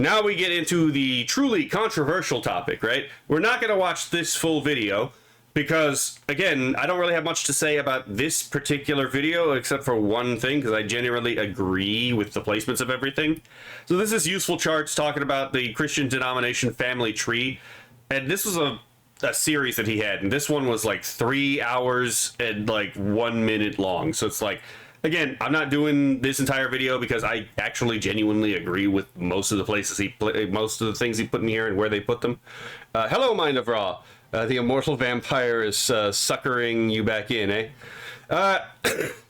Now we get into the truly controversial topic, right? We're not going to watch this full video because, again, I don't really have much to say about this particular video except for one thing, because I genuinely agree with the placements of everything. So this is Useful Charts talking about the Christian denomination family tree, and this was a series that he had, and this one was like 3 hours and like 1 minute long. So it's like, again, I'm not doing this entire video because I actually genuinely agree with most of the places most of the things he put in here and where they put them. Hello, Mind of Ra. The immortal vampire is suckering you back in, eh?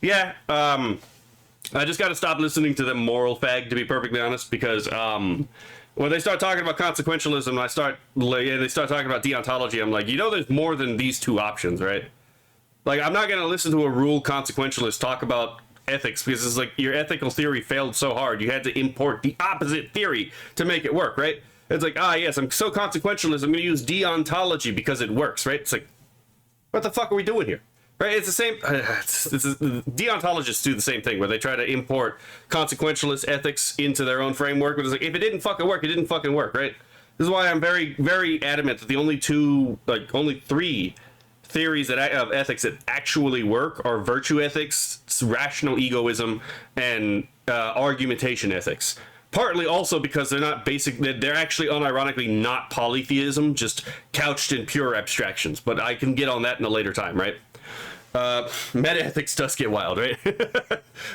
Yeah. I just got to stop listening to them moral fag, to be perfectly honest, because when they start talking about consequentialism, and they start talking about deontology, I'm like, there's more than these two options, right? Like, I'm not going to listen to a rule consequentialist talk about ethics, because it's like your ethical theory failed so hard, you had to import the opposite theory to make it work, right? It's like, yes, I'm so consequentialist, I'm going to use deontology because it works, right? It's like, what the fuck are we doing here? Right, it's the same. Deontologists do the same thing, where they try to import consequentialist ethics into their own framework. But it's like, if it didn't fucking work, it didn't fucking work, right? This is why I'm very, very adamant that the only three theories of ethics that actually work are virtue ethics, rational egoism, and argumentation ethics. Partly also because they're not basic, they're actually unironically not polytheism, just couched in pure abstractions. But I can get on that in a later time, right? Meta-ethics does get wild, right?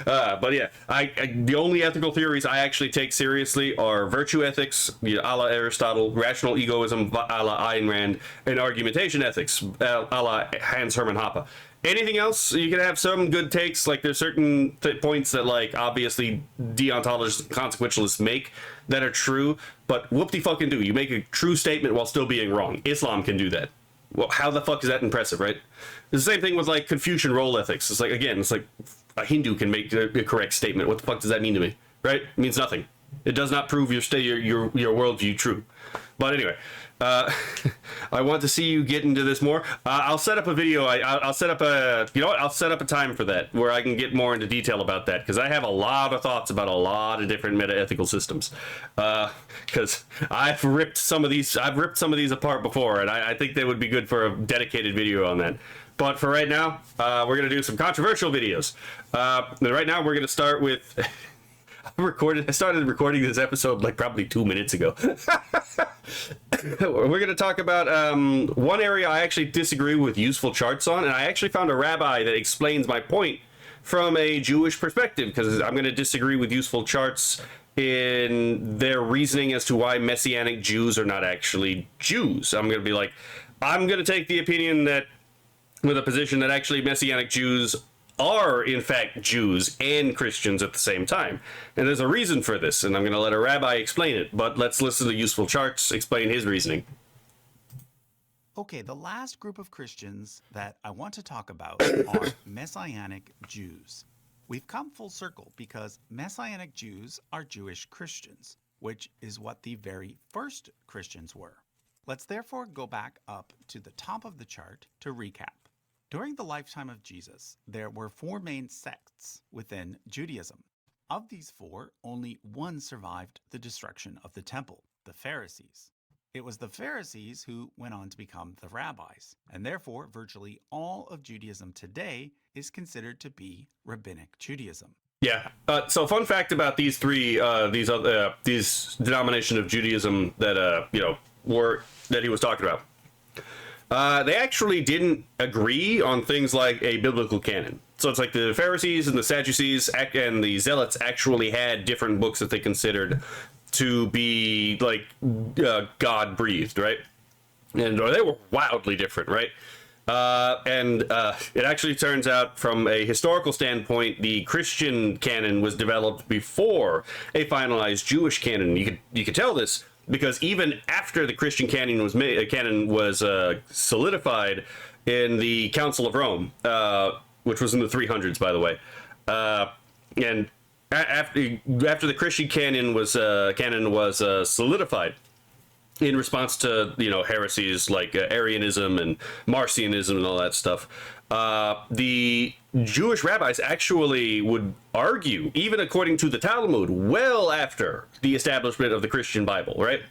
But yeah, the only ethical theories I actually take seriously are virtue ethics, a la Aristotle, rational egoism, a la Ayn Rand, and argumentation ethics, a la Hans Hermann Hoppe. Anything else, you can have some good takes, like there's certain points that, like, obviously deontologists, consequentialists make that are true, but whoop-de-fucking do. You make a true statement while still being wrong. Islam can do that. Well, how the fuck is that impressive, right? It's the same thing with, like, Confucian role ethics. It's like, again, it's like a Hindu can make a correct statement. What the fuck does that mean to me, right? It means nothing. It does not prove your worldview true. But anyway, I want to see you get into this more. I'll set up a video. I'll set up I'll set up a time for that where I can get more into detail about that, because I have a lot of thoughts about a lot of different meta-ethical systems. Because I've ripped some of these apart before, and I think they would be good for a dedicated video on that. But for right now, we're gonna do some controversial videos. And right now, we're gonna start with. I started recording this episode like probably 2 minutes ago. We're going to talk about one area I actually disagree with Useful Charts on, and I actually found a rabbi that explains my point from a Jewish perspective, because I'm going to disagree with Useful Charts in their reasoning as to why Messianic Jews are not actually Jews. I'm going to be like, I'm going to take the opinion that, with a position that actually Messianic Jews are in fact Jews and Christians at the same time. And there's a reason for this, and I'm going to let a rabbi explain it, but let's listen to Useful Charts explain his reasoning. Okay, the last group of Christians that I want to talk about are Messianic Jews. We've come full circle because Messianic Jews are Jewish Christians, which is what the very first Christians were. Let's therefore go back up to the top of the chart to recap. During the lifetime of Jesus, there were 4 main sects within Judaism. Of these 4, only one survived the destruction of the temple, the Pharisees. It was the Pharisees who went on to become the rabbis, and therefore virtually all of Judaism today is considered to be rabbinic Judaism. Yeah. So fun fact about these denominations of Judaism that that he was talking about. They actually didn't agree on things like a biblical canon. So it's like the Pharisees and the Sadducees and the Zealots actually had different books that they considered to be like God-breathed, right? Or they were wildly different, right? It actually turns out, from a historical standpoint, the Christian canon was developed before a finalized Jewish canon. You could tell this because even after the Christian canon was solidified in the Council of Rome, which was in the 300s, by the way, and after the Christian canon was solidified, in response to heresies like Arianism and Marcionism and all that stuff. The Jewish rabbis actually would argue, even according to the Talmud, well after the establishment of the Christian Bible, right?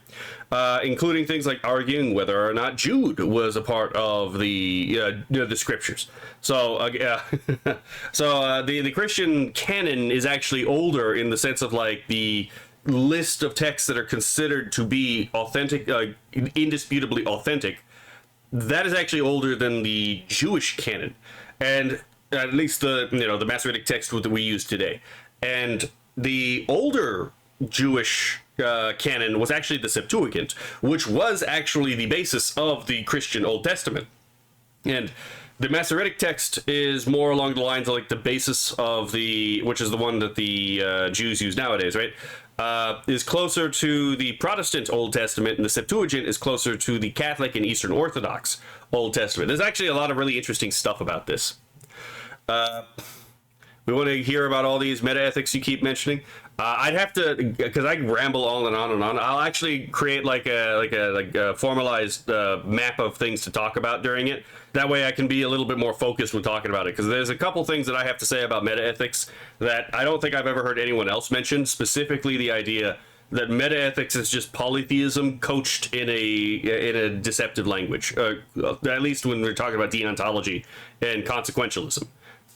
Including things like arguing whether or not Jude was a part of the scriptures. So, the Christian canon is actually older in the sense of like the list of texts that are considered to be authentic, indisputably authentic. That is actually older than the Jewish canon, and at least the Masoretic text that we use today. And the older Jewish canon was actually the Septuagint, which was actually the basis of the Christian Old Testament. And the Masoretic text is more along the lines of like the basis of which is the one that the Jews use nowadays, right? Is closer to the Protestant Old Testament, and the Septuagint is closer to the Catholic and Eastern Orthodox Old Testament. There's actually a lot of really interesting stuff about this. We want to hear about all these meta-ethics you keep mentioning. I'd have to, because I ramble on and on and on. I'll actually create like a formalized map of things to talk about during it. That way I can be a little bit more focused when talking about it, because there's a couple things that I have to say about meta-ethics that I don't think I've ever heard anyone else mention, specifically the idea that meta-ethics is just polytheism coached in a deceptive language, at least when we're talking about deontology and consequentialism.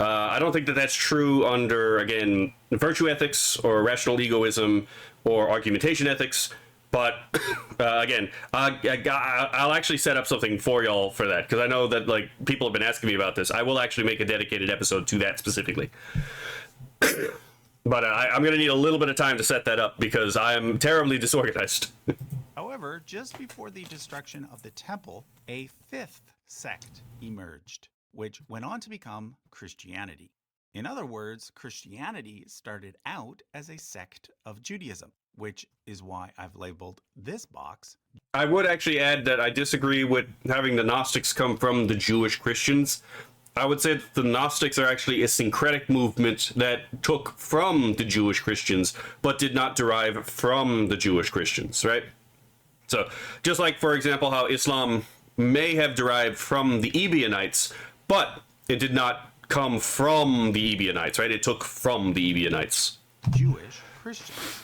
I don't think that that's true under, again, virtue ethics or rational egoism or argumentation ethics. But again, I'll actually set up something for y'all for that, because I know that like people have been asking me about this. I will actually make a dedicated episode to that specifically. But I'm going to need a little bit of time to set that up because I am terribly disorganized. However, just before the destruction of the temple, a fifth sect emerged, which went on to become Christianity. In other words, Christianity started out as a sect of Judaism, which is why I've labeled this box. I would actually add that I disagree with having the Gnostics come from the Jewish Christians. I would say that the Gnostics are actually a syncretic movement that took from the Jewish Christians, but did not derive from the Jewish Christians, right? So, just like, for example, how Islam may have derived from the Ebionites, but it did not come from the Ebionites, right? It took from the Ebionites. Jewish Christians.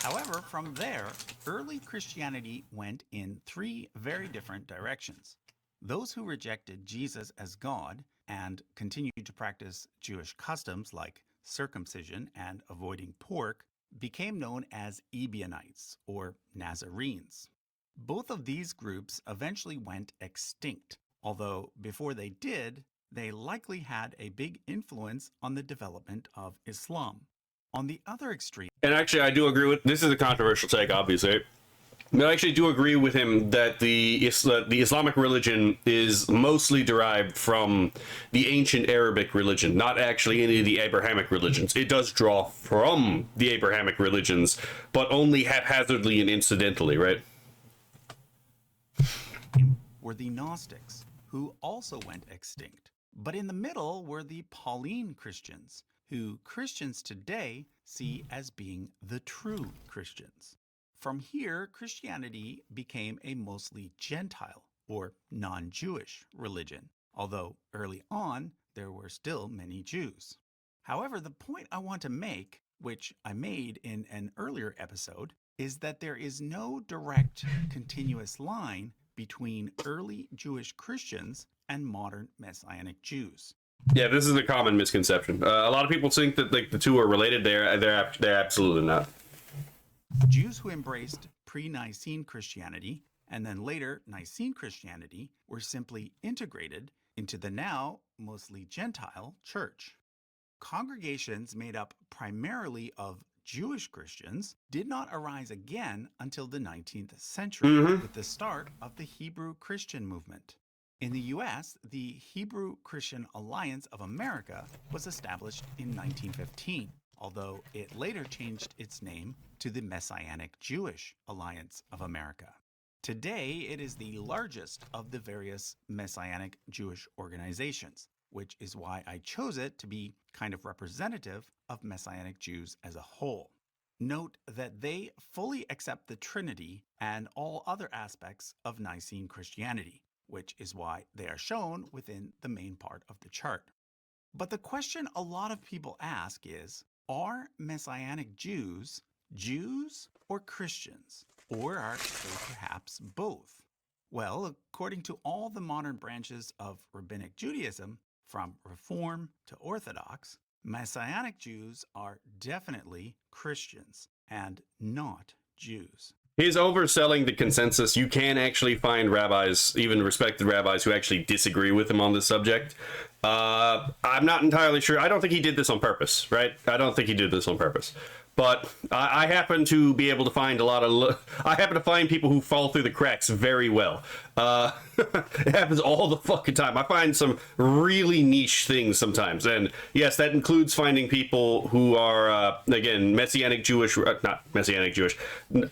However, from there, early Christianity went in three very different directions. Those who rejected Jesus as God and continued to practice Jewish customs like circumcision and avoiding pork became known as Ebionites or Nazarenes. Both of these groups eventually went extinct, although before they did, they likely had a big influence on the development of Islam. On the other extreme, and actually I do agree with, this is a controversial take, obviously, but I actually do agree with him that the Islamic religion is mostly derived from the ancient Arabic religion, not actually any of the Abrahamic religions. It does draw from the Abrahamic religions, but only haphazardly and incidentally, right? were the Gnostics, who also went extinct. But in the middle were the Pauline Christians, who Christians today see as being the true Christians. From here, Christianity became a mostly Gentile or non-Jewish religion, although early on there were still many Jews. However, the point I want to make, which I made in an earlier episode, is that there is no direct continuous line between early Jewish Christians and modern Messianic Jews. Yeah, this is a common misconception. A lot of people think that like the two are related. They're absolutely not. Jews who embraced pre-Nicene Christianity and then later Nicene Christianity were simply integrated into the now mostly Gentile church. Congregations made up primarily of Jewish Christians did not arise again until the 19th century with the start of the Hebrew Christian movement. In the U.S., the Hebrew Christian Alliance of America was established in 1915, although it later changed its name to the Messianic Jewish Alliance of America. Today, it is the largest of the various Messianic Jewish organizations, which is why I chose it to be kind of representative of Messianic Jews as a whole. Note that they fully accept the Trinity and all other aspects of Nicene Christianity, which is why they are shown within the main part of the chart. But the question a lot of people ask is, are Messianic Jews Jews or Christians? Or are they perhaps both? Well, according to all the modern branches of Rabbinic Judaism, from Reform to Orthodox, Messianic Jews are definitely Christians and not Jews. He's overselling the consensus. You can actually find rabbis, even respected rabbis, who actually disagree with him on this subject. I'm not entirely sure. I don't think he did this on purpose, right? I don't think he did this on purpose. But I happen to be able to find I happen to find people who fall through the cracks very well. It happens all the fucking time. I find some really niche things sometimes. And yes, that includes finding people who are, again, Messianic Jewish, not Messianic Jewish,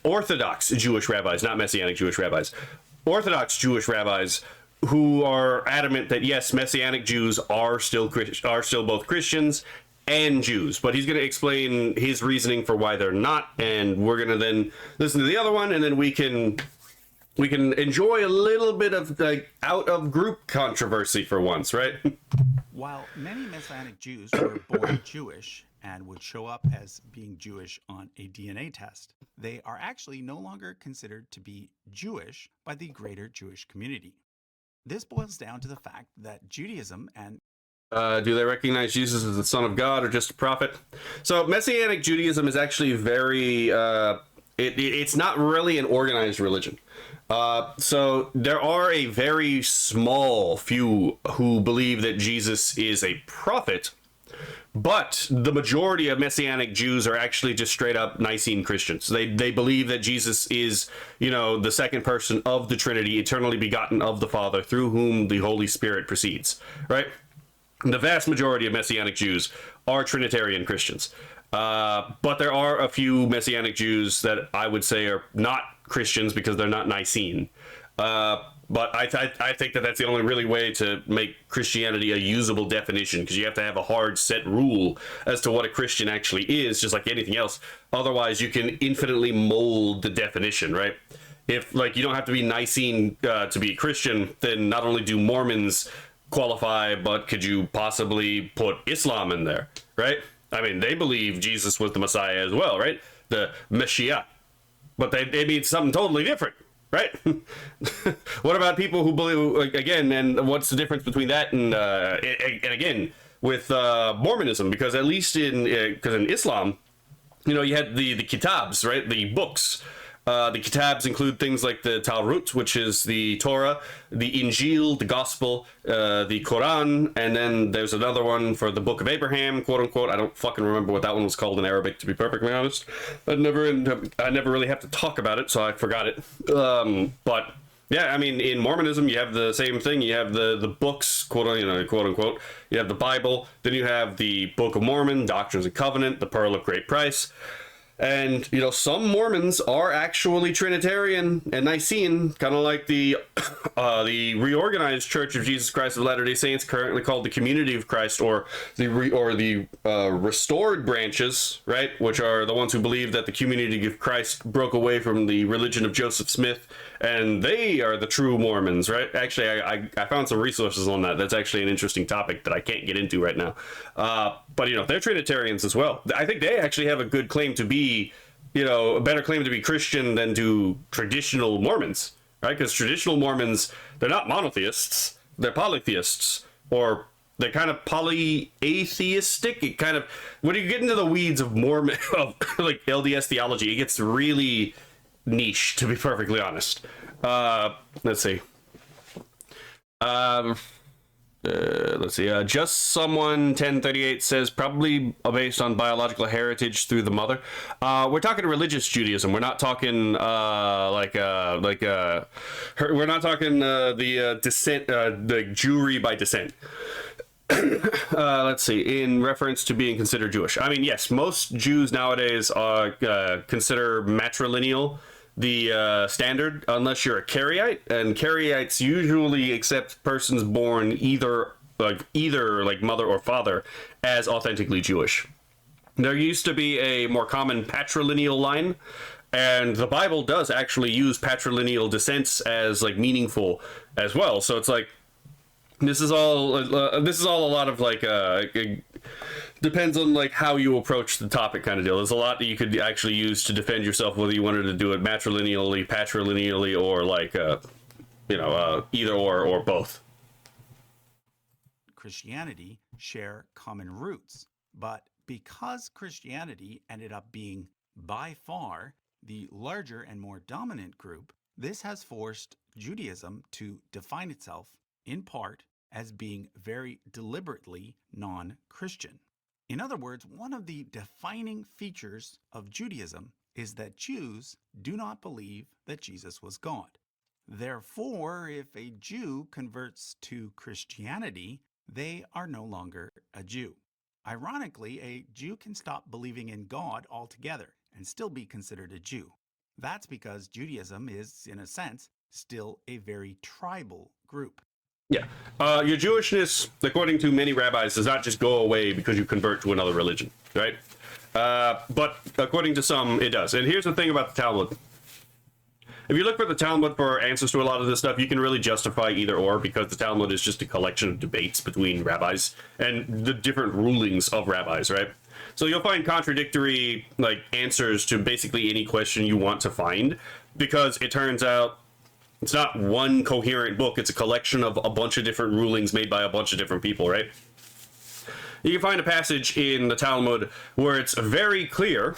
Orthodox Jewish rabbis, not Messianic Jewish rabbis. Orthodox Jewish rabbis who are adamant that yes, Messianic Jews are still both Christians and Jews, but he's going to explain his reasoning for why they're not, and we're going to then listen to the other one, and then we can enjoy a little bit of like out of group controversy for once, right? While many Messianic Jews were born Jewish and would show up as being Jewish on a DNA test, they are actually no longer considered to be Jewish by the greater Jewish community. This boils down to the fact that Judaism and do they recognize Jesus as the Son of God or just a prophet? So Messianic Judaism is actually very, it's not really an organized religion. So there are a very small few who believe that Jesus is a prophet, but the majority of Messianic Jews are actually just straight up Nicene Christians. They believe that Jesus is, the second person of the Trinity, eternally begotten of the Father, through whom the Holy Spirit proceeds, right? The vast majority of Messianic Jews are Trinitarian Christians. But there are a few Messianic Jews that I would say are not Christians because they're not Nicene. But I think that that's the only really way to make Christianity a usable definition, because you have to have a hard set rule as to what a Christian actually is, just like anything else. Otherwise, you can infinitely mold the definition, right? If, you don't have to be Nicene to be a Christian, then not only do Mormons qualify, but could you possibly put Islam in there, right? I mean, they believe Jesus was the Messiah as well, right? The Messiah. But they mean something totally different, right? What about people who believe, again, and what's the difference between that and again, with Mormonism? Because at least in Islam, you had the kitabs, right? The books. The kitabs include things like the Talmud, which is the Torah, the Injil, the Gospel, the Quran, and then there's another one for the Book of Abraham, quote unquote. I don't fucking remember what that one was called in Arabic, to be perfectly honest. I never really have to talk about it, so I forgot it. But yeah, I mean, in Mormonism, you have the same thing. You have the books, quote unquote. You have the Bible, then you have the Book of Mormon, Doctrines and Covenant, the Pearl of Great Price. And, some Mormons are actually Trinitarian and Nicene, kind of like the reorganized Church of Jesus Christ of Latter-day Saints, currently called the Community of Christ, or the restored branches, right? Which are the ones who believe that the Community of Christ broke away from the religion of Joseph Smith, and they are the true Mormons, right? Actually, I found some resources on that. That's actually an interesting topic that I can't get into right now. But, they're Trinitarians as well. I think they actually have a good claim to be, a better claim to be Christian than do traditional Mormons, right? Because traditional Mormons, they're not monotheists, they're polytheists, or they're kind of polyatheistic. It kind of, when you get into the weeds of Mormon, of like LDS theology, it gets really niche, to be perfectly honest. Let's see. Just someone 1038 says probably based on biological heritage through the mother. We're talking religious Judaism. We're not talking we're not talking the descent, the Jewry by descent. Let's see. In reference to being considered Jewish, I mean, yes, most Jews nowadays consider matrilineal the standard, unless you're a Karaite, and Karaites usually accept persons born either mother or father as authentically Jewish. There used to be a more common patrilineal line, and the Bible does actually use patrilineal descents as like meaningful as well. So it's like this is all a lot of like depends on like how you approach the topic kind of deal. There's a lot that you could actually use to defend yourself, whether you wanted to do it matrilineally, patrilineally, or like either or both. Christianity share common roots, but because Christianity ended up being by far the larger and more dominant group, this has forced Judaism to define itself in part as being very deliberately non-Christian. In other words, one of the defining features of Judaism is that Jews do not believe that Jesus was God. Therefore, if a Jew converts to Christianity, they are no longer a Jew. Ironically, a Jew can stop believing in God altogether and still be considered a Jew. That's because Judaism is, in a sense, still a very tribal group. Yeah. Your Jewishness, according to many rabbis, does not just go away because you convert to another religion, right? But according to some, it does. And here's the thing about the Talmud. If you look for the Talmud for answers to a lot of this stuff, you can really justify either or, because the Talmud is just a collection of debates between rabbis and the different rulings of rabbis, right? So you'll find contradictory like answers to basically any question you want to find, because it turns out it's not one coherent book, it's a collection of a bunch of different rulings made by a bunch of different people, right? You can find a passage in the Talmud where it's very clear,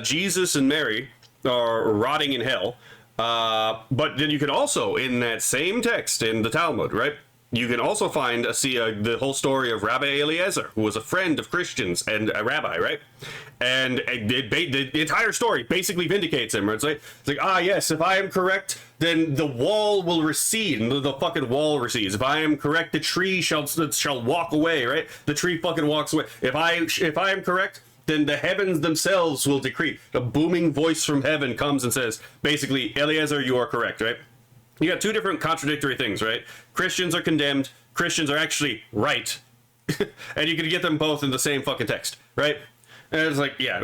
Jesus and Mary are rotting in hell. But then you can also, in that same text in the Talmud, right, you can also find the whole story of Rabbi Eliezer, who was a friend of Christians and a rabbi, right? And the entire story basically vindicates him. Right? It's like, yes, if I am correct, then the wall will recede, and the fucking wall recedes. If I am correct, the tree shall walk away, right? The tree fucking walks away. If I am correct, then the heavens themselves will decree. The booming voice from heaven comes and says, basically, Eliezer, you are correct, right? You got two different contradictory things, right? Christians are condemned, Christians are actually right. And you can get them both in the same fucking text, right? And it's like, yeah,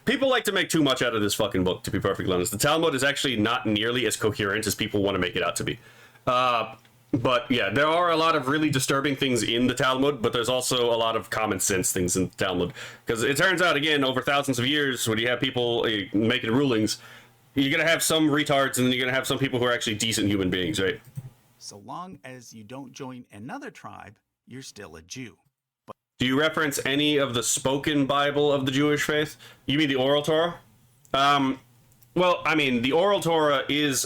people like to make too much out of this fucking book, to be perfectly honest. The Talmud is actually not nearly as coherent as people want to make it out to be. But yeah, there are a lot of really disturbing things in the Talmud, but there's also a lot of common sense things in the Talmud. Because it turns out, again, over thousands of years, when you have people making rulings, you're going to have some retards, and then you're going to have some people who are actually decent human beings, right? So long as you don't join another tribe, you're still a Jew. Do you reference any of the spoken Bible of the Jewish faith? You mean the oral Torah? Well, I mean, the oral Torah is...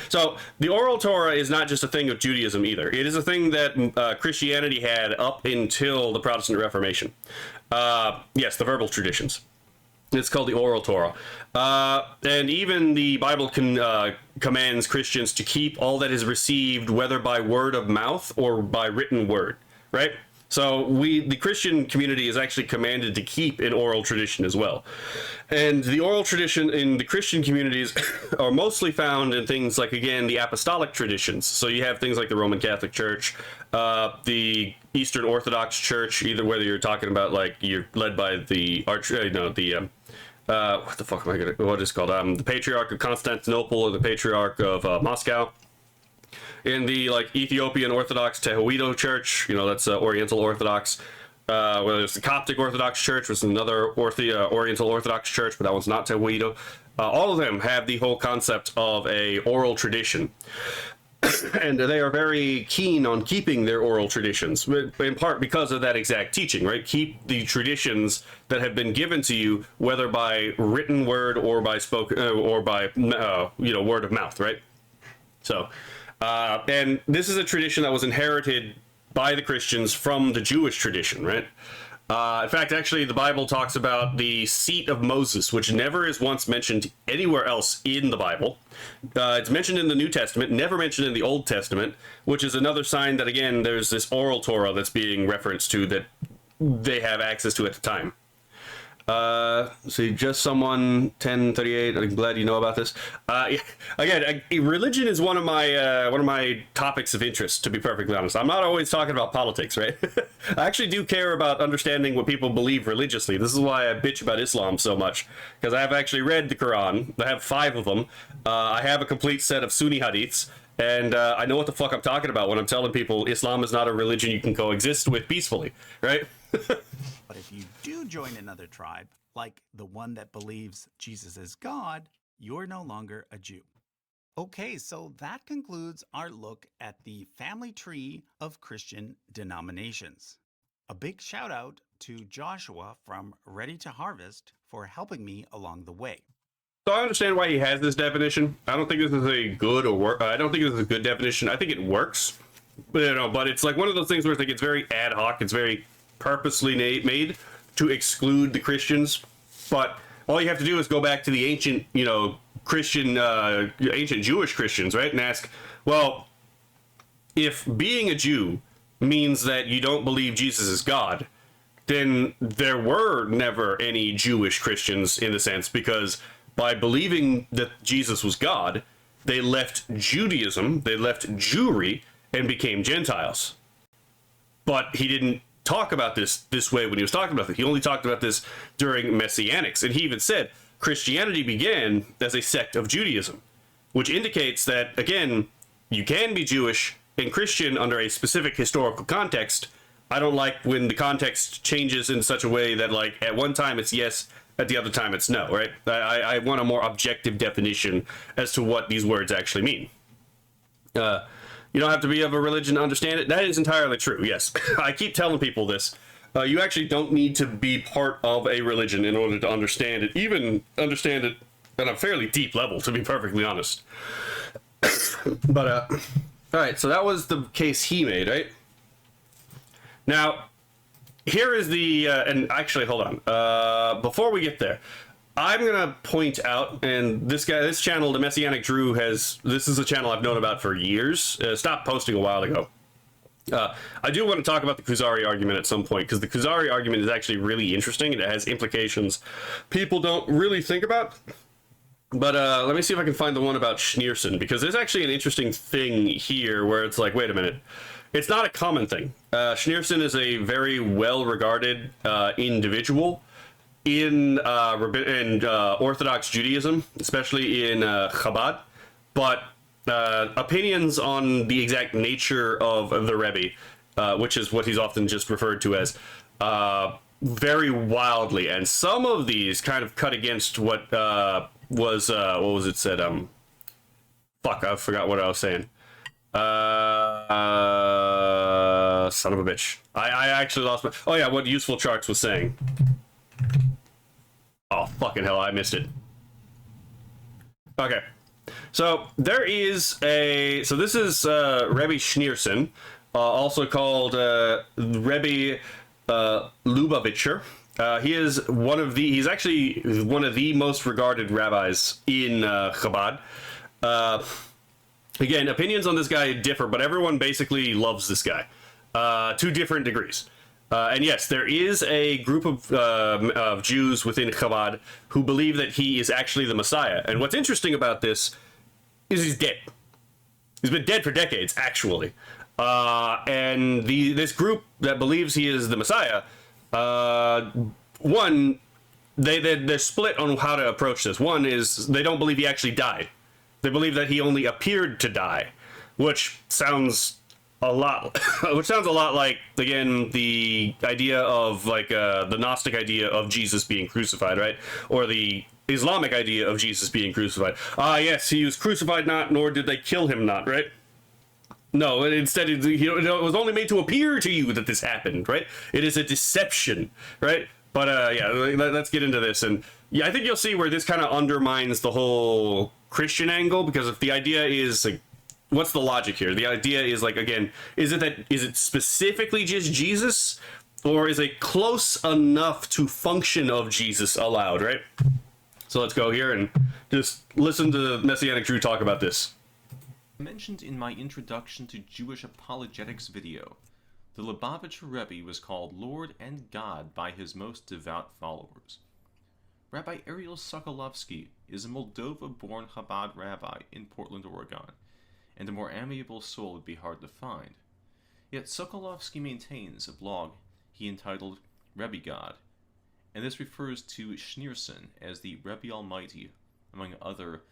so, the oral Torah is not just a thing of Judaism either. It is a thing that Christianity had up until the Protestant Reformation. Yes, the verbal traditions. It's called the oral Torah. And even the Bible commands Christians to keep all that is received, whether by word of mouth or by written word, right? So the Christian community is actually commanded to keep an oral tradition as well. And the oral tradition in the Christian communities are mostly found in things like, again, the apostolic traditions. So you have things like the Roman Catholic Church, the Eastern Orthodox Church, either whether you're talking about like you're led by the what the fuck am I gonna, what is it called? The Patriarch of Constantinople or the Patriarch of Moscow. In the like Ethiopian Orthodox Tewahedo Church, that's Oriental Orthodox. Whether it's the Coptic Orthodox Church, which is another Oriental Orthodox Church, but that one's not Tewahedo. All of them have the whole concept of a oral tradition. And they are very keen on keeping their oral traditions, in part because of that exact teaching, right? Keep the traditions that have been given to you, whether by written word or by spoken or by word of mouth, right? So, and this is a tradition that was inherited by the Christians from the Jewish tradition, right? In fact, actually, the Bible talks about the seat of Moses, which never is once mentioned anywhere else in the Bible. It's mentioned in the New Testament, never mentioned in the Old Testament, which is another sign that, again, there's this oral Torah that's being referenced to that they have access to at the time. See, just someone 1038. I'm glad you know about this. Again, religion is one of my topics of interest. To be perfectly honest, I'm not always talking about politics, right? I actually do care about understanding what people believe religiously. This is why I bitch about Islam so much, because I have actually read the Quran. I have 5 of them. I have a complete set of Sunni hadiths. And I know what the fuck I'm talking about when I'm telling people Islam is not a religion you can coexist with peacefully, right? But if you do join another tribe, like the one that believes Jesus is God, you're no longer a Jew. Okay, so that concludes our look at the family tree of Christian denominations. A big shout out to Joshua from Ready to Harvest for helping me along the way. So I understand why he has this definition. I don't think this is a good or I don't think this is a good definition. I think it works, but it's like one of those things where it's like it's very ad hoc. It's very purposely made to exclude the Christians. But all you have to do is go back to the ancient, Christian, ancient Jewish Christians, right, and ask, well, if being a Jew means that you don't believe Jesus is God, then there were never any Jewish Christians in the sense, because by believing that Jesus was God, they left Judaism, they left Jewry, and became Gentiles. But he didn't talk about this way when he was talking about it. He only talked about this during Messianics. And he even said Christianity began as a sect of Judaism, which indicates that, again, you can be Jewish and Christian under a specific historical context. I don't like when the context changes in such a way that, like, at one time it's yes, at the other time it's no, right? I want a more objective definition as to what these words actually mean. You don't have to be of a religion to understand it. That is entirely true, yes. I keep telling people this. You actually don't need to be part of a religion in order to understand it, even understand it at a fairly deep level, to be perfectly honest. But, all right, so that was the case he made, right? Now, here is the, and actually, hold on. Before we get there, I'm going to point out, and this channel, the Messianic Jewry, this is a channel I've known about for years. Stopped posting a while ago. I do want to talk about the Kuzari argument at some point, because the Kuzari argument is actually really interesting, and it has implications people don't really think about. But let me see if I can find the one about Schneerson, because there's actually an interesting thing here where it's like, wait a minute. It's not a common thing. Schneerson is a very well-regarded individual in Orthodox Judaism, especially in Chabad, but opinions on the exact nature of the Rebbe, which is what he's often just referred to as, very wildly, and some of these kind of cut against what was it said? Fuck, I forgot what I was saying. Son of a bitch. I actually lost my... Oh yeah, what Useful Charts was saying. Oh, fucking hell, I missed it. Okay. So, there is a... So this is Rebbe Schneerson, also called Rebbe Lubavitcher. He is he's actually one of the most regarded rabbis in Chabad. Again, opinions on this guy differ, but everyone basically loves this guy to different degrees. And yes, there is a group of Jews within Chabad who believe that he is actually the Messiah. And what's interesting about this is he's dead. He's been dead for decades, actually. And this group that believes he is the Messiah, one, they're split on how to approach this. One is they don't believe he actually died. They believe that he only appeared to die, which sounds a lot like, again, the idea of, like, the Gnostic idea of Jesus being crucified, right? Or the Islamic idea of Jesus being crucified. Yes, he was crucified not, nor did they kill him not, right? No, instead, it was only made to appear to you that this happened, right? It is a deception, right? But, yeah, let's get into this. And, yeah, I think you'll see where this kind of undermines the whole Christian angle, because if the idea is, like, what's the logic here? The idea is, like, again, is it specifically just Jesus, or is a close enough to function of Jesus allowed, right? So let's go here and just listen to Messianic Jewry talk about this. Mentioned in my introduction to Jewish apologetics video, the Lubavitcher Rebbe was called Lord and God by his most devout followers. Rabbi Ariel Sokolovsky is a Moldova-born Chabad rabbi in Portland, Oregon, and a more amiable soul would be hard to find. Yet Sokolovsky maintains a blog he entitled Rebbe God, and this refers to Schneerson as the Rebbe Almighty, among other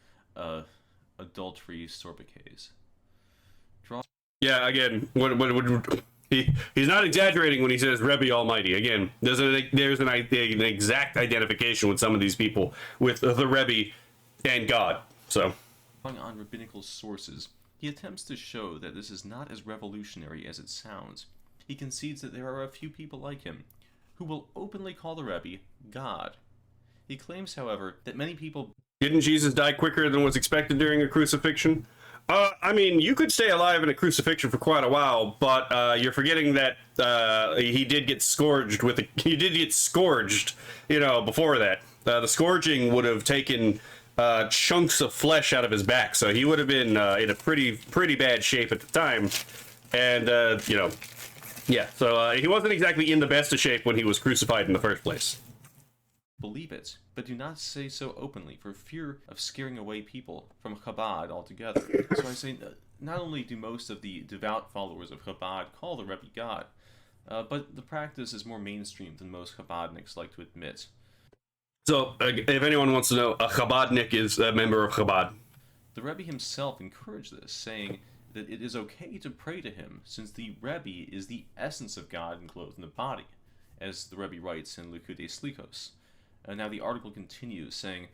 adultery sobriquets. Yeah, again, he's not exaggerating when he says Rebbe Almighty. Again, there's an exact identification with some of these people with the Rebbe and God. So, on rabbinical sources, he attempts to show that this is not as revolutionary as it sounds. He concedes that there are a few people like him who will openly call the Rebbe God. He claims, however, that many people... Didn't Jesus die quicker than was expected during a crucifixion? I mean, you could stay alive in a crucifixion for quite a while, but you're forgetting that he did get scourged before that. The scourging would have taken chunks of flesh out of his back, so he would have been in a pretty bad shape at the time. And, yeah, so he wasn't exactly in the best of shape when he was crucified in the first place. Believe it, but do not say so openly for fear of scaring away people from Chabad altogether. So I say, not only do most of the devout followers of Chabad call the Rebbe God, but the practice is more mainstream than most Chabadniks like to admit. So, if anyone wants to know, a Chabadnik is a member of Chabad. The Rebbe himself encouraged this, saying that it is okay to pray to him, since the Rebbe is the essence of God enclosed in the body, as the Rebbe writes in Likutei Slichos. Now the article continues, saying,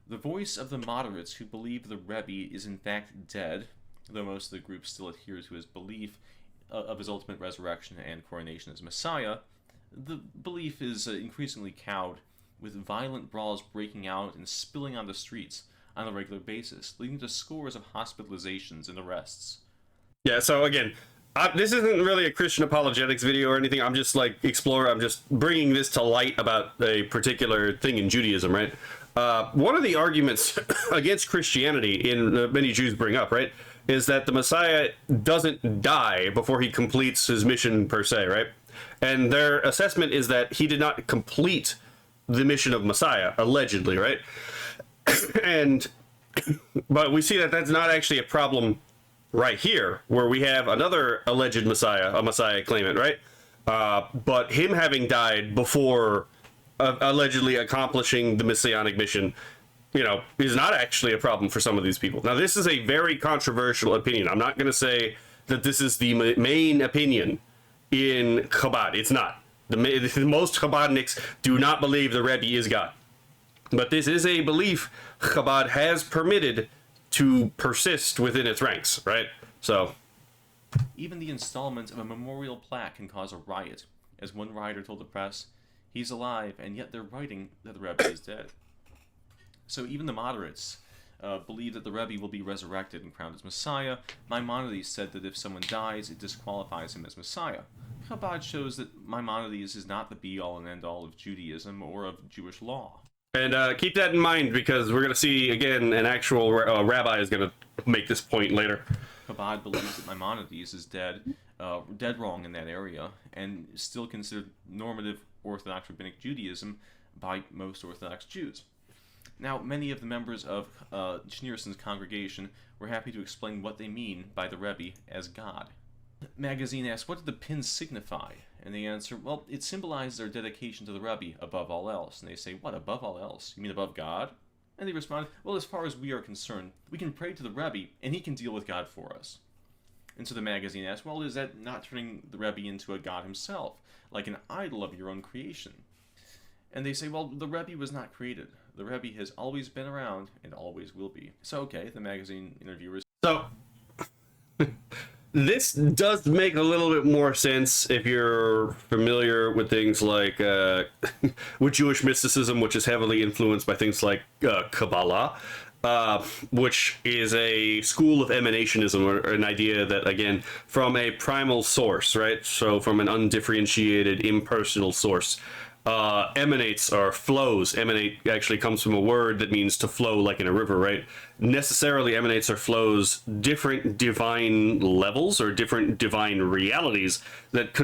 the voice of the moderates who believe the Rebbe is in fact dead, though most of the group still adhere to his belief of his ultimate resurrection and coronation as Messiah, the belief is increasingly cowed, with violent brawls breaking out and spilling on the streets on a regular basis, leading to scores of hospitalizations and arrests. Yeah, so again, this isn't really a Christian apologetics video or anything. I'm just I'm just bringing this to light about a particular thing in Judaism, right? One of the arguments against Christianity many Jews bring up, right, is that the Messiah doesn't die before he completes his mission per se, right? And their assessment is that he did not complete the mission of Messiah, allegedly, right? But we see that that's not actually a problem right here, where we have another alleged Messiah, a Messiah claimant, right? But him having died before allegedly accomplishing the Messianic mission, is not actually a problem for some of these people. Now, this is a very controversial opinion. I'm not going to say that this is the main opinion in Chabad. It's not. Most Chabadniks do not believe the Rebbe is God. But this is a belief Chabad has permitted to persist within its ranks, right? So, even the installment of a memorial plaque can cause a riot. As one rioter told the press, he's alive, and yet they're writing that the Rebbe is dead. So even the moderates believe that the Rebbe will be resurrected and crowned as Messiah. Maimonides said that if someone dies, it disqualifies him as Messiah. Chabad shows that Maimonides is not the be-all and end-all of Judaism or of Jewish law. And keep that in mind, because we're going to see, again, an actual rabbi is going to make this point later. Chabad believes that Maimonides is dead wrong in that area, and still considered normative Orthodox Rabbinic Judaism by most Orthodox Jews. Now, many of the members of Schneerson's congregation were happy to explain what they mean by the Rebbe as God. Magazine asks, what did the pin signify? And they answer, well, it symbolizes their dedication to the Rebbe above all else. And they say, what, above all else? You mean above God? And they respond, well, as far as we are concerned, we can pray to the Rebbe, and he can deal with God for us. And so the magazine asks, well, is that not turning the Rebbe into a god himself, like an idol of your own creation? And they say, well, the Rebbe was not created. The Rebbe has always been around and always will be. So, okay, the magazine interviewers... So, this does make a little bit more sense if you're familiar with things like, with Jewish mysticism, which is heavily influenced by things like Kabbalah, which is a school of emanationism, or an idea that, again, from a primal source, right? So from an undifferentiated, impersonal source, emanates or flows. Emanate actually comes from a word that means to flow, like in a river, right? Necessarily emanates or flows different divine levels or different divine realities that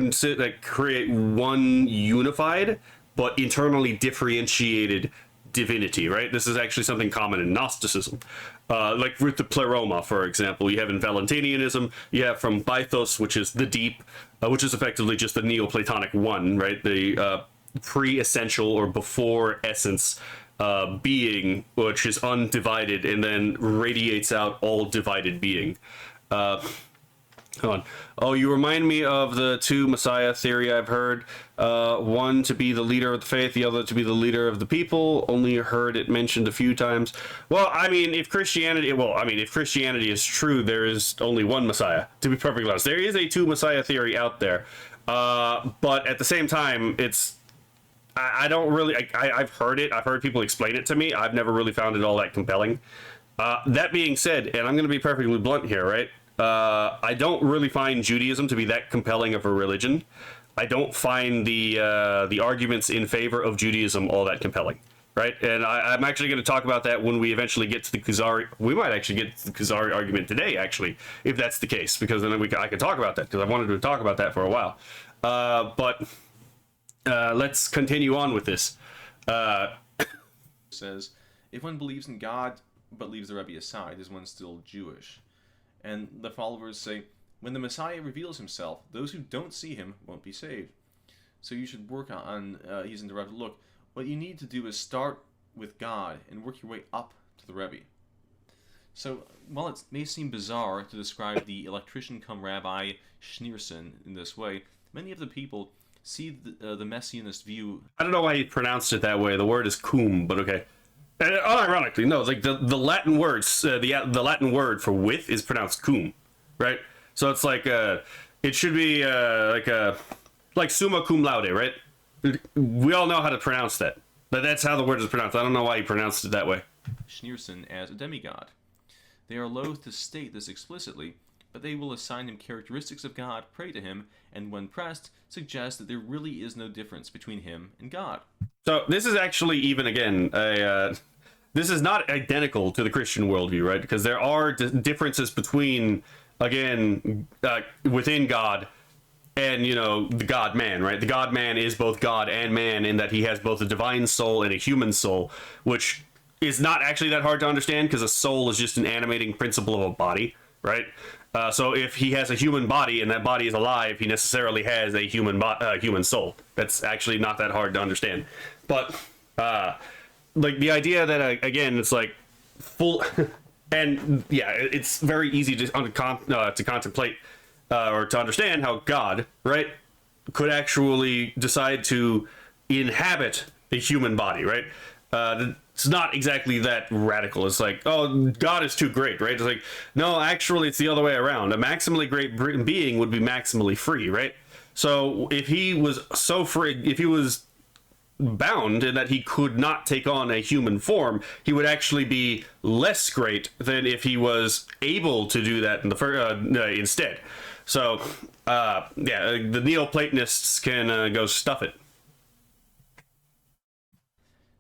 create one unified but internally differentiated divinity, right? This is actually something common in Gnosticism. Like with the pleroma, for example, you have in Valentinianism, you have from Bythos, which is the deep, which is effectively just the Neoplatonic one, right? The pre-essential or before essence being, which is undivided and then radiates out all divided being. Hold on. Oh, you remind me of the two Messiah theory I've heard. One to be the leader of the faith, the other to be the leader of the people. Only heard it mentioned a few times. Well, I mean, if Christianity is true, there is only one Messiah. To be perfectly honest, there is a two Messiah theory out there. But at the same time, I don't really. I've heard it. I've heard people explain it to me. I've never really found it all that compelling. That being said, and I'm going to be perfectly blunt here, right? I don't really find Judaism to be that compelling of a religion. I don't find the arguments in favor of Judaism all that compelling, right? And I'm actually going to talk about that when we eventually get to the Kuzari. We might actually get to the Kuzari argument today, actually, if that's the case, because then I can talk about that, because I wanted to talk about that for a while. But let's continue on with this. Says, if one believes in God but leaves the Rebbe aside, is one still Jewish? And the followers say, when the Messiah reveals himself, those who don't see him won't be saved. So you should work on, he's interrupted, look, what you need to do is start with God and work your way up to the Rebbe. So, while it may seem bizarre to describe the electrician come rabbi Schneerson in this way, many of the people see the Messianist view. I don't know why he pronounced it that way. The word is cum, but okay. And unironically, no, like the Latin words, the Latin word for with is pronounced cum, right? So it's like it should be like summa cum laude, right? We all know how to pronounce that. But that's how the word is pronounced. I don't know why he pronounced it that way. Schneerson as a demigod. They are loath to state this explicitly, but they will assign him characteristics of God, pray to him, and when pressed, suggest that there really is no difference between him and God. So this is actually even again this is not identical to the Christian worldview, right? Because there are differences between, again, within God and, the God-man, right? The God-man is both God and man in that he has both a divine soul and a human soul, which is not actually that hard to understand because a soul is just an animating principle of a body, right? So if he has a human body and that body is alive, he necessarily has a human soul. That's actually not that hard to understand. But like the idea that again, it's like full, and yeah, it's very easy to contemplate or to understand how God, right, could actually decide to inhabit a human body, right? It's not exactly that radical. It's like, oh, God is too great, right? It's like, no, actually, it's the other way around. A maximally great being would be maximally free, right? So if he was so free, if he was bound in that he could not take on a human form, he would actually be less great than if he was able to do that in the instead. So, yeah, the Neoplatonists can go stuff it.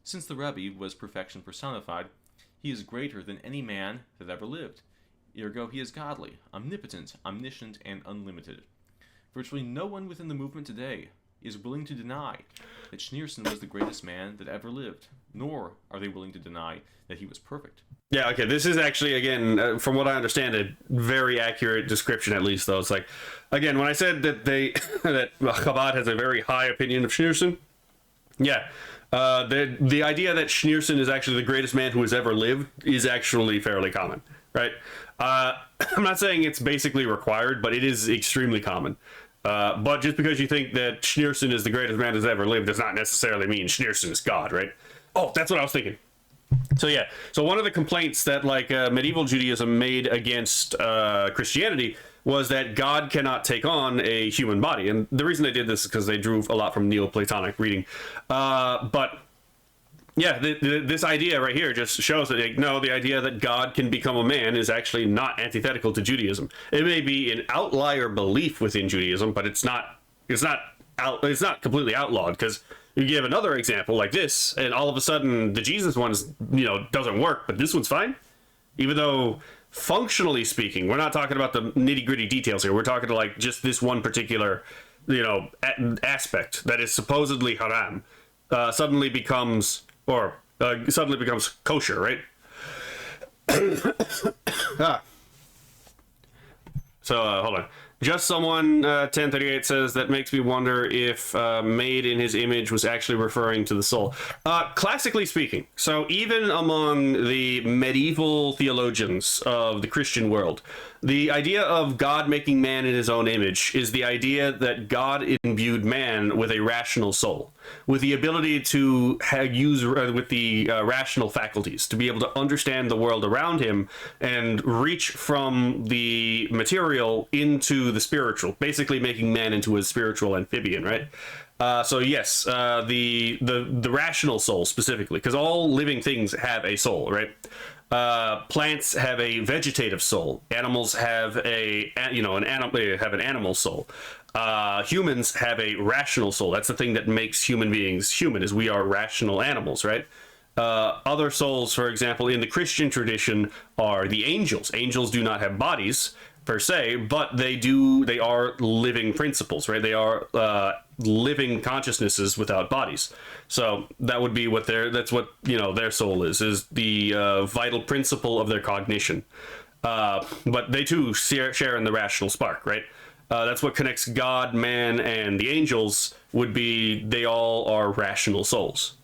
Since the Rebbe was perfection personified, he is greater than any man that ever lived. Ergo, he is godly, omnipotent, omniscient, and unlimited. Virtually no one within the movement today is willing to deny that Schneerson was the greatest man that ever lived, nor are they willing to deny that he was perfect. Yeah, okay, this is actually, again, from what I understand, a very accurate description, at least, though. It's like, again, when I said that that Chabad has a very high opinion of Schneerson, yeah, the idea that Schneerson is actually the greatest man who has ever lived is actually fairly common, right? I'm not saying it's basically required, but it is extremely common. But just because you think that Schneerson is the greatest man who's ever lived does not necessarily mean Schneerson is God, right? Oh, that's what I was thinking. So yeah, so one of the complaints that medieval Judaism made against Christianity was that God cannot take on a human body. And the reason they did this is because they drew a lot from Neoplatonic reading. But yeah, this idea right here just shows that, no, the idea that God can become a man is actually not antithetical to Judaism. It may be an outlier belief within Judaism, but it's not completely outlawed, because you give another example like this, and all of a sudden the Jesus one's, doesn't work, but this one's fine. Even though, functionally speaking, we're not talking about the nitty-gritty details here. We're talking to just this one particular, aspect that is supposedly haram, suddenly becomes, or suddenly becomes kosher, right? So hold on. Just someone 1038 says that makes me wonder if made in his image was actually referring to the soul. Classically speaking, so even among the medieval theologians of the Christian world, the idea of God making man in his own image is the idea that God imbued man with a rational soul, with the ability to use with the rational faculties to be able to understand the world around him and reach from the material into the spiritual, basically making man into a spiritual amphibian, right? So yes, the rational soul specifically, because all living things have a soul, right? Plants have a vegetative soul. Animals have an animal soul. Humans have a rational soul. That's the thing that makes human beings human, is we are rational animals, right? Other souls, for example, in the Christian tradition are the angels. Angels do not have bodies per se, but they are living principles, right? They are living consciousnesses without bodies. So that would be that's what their soul is the vital principle of their cognition. But they too share in the rational spark, right? That's what connects God, man, and the angels. Would be they all are rational souls.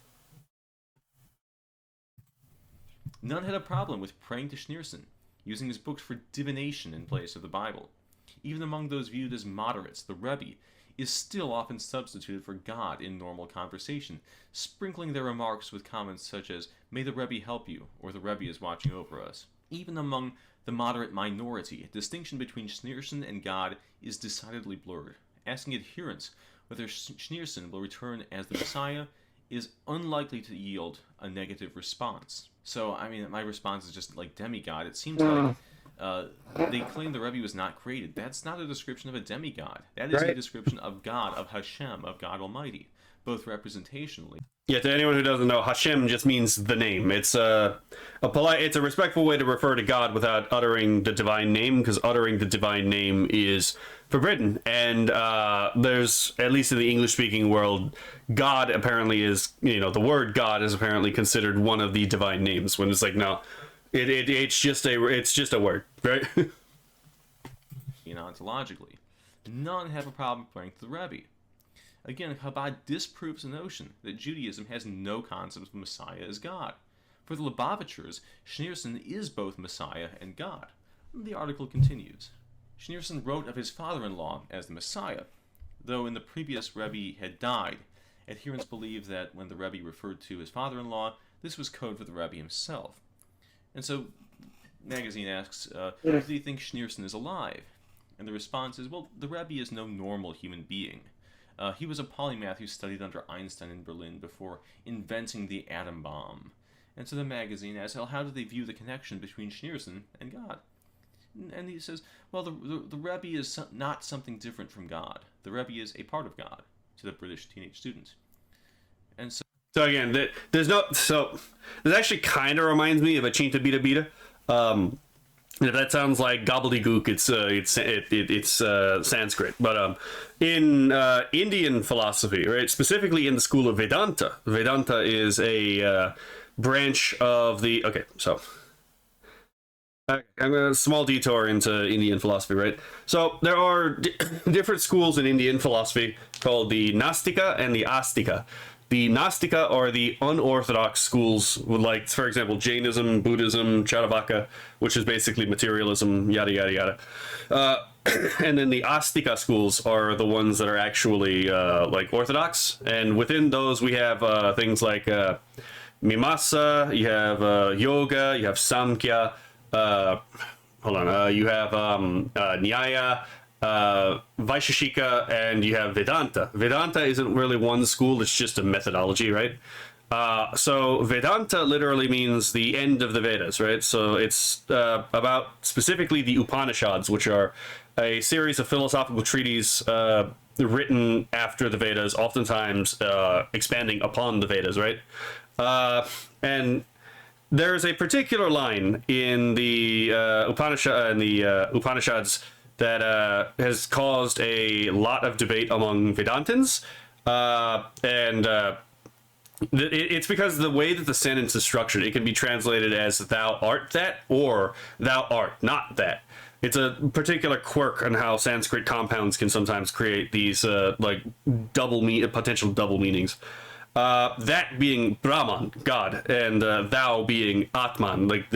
None had a problem with praying to Schneerson, using his books for divination in place of the Bible. Even among those viewed as moderates, the Rebbe is still often substituted for God in normal conversation, sprinkling their remarks with comments such as, "May the Rebbe help you," or "the Rebbe is watching over us." Even among the moderate minority, distinction between Schneerson and God is decidedly blurred. Asking adherents whether Schneerson will return as the Messiah is unlikely to yield a negative response. So, I mean, my response is just like demigod. It seems like they claim the Rebbe was not created. That's not a description of a demigod. That is a description of God, of Hashem, of God Almighty, both representationally. Yeah, to anyone who doesn't know, Hashem just means the name. It's a respectful way to refer to God without uttering the divine name, because uttering the divine name is forbidden. And there's, at least in the English-speaking world, God apparently is, the word God is apparently considered one of the divine names. When it's like, no, it's just a word, right? Ontologically, none have a problem praying to the Rebbe. Again, Chabad disproves the notion that Judaism has no concept of the Messiah as God. For the Lubavitchers, Schneerson is both Messiah and God. The article continues. Schneerson wrote of his father-in-law as the Messiah. Though in the previous Rebbe had died, adherents believe that when the Rebbe referred to his father-in-law, this was code for the Rebbe himself. And so, magazine asks, do you think Schneerson is alive? And the response is, well, the Rebbe is no normal human being. He was a polymath who studied under Einstein in Berlin before inventing the atom bomb. And so the magazine asks, well, how do they view the connection between Schneerson and God? And he says, well, the Rebbe is not something different from God. The Rebbe is a part of God, to the British teenage student. And so again, this actually kind of reminds me of a Chinta Bita Bita. If that sounds like gobbledygook, it's Sanskrit. But in Indian philosophy, right, specifically in the school of Vedanta, Vedanta is a branch of the. Okay, so I'm a small detour into Indian philosophy, right? So there are different schools in Indian philosophy called the Nastika and the Astika. The Nastika are the unorthodox schools, like, for example, Jainism, Buddhism, Charvaka, which is basically materialism, yada, yada, yada. And then the Astika schools are the ones that are actually like orthodox. And within those, we have things like Mimamsa, you have Yoga, you have Samkhya, you have Nyaya, Vaisheshika, and you have Vedanta. Vedanta isn't really one school, it's just a methodology, right? So Vedanta literally means the end of the Vedas, right? So it's about specifically the Upanishads, which are a series of philosophical treatises written after the Vedas, oftentimes expanding upon the Vedas, right? And there's a particular line in the Upanishads that has caused a lot of debate among Vedantins, and It's because the way that the sentence is structured, it can be translated as "thou art that" or "thou art not that." It's a particular quirk on how Sanskrit compounds can sometimes create these like potential double meanings. That being Brahman, God, and thou being Atman, like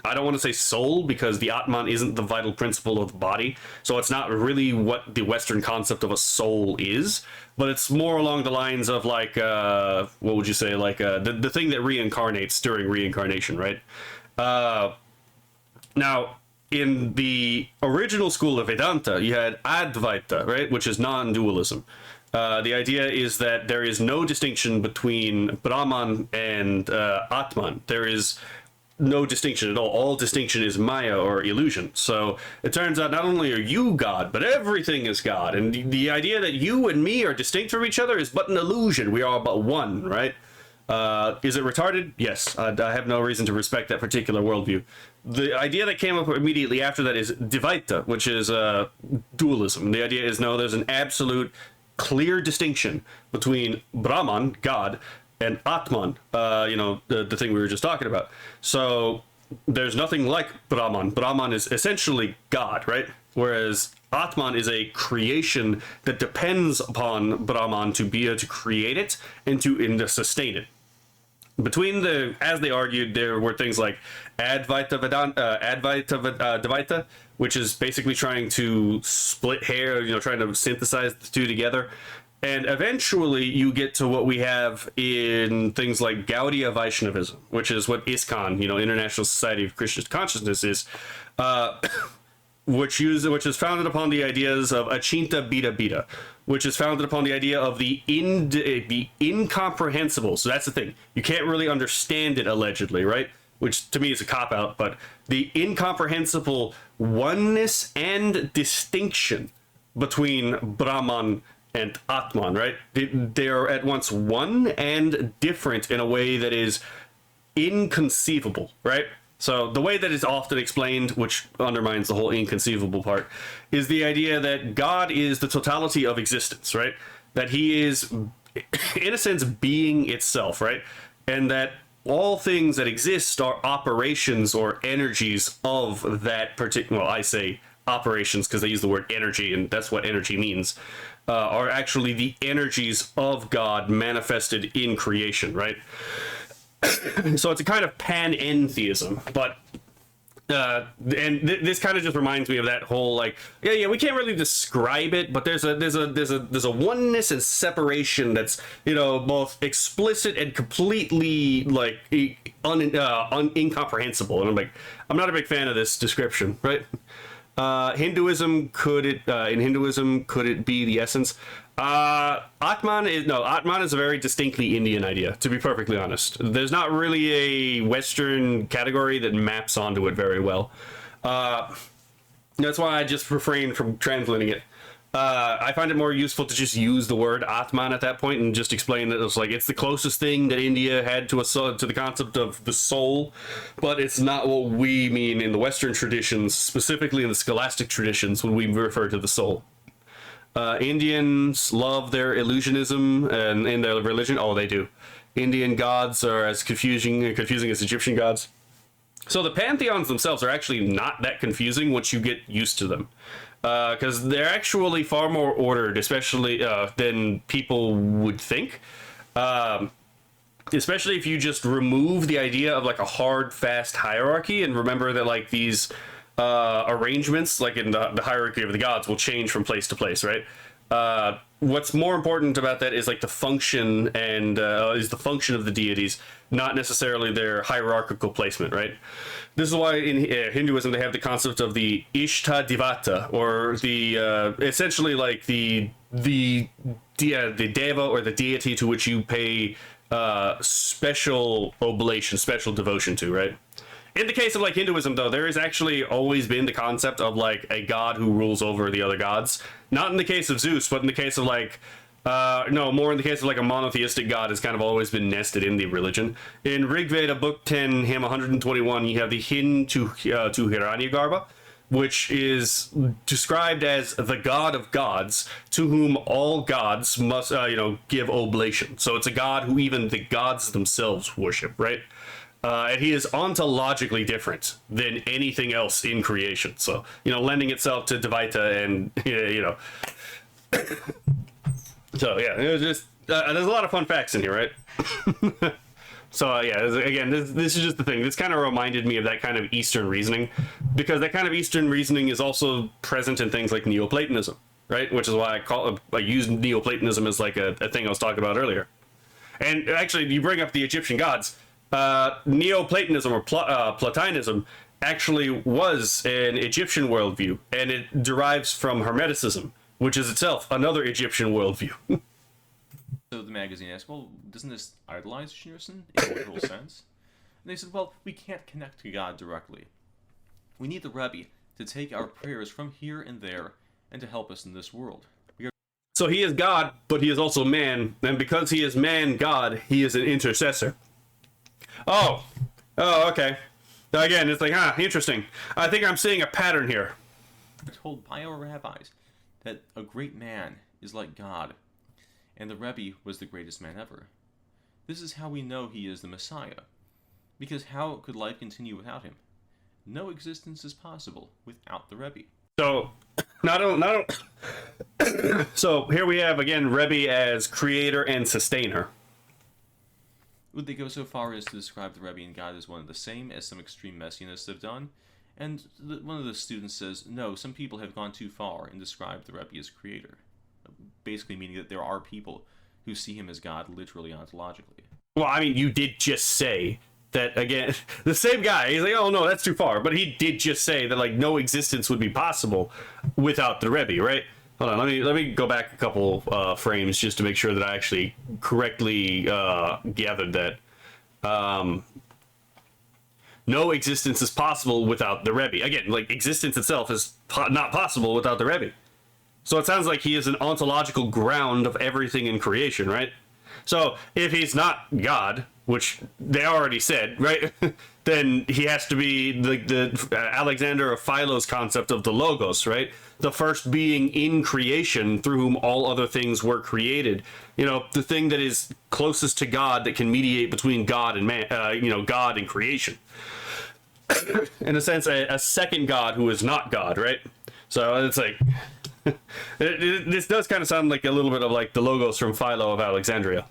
I don't want to say soul, because the Atman isn't the vital principle of the body, so it's not really what the Western concept of a soul is, but it's more along the lines of like, what would you say, like the thing that reincarnates during reincarnation, right? Now, in the original school of Vedanta, you had Advaita, right, which is non-dualism. The idea is that there is no distinction between Brahman and Atman. There is no distinction at all. All distinction is Maya, or illusion. So it turns out not only are you God, but everything is God. And the idea that you and me are distinct from each other is but an illusion. We are but one, right? Is it retarded? Yes. I have no reason to respect that particular worldview. The idea that came up immediately after that is Dvaita, which is dualism. The idea is, no, there's an absolute clear distinction between Brahman, God, and Atman, the thing we were just talking about. So there's nothing like Brahman. Brahman is essentially God, right? Whereas Atman is a creation that depends upon Brahman to be able to create it and to sustain it. As they argued, there were things like Advaita Dvaita, which is basically trying to split hair, trying to synthesize the two together. And eventually you get to what we have in things like Gaudiya Vaishnavism, which is what ISKCON, International Society of Christian Consciousness, is, which is founded upon the ideas of Achinta Bida Bida, which is founded upon the idea of the incomprehensible. So that's the thing. You can't really understand it, allegedly, right? Which to me is a cop-out, but the incomprehensible oneness and distinction between Brahman and Atman, right? They are at once one and different in a way that is inconceivable, right? So the way that is often explained, which undermines the whole inconceivable part, is the idea that God is the totality of existence, right? That he is, in a sense, being itself, right? And that all things that exist are operations or energies of that particular, well, I say operations because they use the word energy, and that's what energy means, are actually the energies of God manifested in creation, right? So it's a kind of panentheism, but this kind of just reminds me of that whole, like, we can't really describe it, but there's a oneness and separation that's both explicit and completely like incomprehensible. And I'm not a big fan of this description, right? Hinduism, could it be the essence? Atman is a very distinctly Indian idea, to be perfectly honest. There's not really a Western category that maps onto it very well. That's why I just refrain from translating it. I find it more useful to just use the word Atman at that point and just explain that it's the closest thing that India had to the concept of the soul, but it's not what we mean in the Western traditions, specifically in the scholastic traditions, when we refer to the soul. Indians love their illusionism and in their religion. Oh, they do. Indian gods are as confusing as Egyptian gods. So the pantheons themselves are actually not that confusing once you get used to them. Because they're actually far more ordered, especially than people would think. Especially if you just remove the idea of like a hard, fast hierarchy and remember that like these arrangements, like in the hierarchy of the gods, will change from place to place, right? What's more important about that is like the function and is the function of the deities, not necessarily their hierarchical placement, right? This is why in Hinduism they have the concept of the Ishta Devata, or the essentially like the deva, or the deity to which you pay special oblation, special devotion to, right? In the case of like Hinduism, though, there has actually always been the concept of like a god who rules over the other gods. Not in the case of Zeus, but in the case of like more in the case of like a monotheistic god has kind of always been nested in the religion. In Rig Veda, Book 10, hymn 121, you have the hymn to Hiranyagarbha, which is described as the God of gods, to whom all gods must, give oblation. So it's a God who even the gods themselves worship, right? And he is ontologically different than anything else in creation. So, lending itself to Dvaita and, So, yeah, it was just, there's a lot of fun facts in here, right? So, again, this is just the thing. This kind of reminded me of that kind of Eastern reasoning, because that kind of Eastern reasoning is also present in things like Neoplatonism, right? Which is why I use Neoplatonism as like a thing I was talking about earlier. And actually, you bring up the Egyptian gods. Neoplatonism or Platonism actually was an Egyptian worldview, and it derives from Hermeticism, which is itself another Egyptian worldview. So the magazine asked, well, doesn't this idolize Schneerson in a literal sense? And they said, well, we can't connect to God directly. We need the Rebbe to take our prayers from here and there and to help us in this world. So he is God, but he is also man, and because he is man God, he is an intercessor. Oh, okay. Again, it's like, interesting. I think I'm seeing a pattern here. We're told by our rabbis that a great man is like God, and the Rebbe was the greatest man ever. This is how we know he is the Messiah, because how could life continue without him? No existence is possible without the Rebbe. So, so here we have again Rebbe as creator and sustainer. Would they go so far as to describe the Rebbe and God as one and the same, as some extreme messianists have done? And one of the students says, no, some people have gone too far and described the Rebbe as creator. Basically meaning that there are people who see him as God literally ontologically. Well, I mean, you did just say that, again, the same guy, he's like, oh no, that's too far. But he did just say that, like, no existence would be possible without the Rebbe, right? Hold on, let me go back a couple frames just to make sure that I actually correctly gathered that. No existence is possible without the Rebbe. Again, like, existence itself is not possible without the Rebbe. So it sounds like he is an ontological ground of everything in creation, right? So if he's not God, which they already said, right, then he has to be the Alexander of Philo's concept of the Logos, right? The first being in creation through whom all other things were created. The thing that is closest to God that can mediate between God and man, God and creation. In a sense, a second God who is not God, right? So it's like... this does kind of sound like a little bit of like the Logos from Philo of Alexandria.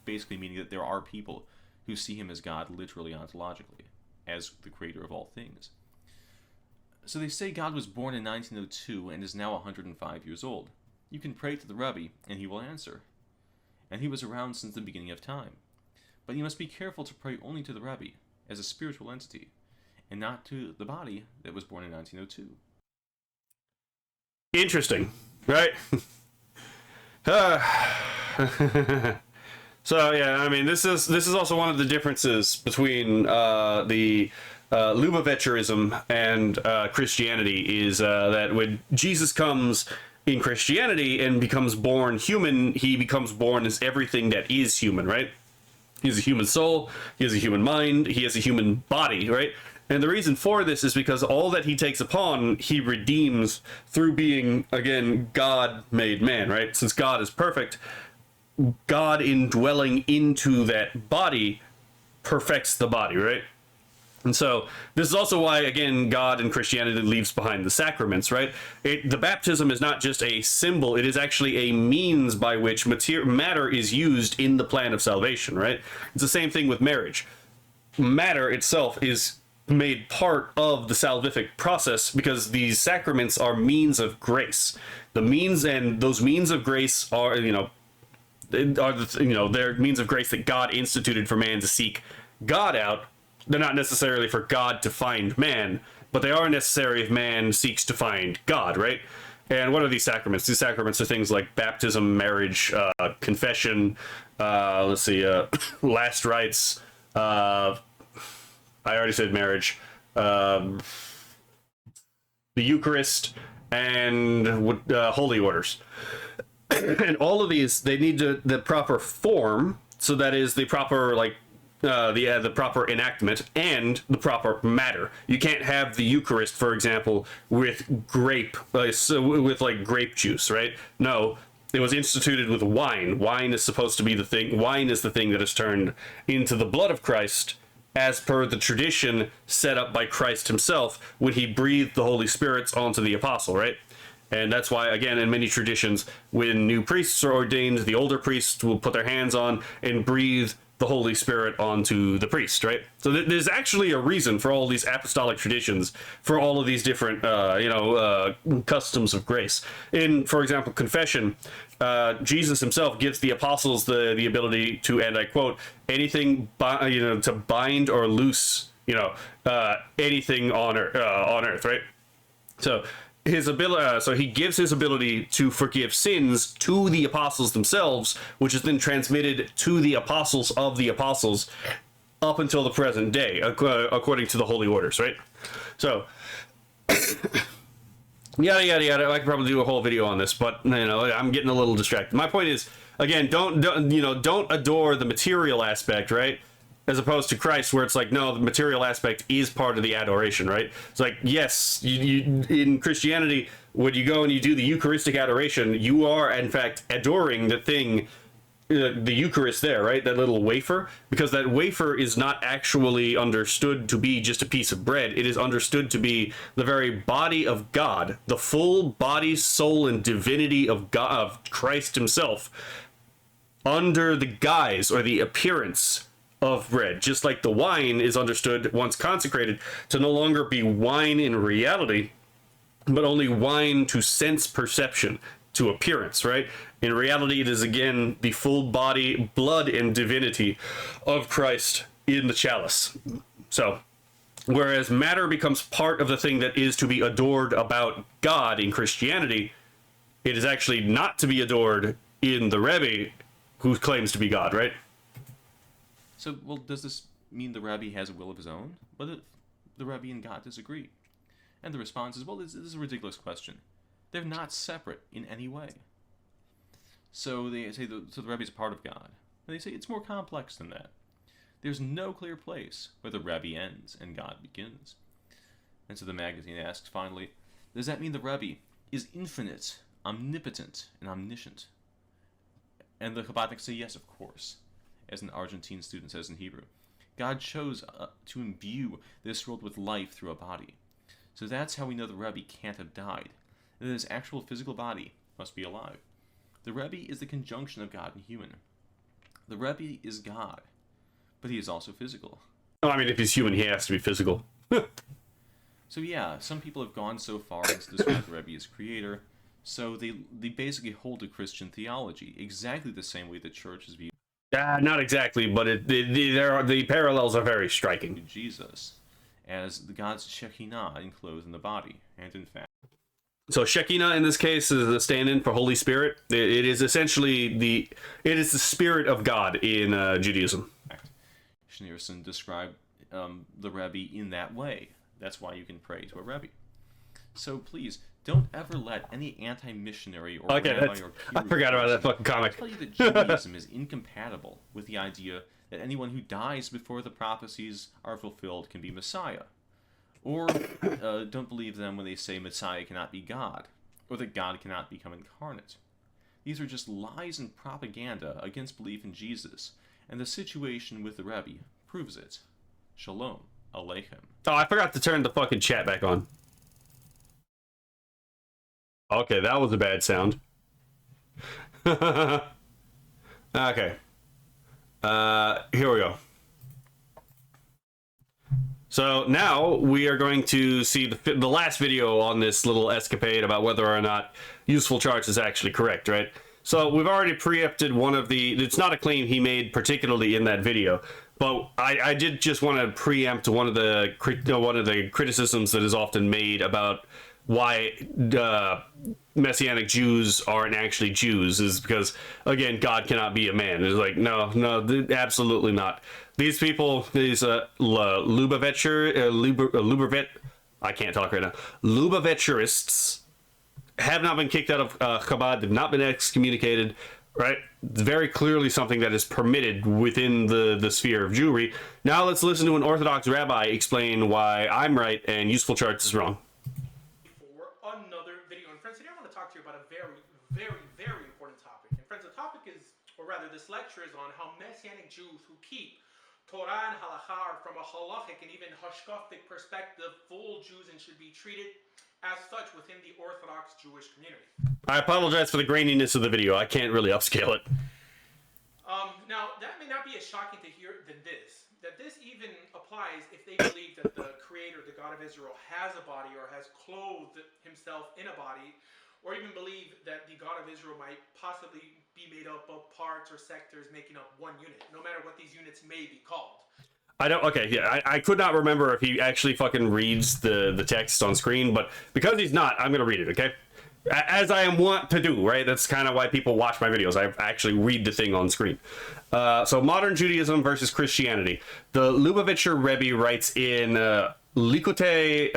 Basically meaning that there are people who see him as God literally ontologically, as the creator of all things. So they say God was born in 1902 and is now 105 years old. You can pray to the Rebbe and he will answer. And he was around since the beginning of time. But you must be careful to pray only to the Rebbe as a spiritual entity, and not to the body that was born in 1902. Interesting, right? So yeah, I mean, this is also one of the differences between the Lubavitcherism and Christianity is that when Jesus comes in Christianity and becomes born human, he becomes born as everything that is human, right? He has a human soul, he has a human mind, he has a human body, right? And the reason for this is because all that he takes upon, he redeems through being, again, God made man, right? Since God is perfect, God indwelling into that body perfects the body, right? And so this is also why, again, God in Christianity leaves behind the sacraments, right? The baptism is not just a symbol, it is actually a means by which matter is used in the plan of salvation, right? It's the same thing with marriage. Matter itself is made part of the salvific process because these sacraments are means of grace. The means, and those means of grace are, they're means of grace that God instituted for man to seek God out. They're not necessarily for God to find man, but they are necessary if man seeks to find God, right? And what are these sacraments? These sacraments are things like baptism, marriage, confession, last rites, I already said marriage, the Eucharist, and holy orders. And all of these, they need the proper form, so that is the proper, the proper enactment and the proper matter. You can't have the Eucharist, for example, with grape juice, right? No, it was instituted with wine. Wine is supposed to be the thing. Wine is the thing that is turned into the blood of Christ, as per the tradition set up by Christ himself when he breathed the Holy Spirit onto the apostle, right? And that's why, again, in many traditions, when new priests are ordained, the older priests will put their hands on and breathe the Holy Spirit onto the priest, right? So there's actually a reason for all these apostolic traditions, for all of these different, customs of grace. In, for example, confession, Jesus himself gives the apostles the ability to, and I quote, anything, to bind or loose, anything on earth, right? So his ability, so he gives his ability to forgive sins to the apostles themselves, which is then transmitted to the apostles of the apostles up until the present day, according to the holy orders, right? So, yada yada yada. I could probably do a whole video on this, but I'm getting a little distracted. My point is, again, don't adore the material aspect, right? As opposed to Christ, where it's like, no, the material aspect is part of the adoration, right? It's like, yes, you in Christianity, when you go and you do the Eucharistic adoration, you are, in fact, adoring the thing, the Eucharist there, right? That little wafer, because that wafer is not actually understood to be just a piece of bread. It is understood to be the very body of God, the full body, soul, and divinity of God, of Christ himself, under the guise or the appearance of bread. Just like the wine is understood, once consecrated, to no longer be wine in reality, but only wine to sense perception, to appearance, right? In reality, it is again the full body, blood, and divinity of Christ in the chalice. So, whereas matter becomes part of the thing that is to be adored about God in Christianity, it is actually not to be adored in the Rebbe, who claims to be God, right? So, well, does this mean the Rabbi has a will of his own? What if the Rabbi and God disagree? And the response is, well, this is a ridiculous question. They're not separate in any way. So they say the Rabbi is a part of God. And they say it's more complex than that. There's no clear place where the Rabbi ends and God begins. And so the magazine asks finally, does that mean the Rabbi is infinite, omnipotent, and omniscient? And the Chabadniks say yes, of course. As an Argentine student says in Hebrew, God chose to imbue this world with life through a body. So that's how we know the Rebbe can't have died, and that his actual physical body must be alive. The Rebbe is the conjunction of God and human. The Rebbe is God, but he is also physical. Oh, I mean, if he's human, he has to be physical. So yeah, some people have gone so far as to describe the Rebbe as creator, so they basically hold to Christian theology, exactly the same way the church is viewed. Not exactly, but the parallels are very striking. Jesus, as the God's Shekinah enclosed in the body, and in fact. So Shekinah in this case is the stand-in for Holy Spirit. It is essentially the Spirit of God in Judaism. Schneerson described the Rebbe in that way. That's why you can pray to a Rebbe. So please, don't ever let any anti-missionary or rabbi or I forgot about that fucking comic. tell you that Judaism is incompatible with the idea that anyone who dies before the prophecies are fulfilled can be Messiah. Or don't believe them when they say Messiah cannot be God, or that God cannot become incarnate. These are just lies and propaganda against belief in Jesus, and the situation with the Rebbe proves it. Shalom Aleichem. Oh, I forgot to turn the fucking chat back on. Okay, that was a bad sound. Okay. Here we go. So now we are going to see the last video on this little escapade about whether or not useful charts is actually correct, right? So we've already preempted one of the... It's not a claim he made particularly in that video, but I did just want to preempt one of the criticisms that is often made about why Messianic Jews aren't actually Jews, is because, again, God cannot be a man. It's like, no, absolutely not. These people, these Lubavitcher, I can't talk right now, Lubavitcherists have not been kicked out of Chabad, they've not been excommunicated. right? It's very clearly something that is permitted within the sphere of Jewry. Now let's listen to an Orthodox rabbi explain why I'm right and Useful Charts is wrong. For another video. And friends, today I want to talk to you about a very, very, very important topic. And friends, the topic is, or rather this lecture is on how Messianic Jews who keep Torah and Halakha are from a Halakhic and even Hashkafic perspective, full Jews and should be treated as such within the Orthodox Jewish community. I apologize for the graininess of the video. I can't really upscale it. Now, that may not be as shocking to hear than this. That this even applies if they believe that the Creator, the God of Israel, has a body or has clothed himself in a body, or even believe that the God of Israel might possibly be made up of parts or sectors making up one unit, no matter what these units may be called. I could not remember if he actually fucking reads the text on screen, but because he's not, I'm gonna read it, okay? As I am wont to do, right? That's kind of why people watch my videos. I actually read the thing on screen. So modern Judaism versus Christianity. The Lubavitcher Rebbe writes in Likutei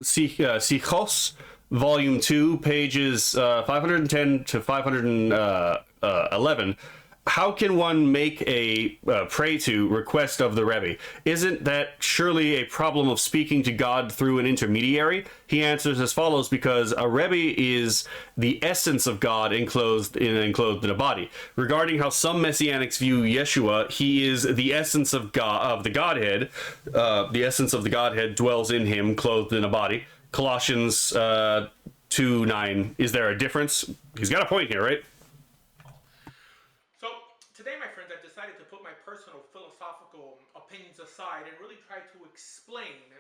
Sichos, Volume 2, pages 510 to 511. How can one make a pray to request of the Rebbe? Isn't that surely a problem of speaking to God through an intermediary? He answers as follows: because a Rebbe is the essence of God enclosed in a body. Regarding how some Messianics view Yeshua, he is the essence of God, of the Godhead. The essence of the Godhead dwells in him, clothed in a body. Colossians 2:9. Is there a difference? He's got a point here, right? So today, my friends, I've decided to put my personal philosophical opinions aside and really try to explain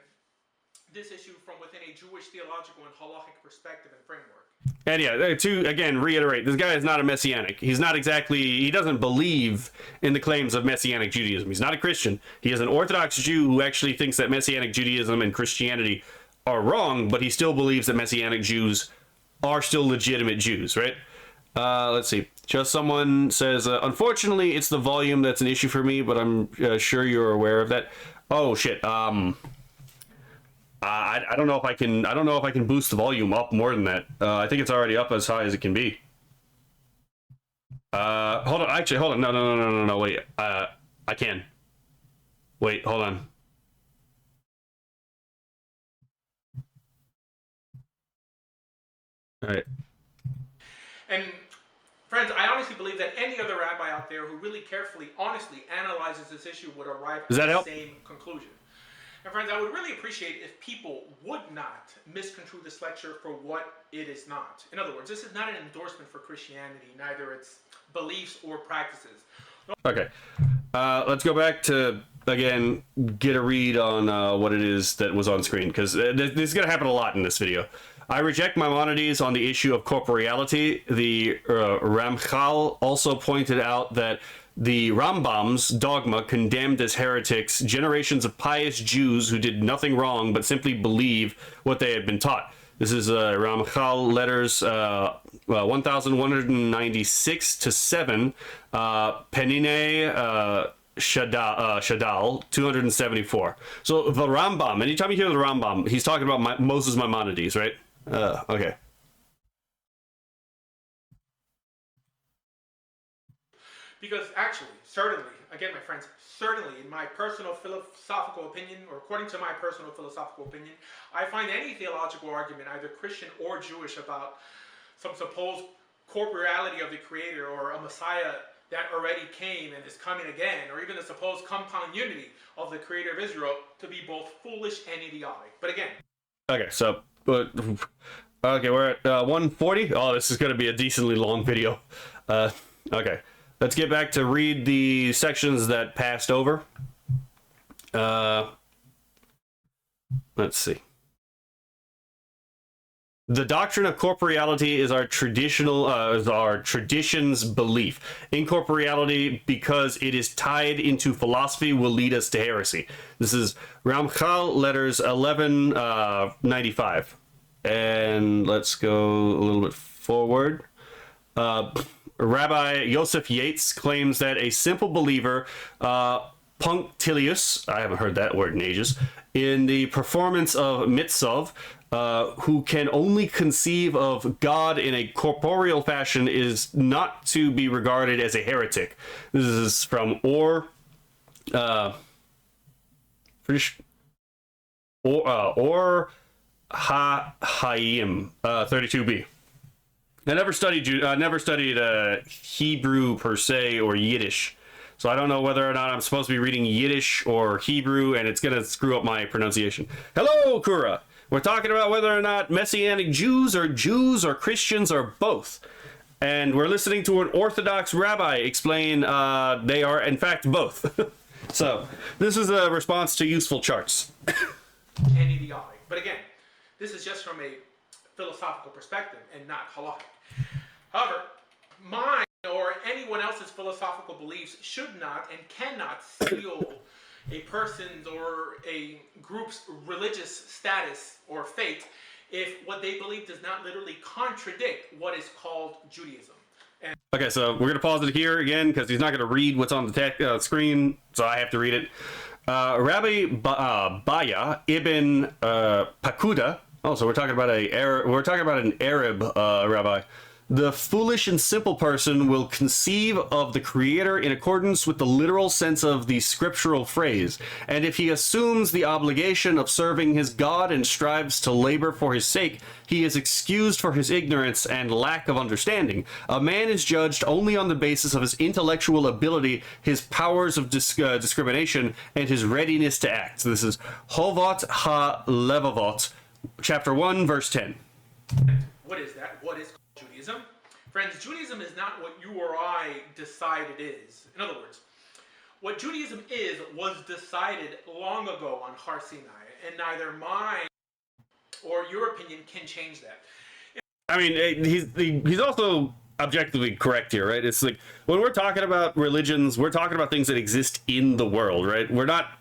this issue from within a Jewish theological and Halakhic perspective and framework. And yeah, to again reiterate, this guy is not a Messianic. He's not exactly, he doesn't believe in the claims of Messianic Judaism. He's not a Christian. He is an Orthodox Jew who actually thinks that Messianic Judaism and Christianity are wrong, but he still believes that Messianic Jews are still legitimate Jews, right? Let's see. Just someone says, unfortunately, it's the volume that's an issue for me, but I'm sure you're aware of that. Oh shit. I don't know if I can. I don't know if I can boost the volume up more than that. I think it's already up as high as it can be. Hold on. Actually, hold on. No. Wait. I can. Wait. Hold on. All right. And friends, I honestly believe that any other rabbi out there who really carefully, honestly analyzes this issue would arrive at the same conclusion. And friends, I would really appreciate if people would not misconstrue this lecture for what it is not. In other words, this is not an endorsement for Christianity, neither its beliefs or practices. Okay. Let's go back to, again, get a read on what it is that was on screen, because this is going to happen a lot in this video. I reject Maimonides on the issue of corporeality. The Ramchal also pointed out that the Rambam's dogma condemned as heretics generations of pious Jews who did nothing wrong but simply believe what they had been taught. This is Ramchal letters 1196 to 7, Penine Shadal 274. So the Rambam, anytime you hear the Rambam, he's talking about Moses Maimonides, right? Okay. Because actually, certainly, again, my friends, certainly, in my personal philosophical opinion, or according to my personal philosophical opinion, I find any theological argument, either Christian or Jewish, about some supposed corporeality of the Creator or a Messiah that already came and is coming again, or even the supposed compound unity of the Creator of Israel, to be both foolish and idiotic. But again. Okay, so, okay, we're at 140. Oh, this is going to be a decently long video. Okay, let's get back to read the sections that passed over. Let's see. The doctrine of corporeality is our tradition's belief. Incorporeality, because it is tied into philosophy, will lead us to heresy. This is Ramchal letters 1195. And let's go a little bit forward. Rabbi Yosef Yates claims that a simple believer punctilious, I haven't heard that word in ages, in the performance of mitzvah, who can only conceive of God in a corporeal fashion is not to be regarded as a heretic. This is from Or Hayim 32b. I never studied Hebrew per se or Yiddish, so I don't know whether or not I'm supposed to be reading Yiddish or Hebrew, and it's gonna screw up my pronunciation. Hello, Kura. We're talking about whether or not Messianic Jews or Christians or both, and we're listening to an Orthodox Rabbi explain they are in fact both. So this is a response to useful charts. Any the eye. But again, this is just from a philosophical perspective and not halakhic. However, mine or anyone else's philosophical beliefs should not and cannot seal a person's or a group's religious status or fate if what they believe does not literally contradict what is called Judaism. Okay, so we're going to pause it here again because he's not going to read what's on the screen, so I have to read it. Rabbi Baya ibn Pakuda. Oh, so we're talking about an Arab rabbi. The foolish and simple person will conceive of the Creator in accordance with the literal sense of the scriptural phrase, and if he assumes the obligation of serving his God and strives to labor for his sake, he is excused for his ignorance and lack of understanding. A man is judged only on the basis of his intellectual ability, his powers of discrimination, and his readiness to act. So this is Hovot HaLevavot, chapter 1, verse 10. What is that? What is Judaism? Friends, Judaism is not what you or I decide it is. In other words, what Judaism is was decided long ago on Har Sinai, and neither mine or your opinion can change that. I mean, he's also objectively correct here, right? It's like when we're talking about religions, we're talking about things that exist in the world, right? We're not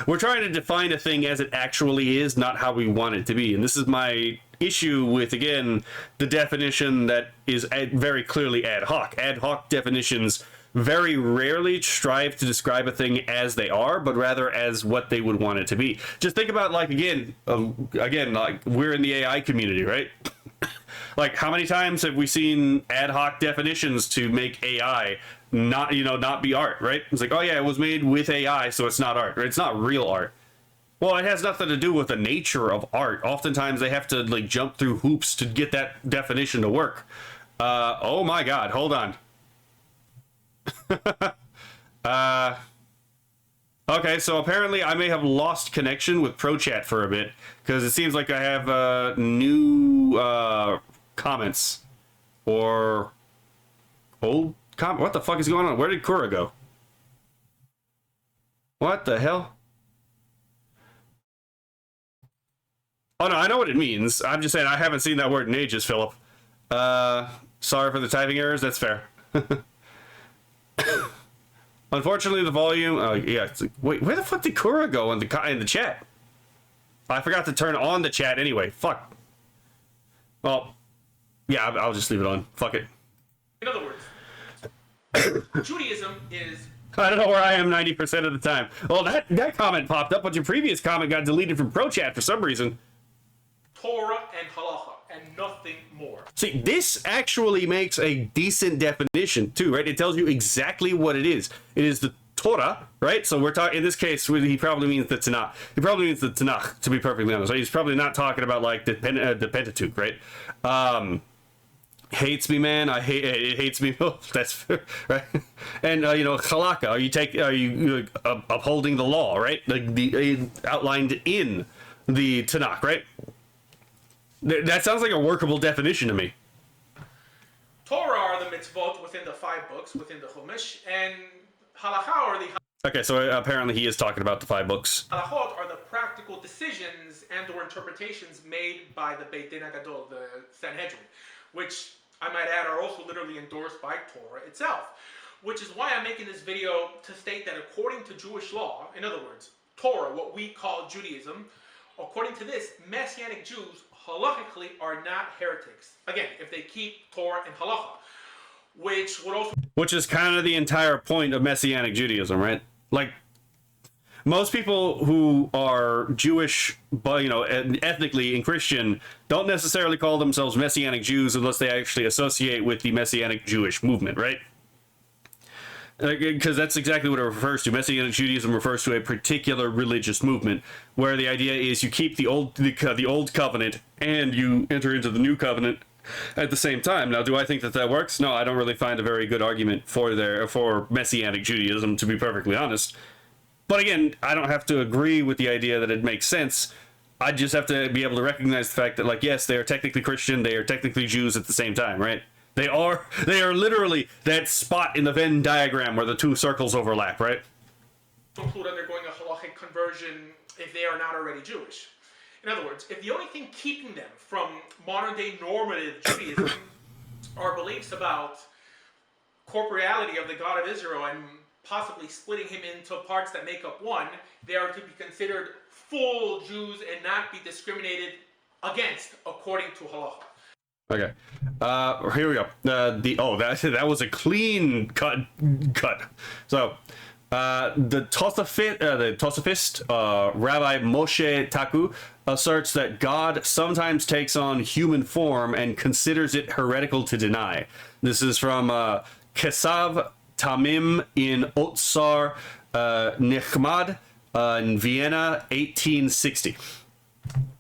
we're trying to define a thing as it actually is, not how we want it to be. And this is my issue with, again, the definition that is very clearly ad hoc. Ad hoc definitions very rarely strive to describe a thing as they are, but rather as what they would want it to be. Just think about, like, again, like we're in the AI community, right? Like, how many times have we seen ad hoc definitions to make AI not be art, right? It's like, oh yeah, it was made with AI, so it's not art, right? It's not real art. Well, it has nothing to do with the nature of art. Oftentimes they have to like jump through hoops to get that definition to work. Oh my God, hold on. Okay, so apparently I may have lost connection with ProChat for a bit because it seems like I have new comments or old comment. What the fuck is going on? Where did Kura go? What the hell? Oh no, I know what it means. I'm just saying I haven't seen that word in ages, Philip. Sorry for the typing errors. That's fair. Unfortunately, the volume. Oh yeah. It's like, wait, where the fuck did Kura go in the chat? I forgot to turn on the chat anyway. Fuck. Well, yeah, I'll just leave it on. Fuck it. In other words, Judaism is... I don't know where I am 90% of the time. Well, that comment popped up, but your previous comment got deleted from ProChat for some reason. Torah and Halakha, and nothing more. See, this actually makes a decent definition, too, right? It tells you exactly what it is. It is the Torah, right? So we're talking, in this case, he probably means the Tanakh. He probably means the Tanakh, to be perfectly honest. He's probably not talking about, like, the Pentateuch, right? Hates me, man. It hates me. Oh, that's right. And Halakha. Are you upholding the law, right? Like the outlined in the Tanakh, right? That sounds like a workable definition to me. Torah are the mitzvot within the 5 books within the Chumash, and Halakha are the... Okay, so apparently he is talking about the 5 books. Halachot are the practical decisions and or interpretations made by the Beit Din HaGadol, the Sanhedrin, which I might add are also literally endorsed by Torah itself. Which is why I'm making this video to state that according to Jewish law, in other words, Torah, what we call Judaism, according to this, Messianic Jews halakhically are not heretics. Again, if they keep Torah and Halakha, which would also... Which is kind of the entire point of Messianic Judaism, right? Like, most people who are Jewish, but ethnically and Christian, don't necessarily call themselves Messianic Jews unless they actually associate with the Messianic Jewish movement, right? Because that's exactly what it refers to. Messianic Judaism refers to a particular religious movement where the idea is you keep the old covenant and you enter into the new covenant at the same time. Now, do I think that works? No, I don't really find a very good argument for Messianic Judaism, to be perfectly honest. But again, I don't have to agree with the idea that it makes sense. I just have to be able to recognize the fact that, like, yes, they are technically Christian, they are technically Jews at the same time, right? They are literally that spot in the Venn diagram where the two circles overlap, right? Include undergoing a Halakhic conversion if they are not already Jewish. In other words, if the only thing keeping them from modern-day normative Judaism are beliefs about corporeality of the God of Israel and possibly splitting him into parts that make up one, they are to be considered full Jews and not be discriminated against according to Halakha. Okay, here we go. That was a clean cut. So, the Tosafist, Rabbi Moshe Taku, asserts that God sometimes takes on human form and considers it heretical to deny. This is from Kesav Tamim in Otsar Nechmad in Vienna, 1860.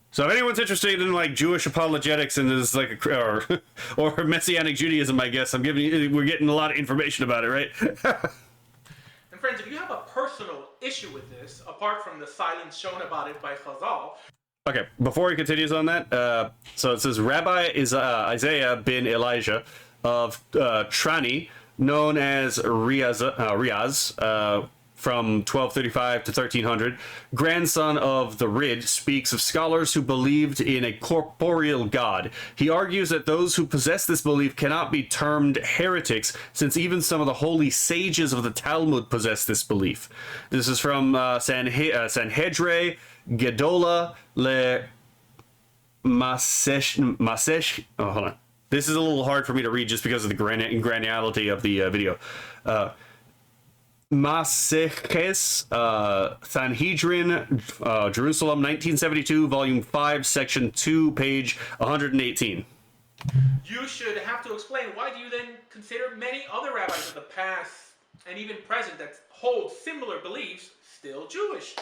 So if anyone's interested in like Jewish apologetics and is like or Messianic Judaism, I guess we're getting a lot of information about it, right? And friends, if you have a personal issue with this, apart from the silence shown about it by Chazal. Okay, before he continues on that, so it says Rabbi is Isaiah bin Elijah of Trani, known as Riaz, from 1235 to 1300, grandson of the Rid, speaks of scholars who believed in a corporeal God. He argues that those who possess this belief cannot be termed heretics, since even some of the holy sages of the Talmud possess this belief. This is from Sanhedre Gedola le Masesh. Oh, hold on. This is a little hard for me to read just because of the granularity of the video. Maseches Sanhedrin, Jerusalem, 1972, volume 5, section 2, page 118. You should have to explain, why do you then consider many other rabbis of the past and even present that hold similar beliefs still Jewish?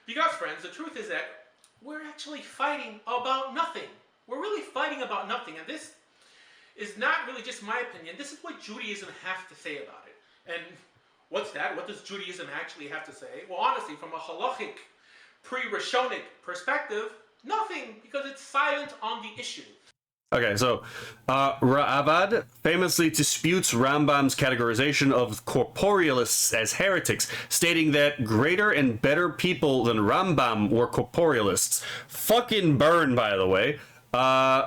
Because, friends, the truth is that we're actually fighting about nothing. We're really fighting about nothing, and this is not really just my opinion. This is what Judaism has to say about it. And what's that? What does Judaism actually have to say? Well, honestly, from a Halakhic, pre-Rishonic perspective, nothing, because it's silent on the issue. Okay, so Ra'avad famously disputes Rambam's categorization of corporealists as heretics, stating that greater and better people than Rambam were corporealists. Fucking burn, by the way.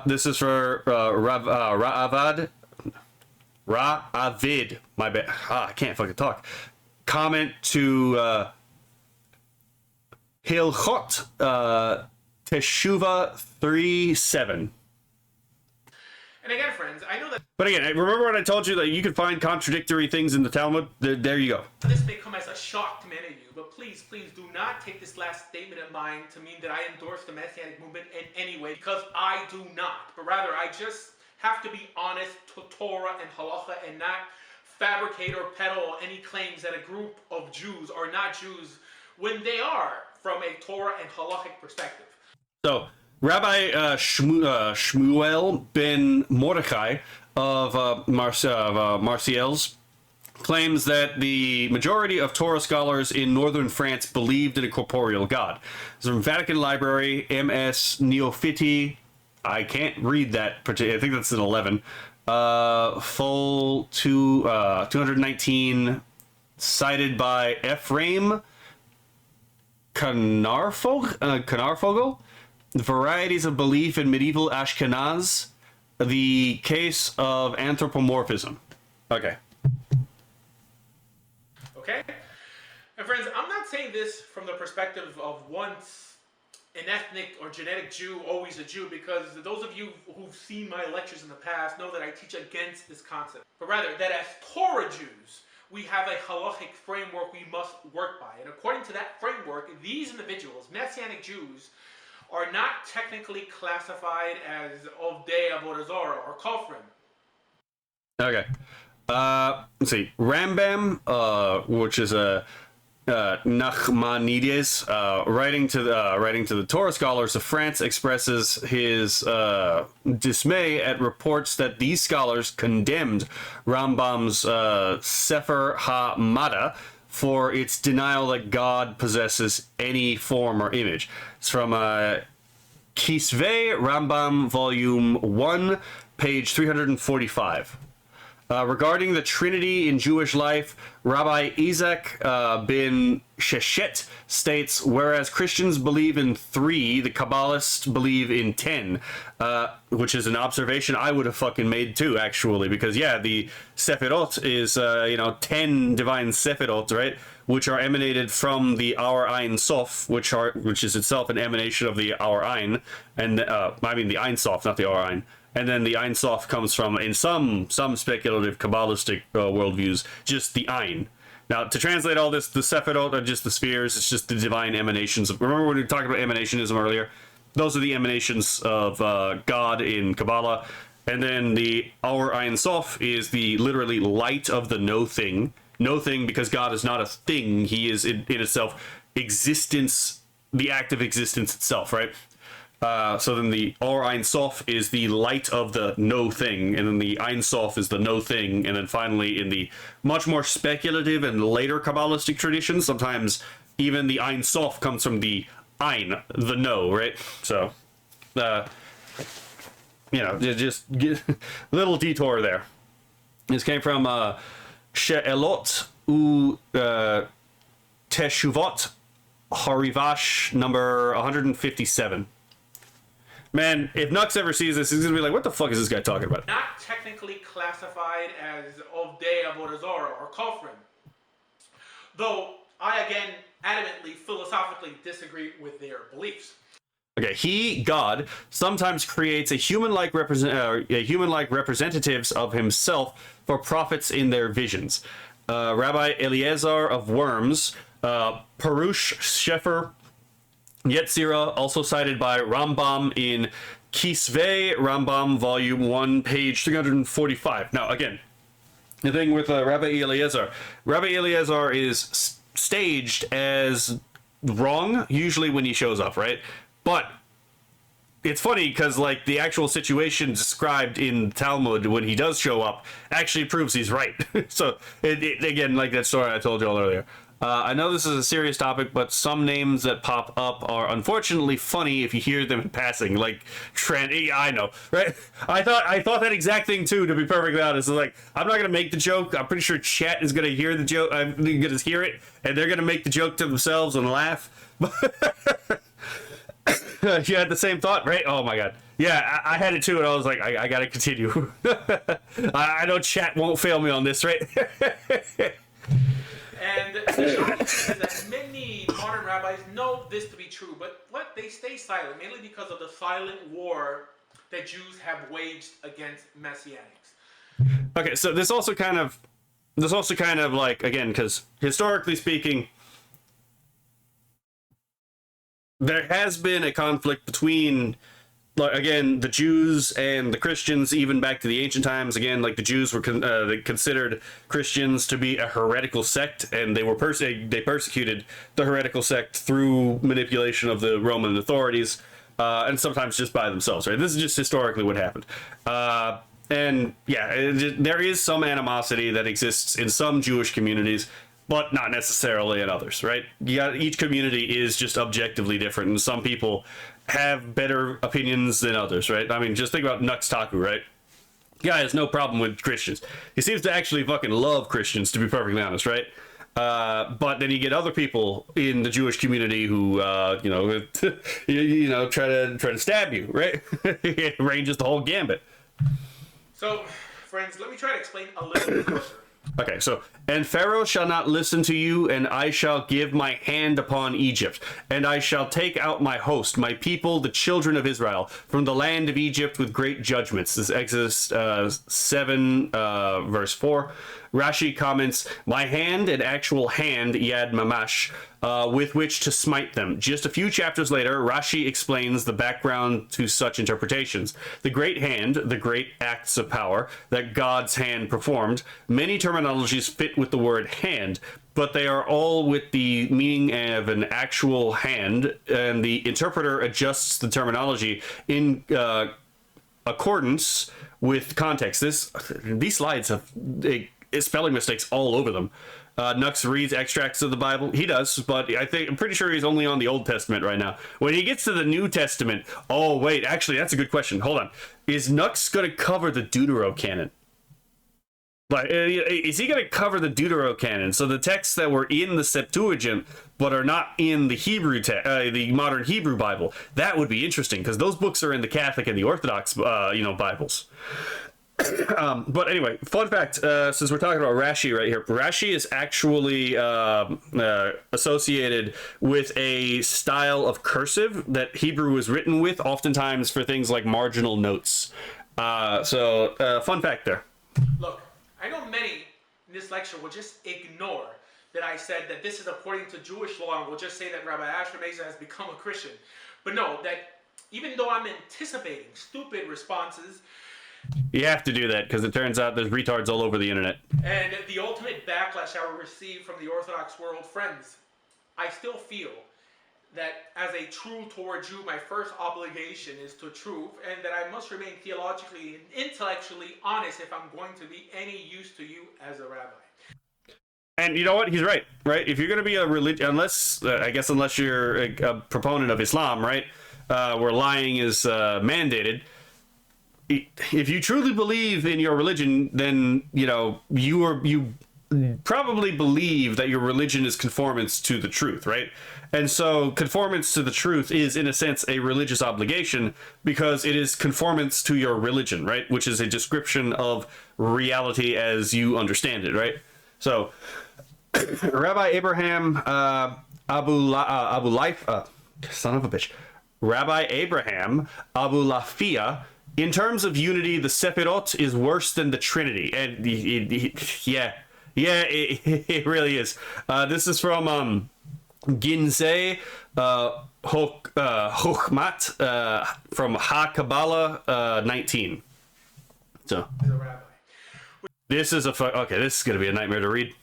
This is for Ra'avad. Ra'avid, my bad. I can't fucking talk. Comment to Hilchot Teshuva 3:7. And again, friends, I know that... But again, remember when I told you that you could find contradictory things in the Talmud? There you go. This may come as a shock to many of you, but please do not take this last statement of mine to mean that I endorse the Messianic movement in any way, because I do not. But rather, I just have to be honest to Torah and Halakha and not fabricate or peddle any claims that a group of Jews are not Jews when they are from a Torah and Halakhic perspective. So, Rabbi Shmuel ben Mordechai of Marseilles claims that the majority of Torah scholars in northern France believed in a corporeal God. It's from Vatican Library, MS Neophyte. I can't read that particular. I think that's an 11. Full 219, cited by Ephraim Kanarfogel. The varieties of belief in medieval Ashkenaz, the case of anthropomorphism. Okay. Okay? And friends, I'm not saying this from the perspective of once an ethnic or genetic Jew, always a Jew, because those of you who've seen my lectures in the past know that I teach against this concept. But rather, that as Torah Jews, we have a halakhic framework we must work by. And according to that framework, these individuals, Messianic Jews, are not technically classified as Ovdei Avodah Zarah or Kofrim. Okay. Let's see. Rambam, which is a Nachmanides, writing to the Torah scholars of France, expresses his dismay at reports that these scholars condemned Rambam's Sefer HaMada for its denial that God possesses any form or image. It's from Kisvei Rambam, Volume 1, page 345. Regarding the Trinity in Jewish life, Rabbi Isaac ben Sheshet states, whereas Christians believe in 3, the Kabbalists believe in 10, which is an observation I would have fucking made too, actually, because yeah, the Sefirot is 10 divine Sefirot, right, which are emanated from the Our Ein Sof, which is itself an emanation of the Our Ein, and the Ein Sof, not the Our Ein. And then the Ein Sof comes from, in some speculative Kabbalistic worldviews, just the Ein. Now, to translate all this, the Sephirot are just the spheres. It's just the divine emanations. Remember when we talked about emanationism earlier? Those are the emanations of God in Kabbalah. And then the Our Ein Sof is the literally light of the no thing. No thing because God is not a thing. He is in itself existence, the act of existence itself, right? So then the Or Ein Sof is the light of the no thing, and then the Ein Sof is the no thing, and then finally in the much more speculative and later Kabbalistic traditions, sometimes even the Ein Sof comes from the Ein, the no, right? So, just little detour there. This came from She'elot u Teshuvot Harivash number 157. Man, if Nux ever sees this, he's gonna be like, what the fuck is this guy talking about? Not technically classified as Ovdei Avodah Zarah or Kofrim. Though I again adamantly, philosophically disagree with their beliefs. Okay, he, God, sometimes creates a human-like representatives of himself for prophets in their visions. Rabbi Eliezer of Worms, Perush Shefer Yetzirah, also cited by Rambam in Kisvei Rambam, Volume 1, page 345. Now, again, the thing with Rabbi Eliezer is staged as wrong, usually when he shows up, right? But it's funny because, like, the actual situation described in Talmud when he does show up actually proves he's right. So, again, like that story I told you all earlier. I know this is a serious topic, but some names that pop up are unfortunately funny if you hear them in passing. Like I know, right? I thought that exact thing too. To be perfectly honest, it's like I'm not gonna make the joke. I'm pretty sure chat is gonna hear the joke. I'm gonna hear it, and they're gonna make the joke to themselves and laugh. You had the same thought, right? Oh my god. Yeah, I had it too, and I was like, I gotta continue. I know chat won't fail me on this, right? And the shocking thing is that many modern rabbis know this to be true, but they stay silent, mainly because of the silent war that Jews have waged against Messianics. Okay, so this also kind of like, again, because historically speaking, there has been a conflict between, like, again, the Jews and the Christians, even back to the ancient times. Again, like, the Jews were they considered Christians to be a heretical sect, and they persecuted the heretical sect through manipulation of the Roman authorities, and sometimes just by themselves, right? This is just historically what happened. And yeah, there is some animosity that exists in some Jewish communities, but not necessarily in others, right? Each community is just objectively different, and some people have better opinions than others, right? I mean, just think about Nux Taku, right? Guy has no problem with Christians. He seems to actually fucking love Christians, to be perfectly honest, right? But then you get other people in the Jewish community who, try to stab you, right? It ranges the whole gambit. So, friends, let me try to explain a little bit further. Okay, so, and Pharaoh shall not listen to you, and I shall give my hand upon Egypt, and I shall take out my host, my people, the children of Israel, from the land of Egypt with great judgments. This is Exodus 7, verse 4. Rashi comments, my hand, an actual hand, yad mamash, with which to smite them. Just a few chapters later, Rashi explains the background to such interpretations. The great hand, the great acts of power that God's hand performed. Many terminologies fit with the word hand, but they are all with the meaning of an actual hand, and the interpreter adjusts the terminology in accordance with context. These slides have spelling mistakes all over them. Nux reads extracts of the Bible. He does, but I'm pretty sure he's only on the Old Testament right now. When he gets to the New Testament, oh wait, actually that's a good question. Hold on, is Nux going to cover the Deuterocanon? Like, is he going to cover the Deuterocanon? So the texts that were in the Septuagint, but are not in the the modern Hebrew Bible. That would be interesting because those books are in the Catholic and the Orthodox, Bibles. But anyway, fun fact: since we're talking about Rashi right here, Rashi is actually associated with a style of cursive that Hebrew was written with, oftentimes for things like marginal notes. So fun fact there. Look, I know many in this lecture will just ignore that I said that this is according to Jewish law and will just say that Rabbi Asher Mesa has become a Christian. But no, that even though I'm anticipating stupid responses, you have to do that because it turns out there's retards all over the internet. And the ultimate backlash I will receive from the Orthodox world friends, I still feel that as a true Torah Jew, my first obligation is to truth, and that I must remain theologically and intellectually honest if I'm going to be any use to you as a rabbi. And you know what? He's right? If you're going to be a religion, unless you're a proponent of Islam, right, where lying is mandated. If you truly believe in your religion, then you probably believe that your religion is conformance to the truth, right? And so conformance to the truth is, in a sense, a religious obligation because it is conformance to your religion, right? Which is a description of reality as you understand it, right? So, Rabbi Abraham son of a bitch, Rabbi Abraham Abulafia, in terms of unity, the Sephirot is worse than the Trinity, and it really is. This is from Ginzei Chokhmat from Ha-Kabbalah 19. So this is this is going to be a nightmare to read.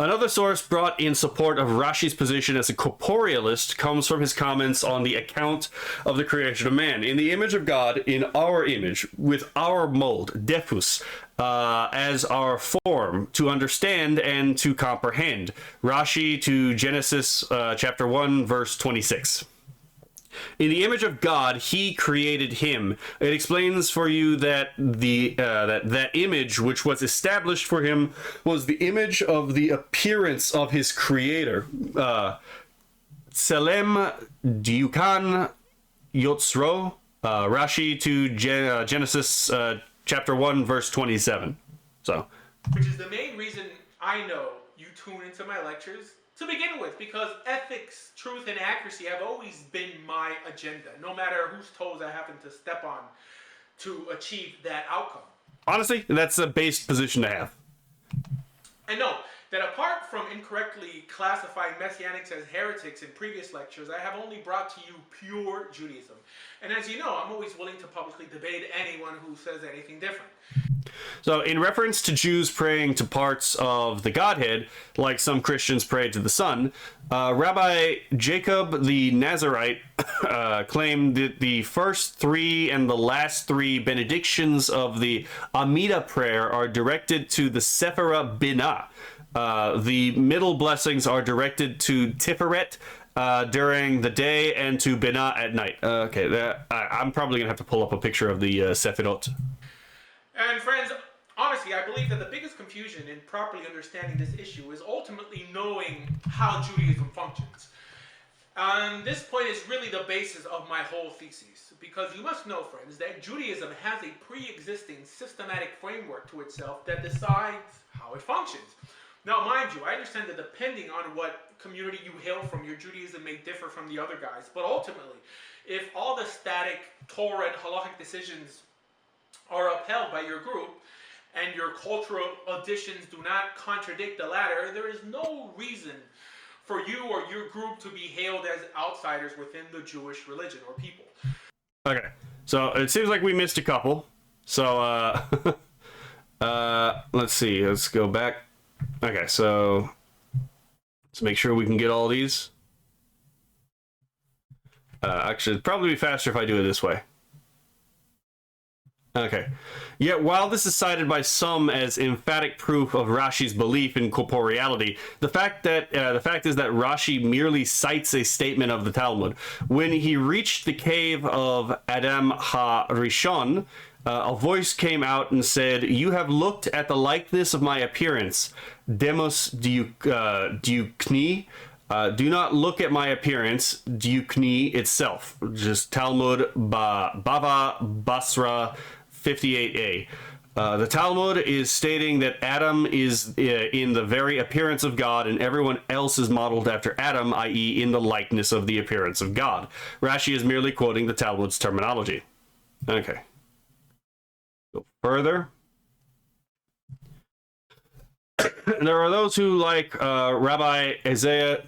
Another source brought in support of Rashi's position as a corporealist comes from his comments on the account of the creation of man. In the image of God, in our image, with our mold, defus, as our form, to understand and to comprehend. Rashi to Genesis chapter 1, verse 26. In the image of God, he created him. It explains for you that that image which was established for him was the image of the appearance of his creator. Tselem diukan yotzro. Rashi to Genesis chapter 1, verse 27. So, which is the main reason I know you tune into my lectures to begin with, because ethics, truth, and accuracy have always been my agenda, no matter whose toes I happen to step on to achieve that outcome. Honestly, that's a base position to have. And no, that apart from incorrectly classifying Messianics as heretics in previous lectures, I have only brought to you pure Judaism. And as you know, I'm always willing to publicly debate anyone who says anything different. So, in reference to Jews praying to parts of the Godhead, like some Christians pray to the Son, Rabbi Jacob the Nazarite claimed that the first three and the last three benedictions of the Amida prayer are directed to the Sephirah Binah. The middle blessings are directed to Tiferet during the day and to Binah at night. I'm probably going to have to pull up a picture of the Sephirot. And friends, honestly, I believe that the biggest confusion in properly understanding this issue is ultimately knowing how Judaism functions. And this point is really the basis of my whole thesis, because you must know, friends, that Judaism has a pre-existing systematic framework to itself that decides how it functions. Now, mind you, I understand that depending on what community you hail from, your Judaism may differ from the other guys, but ultimately, if all the static Torah and Halakhic decisions are upheld by your group, and your cultural additions do not contradict the latter, there is no reason for you or your group to be hailed as outsiders within the Jewish religion or people. Okay, so it seems like we missed a couple. So, let's see. Let's go back. Okay, so let's make sure we can get all these. Actually, it'd probably be faster if I do it this way. Okay. Yet, while this is cited by some as emphatic proof of Rashi's belief in corporeality, the fact is that Rashi merely cites a statement of the Talmud. When he reached the cave of Adam ha-Rishon, a voice came out and said, "You have looked at the likeness of my appearance. Demos diukni. Do not look at my appearance, diukni itself." Just Talmud Bava Basra 58a. The Talmud is stating that Adam is in the very appearance of God, and everyone else is modeled after Adam, i.e. in the likeness of the appearance of God. Rashi is merely quoting the Talmud's terminology. Okay. Go further. There are those who, like Rabbi Isaiah,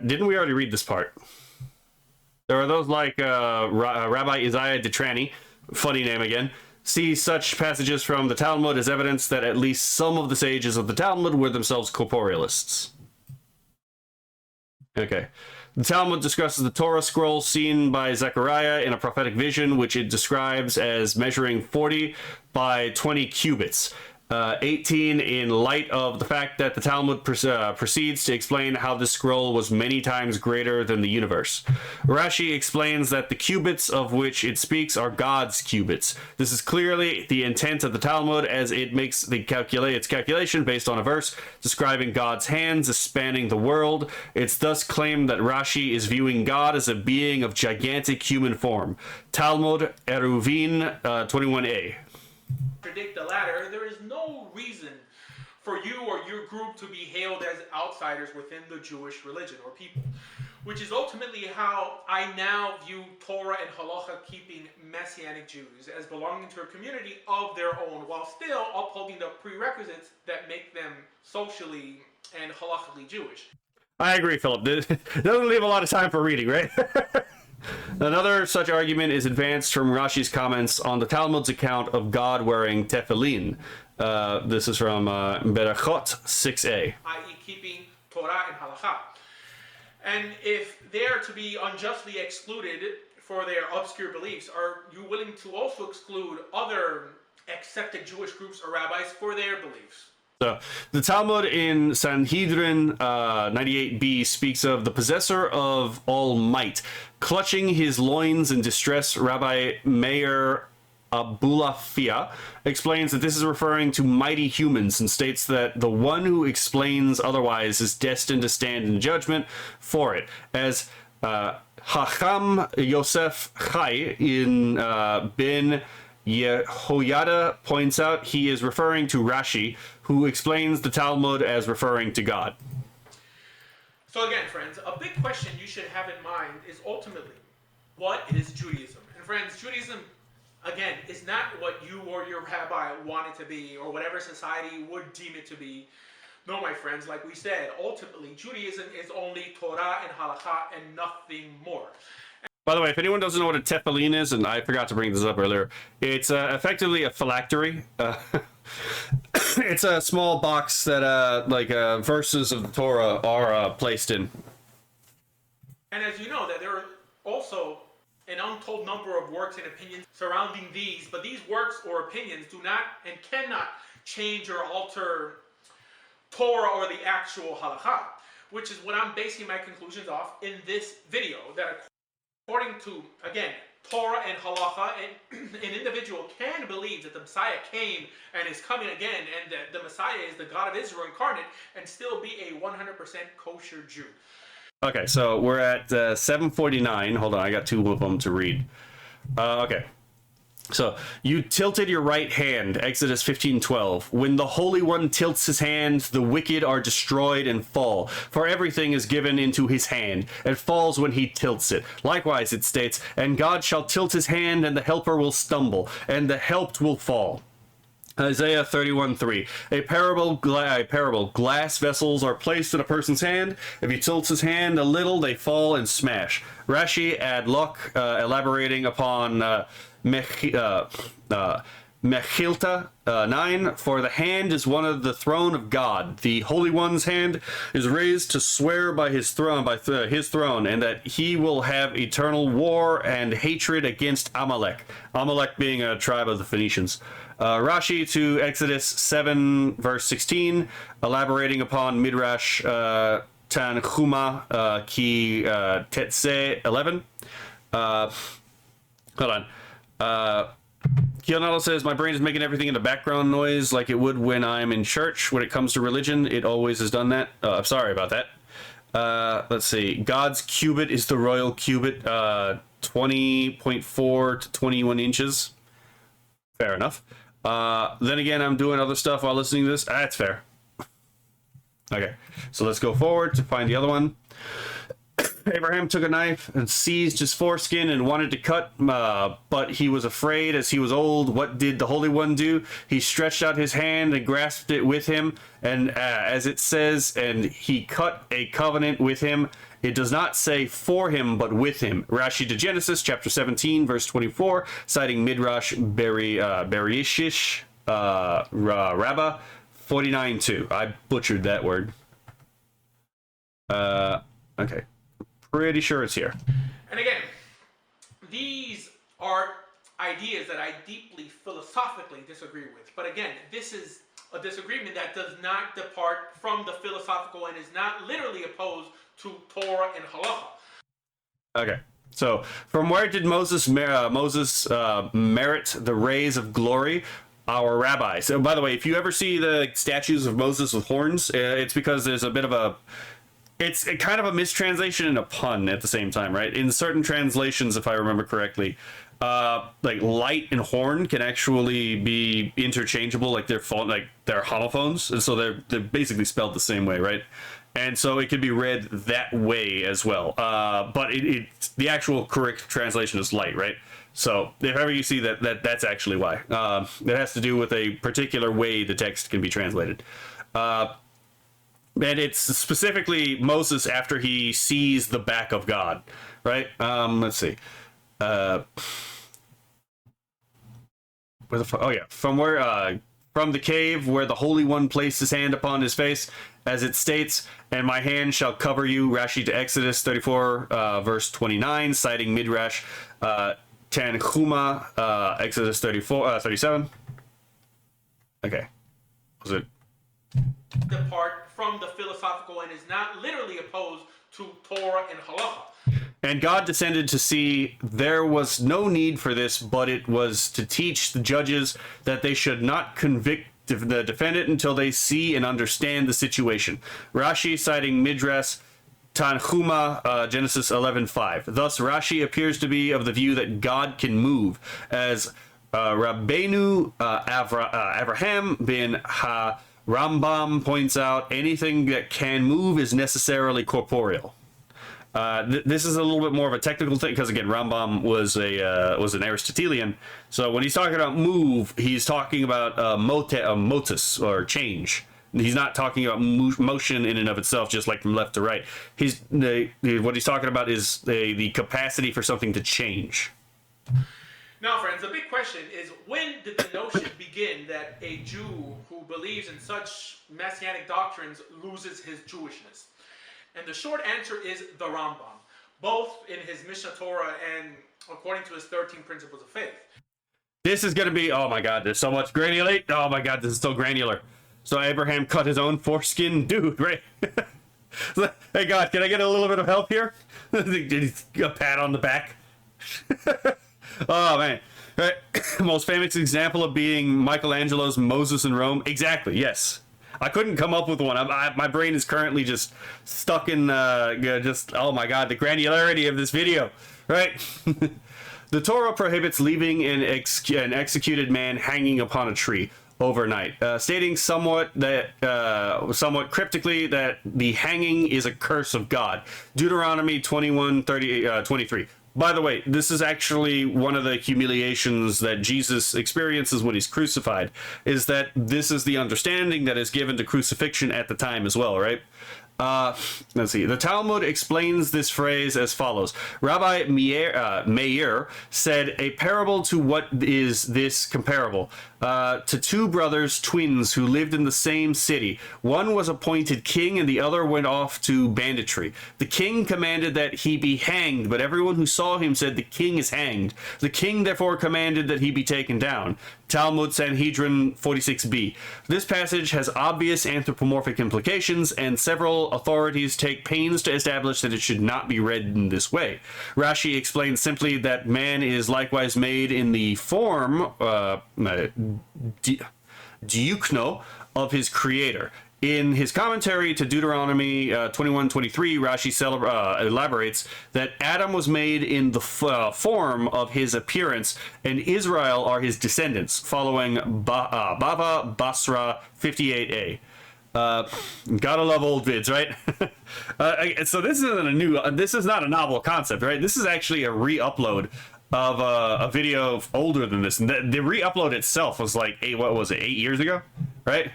didn't we already read this part? There are those like Rabbi Isaiah Detrani, funny name again, see such passages from the Talmud as evidence that at least some of the sages of the Talmud were themselves corporealists. Okay. The Talmud discusses the Torah scroll seen by Zechariah in a prophetic vision, which it describes as measuring 40 by 20 cubits. 18 in light of the fact that the Talmud proceeds to explain how this scroll was many times greater than the universe. Rashi explains that the cubits of which it speaks are God's cubits. This is clearly the intent of the Talmud, as it makes its calculation based on a verse describing God's hands as spanning the world. It's thus claimed that Rashi is viewing God as a being of gigantic human form. Talmud Eruvin 21a. Predict the latter, there is no reason for you or your group to be hailed as outsiders within the Jewish religion or people, which is ultimately how I now view Torah and Halakha keeping Messianic Jews as belonging to a community of their own, while still upholding the prerequisites that make them socially and halakhically Jewish. I agree, Philip. Doesn't leave a lot of time for reading, right? Another such argument is advanced from Rashi's comments on the Talmud's account of God wearing tefillin. This is from Berachot 6a. i.e. keeping Torah and Halakha. And if they are to be unjustly excluded for their obscure beliefs, are you willing to also exclude other accepted Jewish groups or rabbis for their beliefs? So, the Talmud in Sanhedrin 98b speaks of the possessor of all might. Clutching his loins in distress, Rabbi Meir Abulafia explains that this is referring to mighty humans and states that the one who explains otherwise is destined to stand in judgment for it. As Hacham Yosef Chai in Ben Yehoyada points out, he is referring to Rashi, who explains the Talmud as referring to God. So again, friends, a big question you should have in mind is ultimately, what is Judaism? And friends, Judaism, again, is not what you or your rabbi want it to be, or whatever society would deem it to be. No, my friends, like we said, ultimately, Judaism is only Torah and Halakha and nothing more. By the way, if anyone doesn't know what a tefillin is, and I forgot to bring this up earlier, it's effectively a phylactery. It's a small box that verses of the Torah are placed in. And as you know, that there are also an untold number of works and opinions surrounding these, but these works or opinions do not and cannot change or alter Torah or the actual halakha, which is what I'm basing my conclusions off in this video, that according to, again, Torah and halakha, an individual can believe that the Messiah came and is coming again, and that the Messiah is the God of Israel incarnate, and still be a 100% kosher Jew. Okay, so we're at 749. Hold on, I got two of them to read. Okay. So, you tilted your right hand, Exodus 15:12. When the Holy One tilts his hand, the wicked are destroyed and fall, for everything is given into his hand, and falls when he tilts it. Likewise, it states, and God shall tilt his hand, and the helper will stumble, and the helped will fall. Isaiah 31:3. A parable, glass vessels are placed in a person's hand. If he tilts his hand a little, they fall and smash. Rashi ad Lok, elaborating upon Mechilta 9, for the hand is one of the throne of God. The Holy One's hand is raised to swear by his throne, and that he will have eternal war and hatred against Amalek. Amalek being a tribe of the Phoenicians. Rashi to Exodus 7, verse 16, elaborating upon Midrash Tanchuma ki Tetse 11. Hold on. Kionado says, my brain is making everything into background noise like it would when I'm in church. When it comes to religion, it always has done that. I'm sorry about that. Let's see. God's cubit is the royal cubit, 20.4 to 21 inches. Fair enough. Then again, I'm doing other stuff while listening to this. That's fair. Okay, so let's go forward to find the other one. Abraham took a knife and seized his foreskin and wanted to cut, but he was afraid as he was old. What did the Holy One do? He stretched out his hand and grasped it with him, and as it says, and he cut a covenant with him. It does not say for him, but with him. Rashi to Genesis, chapter 17, verse 24, citing Midrash Bereshit Rabbah 49:2. I butchered that word. Okay. Pretty sure it's here. And again, these are ideas that I deeply philosophically disagree with. But again, this is a disagreement that does not depart from the philosophical and is not literally opposed to Torah and Halakha. Okay. So, from where did Moses merit the rays of glory? Our rabbi. So, by the way, if you ever see the statues of Moses with horns, it's because there's a bit of a... It's kind of a mistranslation and a pun at the same time, right? In certain translations, if I remember correctly, like light and horn can actually be interchangeable, like they're homophones, and so they're basically spelled the same way, right? And so it could be read that way as well. But the actual correct translation is light, right? So if ever you see that's actually why. It has to do with a particular way the text can be translated. And it's specifically Moses after he sees the back of God, right? Let's see. Where the fuck? Oh yeah, from the cave where the Holy One placed his hand upon his face, as it states, and my hand shall cover you. Rashi to Exodus 34, verse 29, citing Midrash Tanchuma, Exodus 37. Okay, was it? Depart from the philosophical and is not literally opposed to Torah and Halakha. And God descended to see there was no need for this, but it was to teach the judges that they should not convict the defendant until they see and understand the situation. Rashi citing Midrash Tanchuma, Genesis 11:5. Thus, Rashi appears to be of the view that God can move, as Rabbeinu Avraham bin Rambam points out, anything that can move is necessarily corporeal. This is a little bit more of a technical thing because again, Rambam was an Aristotelian. So when he's talking about move, he's talking about motus or change. He's not talking about motion in and of itself, just like from left to right. What he's talking about is the capacity for something to change. Now, friends, the big question is, when did the notion begin that a Jew who believes in such Messianic doctrines loses his Jewishness? And the short answer is the Rambam, both in his Mishnah Torah and according to his 13 principles of faith. This is going to be, oh my God, there's so much granular. Oh my God, this is so granular. So Abraham cut his own foreskin, dude, right? Hey God, can I get a little bit of help here? A pat on the back. Oh man. Right. Most famous example of being Michelangelo's Moses in Rome. Exactly, yes. I couldn't come up with one. My brain is currently just stuck in oh my God, the granularity of this video, right? The Torah prohibits leaving an executed man hanging upon a tree overnight, stating somewhat cryptically that the hanging is a curse of God. Deuteronomy 21:23. By the way, this is actually one of the humiliations that Jesus experiences when he's crucified, is that this is the understanding that is given to crucifixion at the time as well, right? Let's see. The Talmud explains this phrase as follows. Rabbi Meir said, a parable to what is this comparable? To two brothers, twins, who lived in the same city. One was appointed king and the other went off to banditry. The king commanded that he be hanged, but everyone who saw him said, the king is hanged. The king therefore commanded that he be taken down. Talmud Sanhedrin 46b. This passage has obvious anthropomorphic implications, and several authorities take pains to establish that it should not be read in this way. Rashi explains simply that man is likewise made in the form diukno of his creator. In his commentary to Deuteronomy 21:23, Rashi elaborates that Adam was made in the form of his appearance, and Israel are his descendants, following Bava Basra 58a. Gotta love old vids, right? So this isn't this is not a novel concept, right? This is actually a re-upload of a video older than this. And the re-upload itself was like, 8 years ago, right?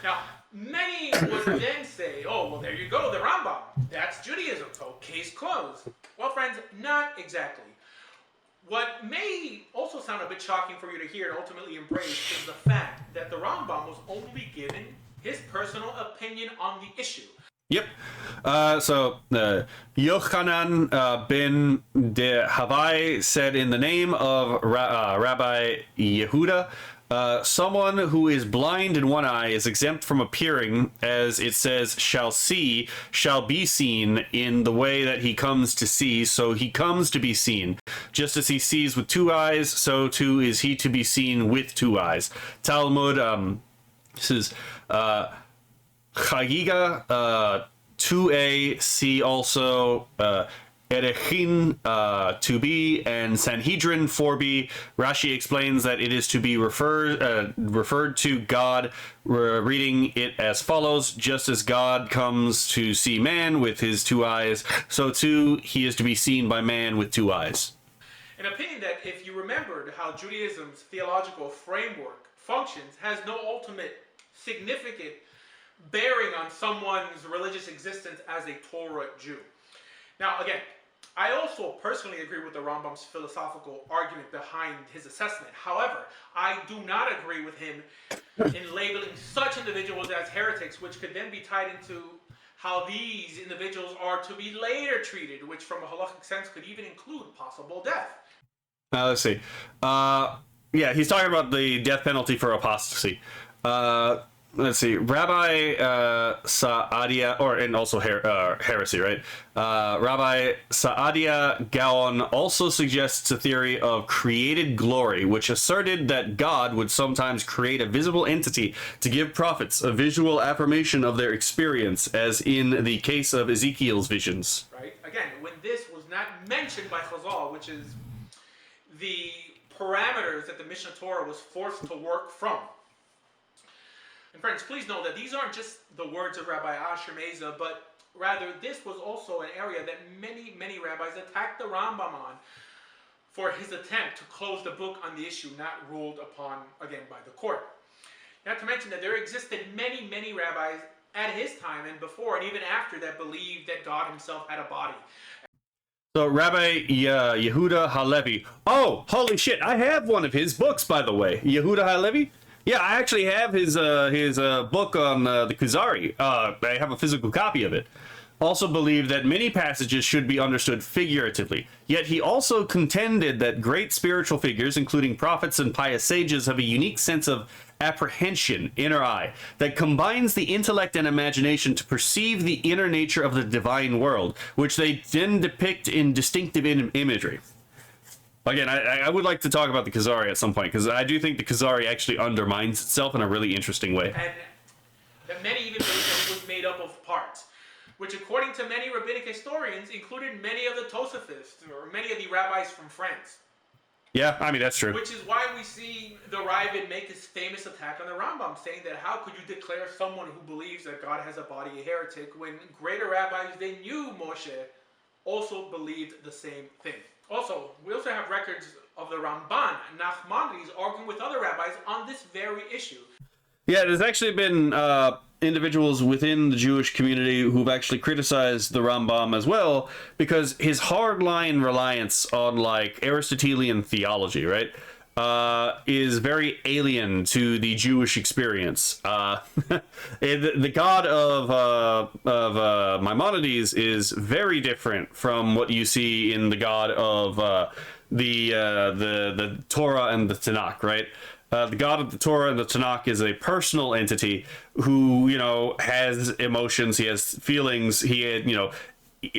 Now, many would then say, oh, well, there you go, the Rambam. That's Judaism, so case closed. Well, friends, not exactly. What may also sound a bit shocking for you to hear and ultimately embrace is the fact that the Rambam was only given his personal opinion on the issue. Yep. Yochanan ben de Havai said, in the name of Rabbi Yehuda, someone who is blind in one eye is exempt from appearing, as it says, shall be seen in the way that he comes to see, so he comes to be seen. Just as he sees with 2 eyes, so too is he to be seen with 2 eyes. Talmud, this is Chagiga 2a, see also Erechin 2b, and Sanhedrin 4b. Rashi explains that it is to be referred to God, reading it as follows: just as God comes to see man with his 2 eyes, so too he is to be seen by man with 2 eyes. An opinion that, if you remembered how Judaism's theological framework functions, has no ultimate significant bearing on someone's religious existence as a Torah Jew. Now, again, I also personally agree with the Rambam's philosophical argument behind his assessment. However, I do not agree with him in labeling such individuals as heretics, which could then be tied into how these individuals are to be later treated, which from a halakhic sense could even include possible death. Let's see. Yeah, he's talking about the death penalty for apostasy. Let's see. Rabbi Saadia, and also heresy, right? Rabbi Saadia Gaon also suggests a theory of created glory, which asserted that God would sometimes create a visible entity to give prophets a visual affirmation of their experience, as in the case of Ezekiel's visions. Right? Again, when this was not mentioned by Chazal, which is the parameters that the Mishnah Torah was forced to work from. And friends, please know that these aren't just the words of Rabbi Asher Meza, but rather this was also an area that many rabbis attacked the Rambam on for his attempt to close the book on the issue not ruled upon, again, by the court. Not to mention that there existed many rabbis at his time and before and even after that believed that God himself had a body. So Rabbi Yehuda Halevi. Oh, holy shit! I have one of his books, by the way. Yehuda Halevi. Yeah, I actually have his book on the Kuzari. I have a physical copy of it. Also believed that many passages should be understood figuratively. Yet he also contended that great spiritual figures, including prophets and pious sages, have a unique sense of apprehension, inner eye, that combines the intellect and imagination to perceive the inner nature of the divine world, which they then depict in distinctive imagery. Again, I would like to talk about the Kuzari at some point, because I do think the Kuzari actually undermines itself in a really interesting way. And that many even believe that it was made up of parts. which according to many rabbinic historians included many of the Tosafists, or many of the rabbis from France. Yeah, I mean, that's true. Which is why we see the Ravid make his famous attack on the Rambam, saying that how could you declare someone who believes that God has a body a heretic when greater rabbis they knew Moshe also believed the same thing. Also, we also have records of the Ramban, Nachmanides, arguing with other rabbis on this very issue. Yeah, there's actually been individuals within the Jewish community who've actually criticized the Rambam as well, because his hardline reliance on like Aristotelian theology, right, is very alien to the Jewish experience. The God of Maimonides is very different from what you see in the God of the Torah and the Tanakh, right? The God of the Torah and the Tanakh is a personal entity who, you know, has emotions, he has feelings, he had, you know,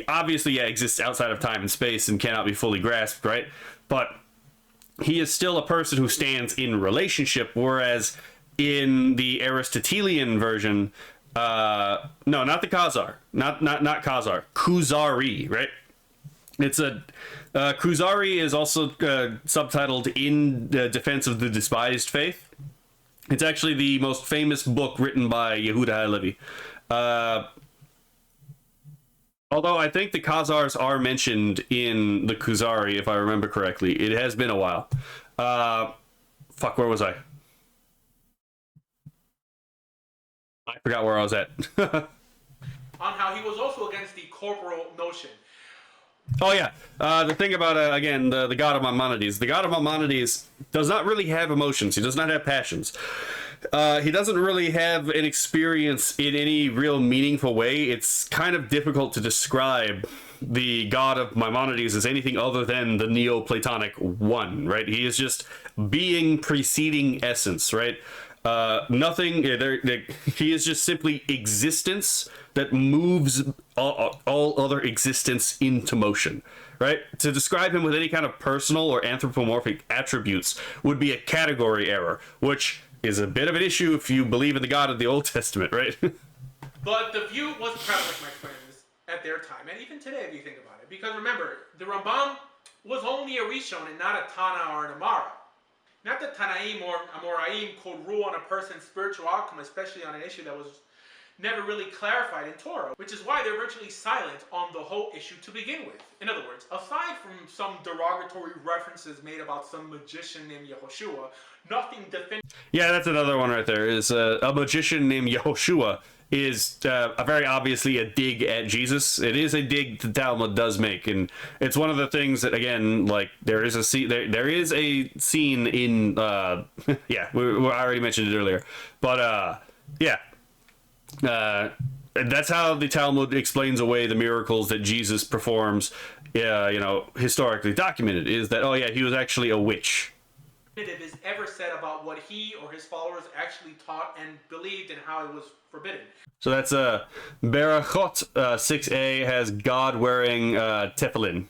obviously, yeah, exists outside of time and space and cannot be fully grasped, right? But he is still a person who stands in relationship, whereas in the Aristotelian version, no, not the Khazar, not Khazar, Kuzari, right? It's a Kuzari is also subtitled In Defense of the Despised Faith. It's actually the most famous book written by Yehuda Halevi. Although I think the Khazars are mentioned in the Kuzari, if I remember correctly. It has been a while. Fuck, where was I? I forgot where I was at. On how he was also against the corporal notion. Oh yeah, the thing about again the god of Maimonides. The god of Maimonides does not really have emotions. He does not have passions. He doesn't really have an experience in any real meaningful way. It's kind of difficult to describe the god of Maimonides as anything other than the Neoplatonic one, right? He is just being preceding essence, right? Nothing. He is just simply existence that moves all other existence into motion, right? To describe him with any kind of personal or anthropomorphic attributes would be a category error, which is a bit of an issue if you believe in the God of the Old Testament, right? But the view was prevalent, my friends, at their time, and even today if you think about it. Because remember, the Rambam was only a Rishon and not a Tana or an Amara. Not that Tanaim or Amoraim could rule on a person's spiritual outcome, especially on an issue that was never really clarified in Torah, which is why they're virtually silent on the whole issue to begin with. In other words, aside from some derogatory references made about some magician named Yehoshua, nothing definitive. Yeah, that's another one right there. Is a magician named Yehoshua is very obviously a dig at Jesus. It is a dig the Talmud does make, and it's one of the things that, again, like there is a scene in yeah, I already mentioned it earlier, but yeah. That's how the Talmud explains away the miracles that Jesus performs, you know, historically documented, is that, oh yeah, he was actually a witch. Is ever said about what he or his followers actually taught and believed and how it was forbidden. So that's Berachot 6a has God wearing tefillin.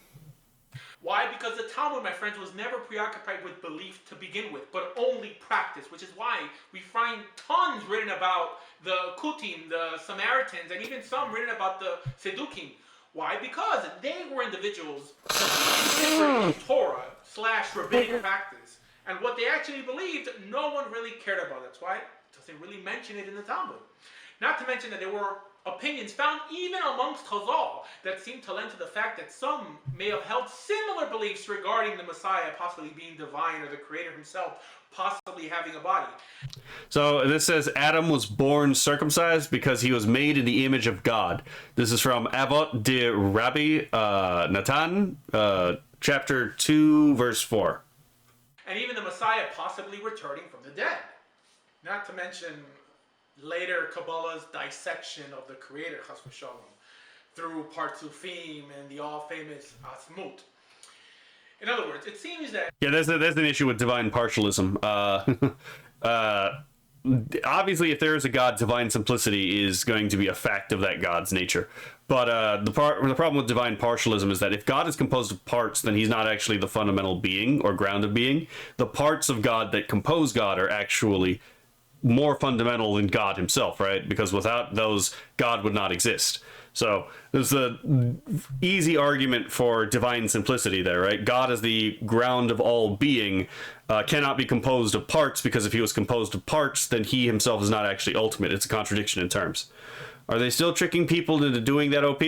Why? Because the Talmud, my friends, was never preoccupied with belief to begin with, but only practice, which is why we find tons written about the Kutim, the Samaritans, and even some written about the Sedukim. Why? Because they were individuals different in Torah / rabbinic practice. And what they actually believed, no one really cared about. That's why it doesn't really mention it in the Talmud. Not to mention that there were opinions found even amongst Chazal that seem to lend to the fact that some may have held similar beliefs regarding the Messiah possibly being divine or the Creator himself possibly having a body. So this says Adam was born circumcised because he was made in the image of God. This is from Avot de Rabbi Natan, chapter 2, verse 4. And even the Messiah possibly returning from the dead. Not to mention later Kabbalah's dissection of the Creator, Chas v'Shalom, through Partzufim and the all-famous Asmut. In other words, it seems that... Yeah, there's an issue with divine partialism. Obviously, if there is a God, divine simplicity is going to be a fact of that God's nature. But the problem with divine partialism is that if God is composed of parts, then he's not actually the fundamental being or ground of being. The parts of God that compose God are actually more fundamental than God himself, right? Because without those, God would not exist. So there's the easy argument for divine simplicity there, right? God as the ground of all being cannot be composed of parts, because if he was composed of parts, then he himself is not actually ultimate. It's a contradiction in terms. Are they still tricking people into doing that, OP?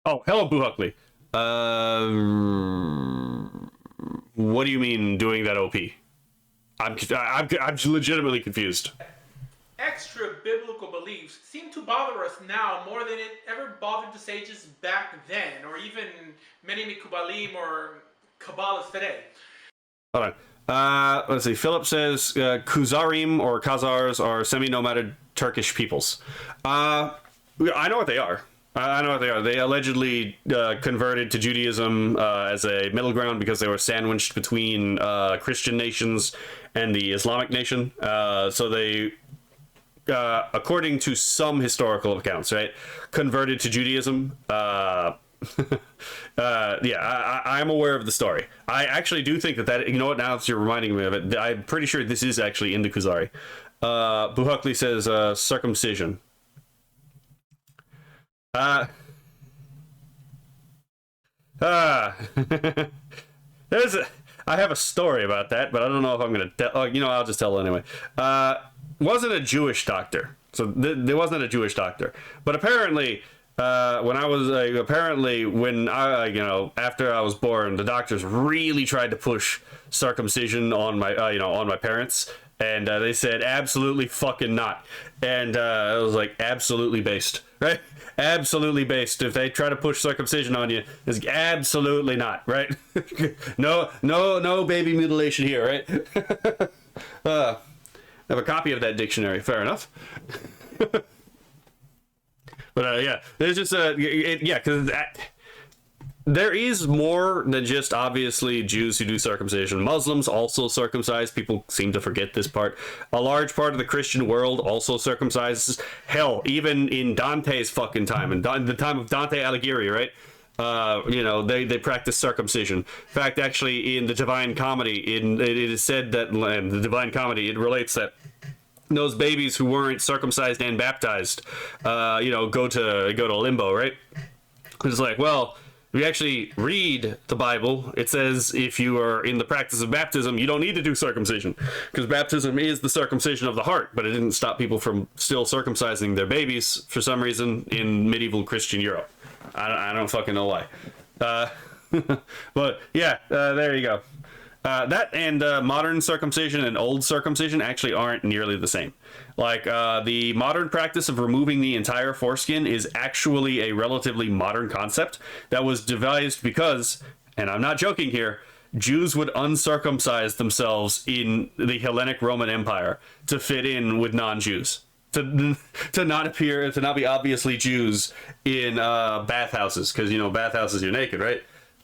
Oh, hello, Boo Huckley. What do you mean doing that, OP? I'm legitimately confused. Extra biblical beliefs seem to bother us now more than it ever bothered the sages back then, or even many Mikubalim or Kabbalists today. Hold on. Let's see. Philip says Khuzarim or Khazars are semi-nomadic Turkish peoples. I know what they are. I know what they are. They allegedly converted to Judaism as a middle ground because they were sandwiched between Christian nations and the Islamic nation. So they, according to some historical accounts, right, converted to Judaism. Yeah, I'm aware of the story. I actually do think that, you know what, now that you're reminding me of it, I'm pretty sure this is actually in the Khuzari. Buhuckley says circumcision. There's I have a story about that, but I don't know if I'm gonna tell. Oh, I'll just tell anyway. Wasn't a Jewish doctor, so there wasn't a Jewish doctor, but apparently, when I was after I was born, the doctors really tried to push circumcision on my on my parents, and they said absolutely fucking not, and I was like, absolutely based, right? Absolutely based. If they try to push circumcision on you, it's absolutely not, right? no baby mutilation here, right? I have a copy of that dictionary. Fair enough. But yeah, there's just because there is more than just obviously Jews who do circumcision. Muslims also circumcise. People seem to forget this part. A large part of the Christian world also circumcises. Hell, even in Dante's fucking time, in the time of Dante Alighieri, right? They practice circumcision. In fact, actually, in the Divine Comedy, it is said that in the Divine Comedy, it relates that those babies who weren't circumcised and baptized, go to limbo, right? It's like, well, if you actually read the Bible, it says if you are in the practice of baptism, you don't need to do circumcision, because baptism is the circumcision of the heart. But it didn't stop people from still circumcising their babies for some reason in medieval Christian Europe. I don't fucking know why. But yeah, there you go. That and modern circumcision and old circumcision actually aren't nearly the same. Like, the modern practice of removing the entire foreskin is actually a relatively modern concept that was devised because, and I'm not joking here, Jews would uncircumcise themselves in the Hellenic Roman Empire to fit in with non-Jews. To not be obviously Jews in bathhouses, because, bathhouses, you're naked, right?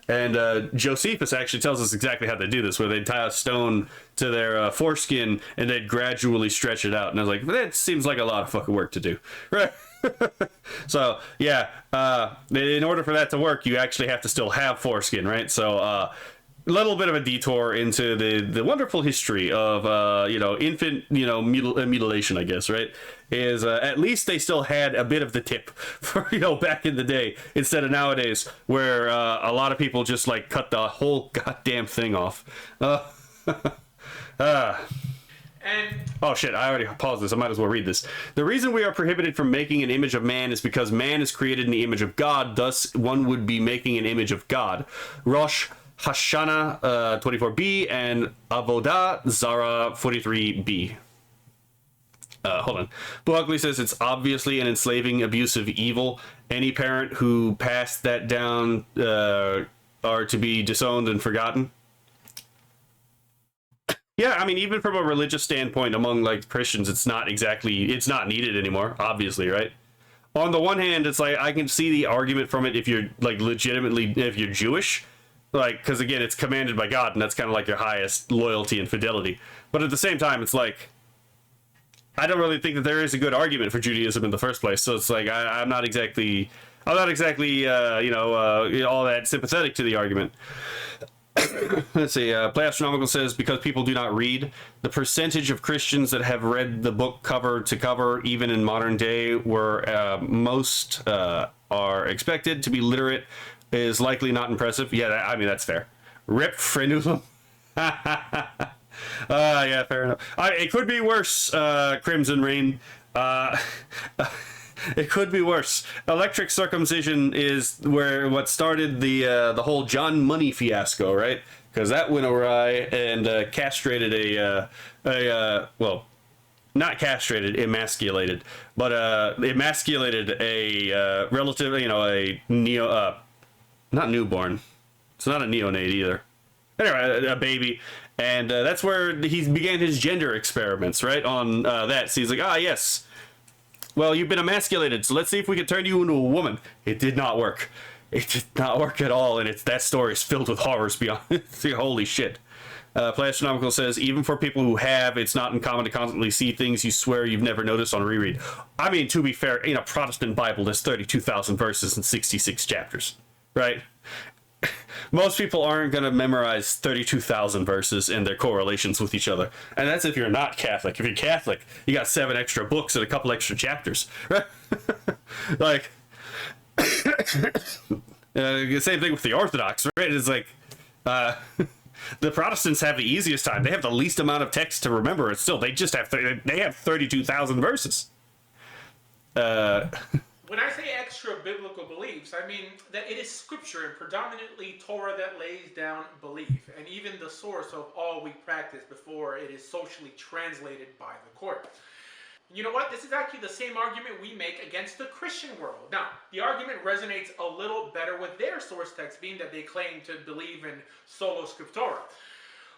And Josephus actually tells us exactly how they do this, where they'd tie a stone to their foreskin and they'd gradually stretch it out. And I was like, that seems like a lot of fucking work to do, right? So, yeah, in order for that to work, you actually have to still have foreskin, right? So, a little bit of a detour into the wonderful history of, infant, mutilation, I guess, right? Is at least they still had a bit of the tip for, back in the day, instead of nowadays where a lot of people just like cut the whole goddamn thing off. Oh shit, I already paused this. I might as well read this. The reason we are prohibited from making an image of man is because man is created in the image of God. Thus, one would be making an image of God. Rosh Hashanah 24b and Avodah Zara 43b. Hold on. Buckley says it's obviously an enslaving, abusive evil. Any parent who passed that down are to be disowned and forgotten. Yeah, I mean, even from a religious standpoint, among like Christians, it's not needed anymore, obviously, right? On the one hand, it's like I can see the argument from it if you're like legitimately, if you're Jewish, like, because again, it's commanded by God, and that's kind of like your highest loyalty and fidelity. But at the same time, it's like, I don't really think that there is a good argument for Judaism in the first place. So it's like I'm not exactly all that sympathetic to the argument. Let's see. Play Astronomical says, because people do not read, the percentage of Christians that have read the book cover to cover, even in modern day, where most are expected to be literate, is likely not impressive. Yeah, I mean, that's fair. Rip frenulum. Yeah, fair enough. It could be worse, Crimson Rain. It could be worse. Electric circumcision is what started the whole John Money fiasco, right? Because that went awry and castrated well, not castrated, emasculated, but emasculated a relative, a not newborn. It's not a neonate either. Anyway, a baby. And that's where he began his gender experiments, right? On that. So he's like, yes. Well, you've been emasculated, so let's see if we can turn you into a woman. It did not work. It did not work at all, and that story is filled with horrors beyond. Holy shit. Play Astronomical says, even for people who have, it's not uncommon to constantly see things you swear you've never noticed on a reread. I mean, to be fair, in a Protestant Bible, there's 32,000 verses and 66 chapters, right? Most people aren't going to memorize 32,000 verses and their correlations with each other. And that's if you're not Catholic. If you're Catholic, you got 7 extra books and a couple extra chapters. Right? Like, same thing with the Orthodox, right? It's like, the Protestants have the easiest time. They have the least amount of text to remember. And still, they just have, they have 32,000 verses. When I say extra biblical beliefs, I mean that it is scripture and predominantly Torah that lays down belief, and even the source of all we practice before it is socially translated by the court. You know what? This is actually the same argument we make against the Christian world. Now, the argument resonates a little better with their source text, being that they claim to believe in sola scriptura.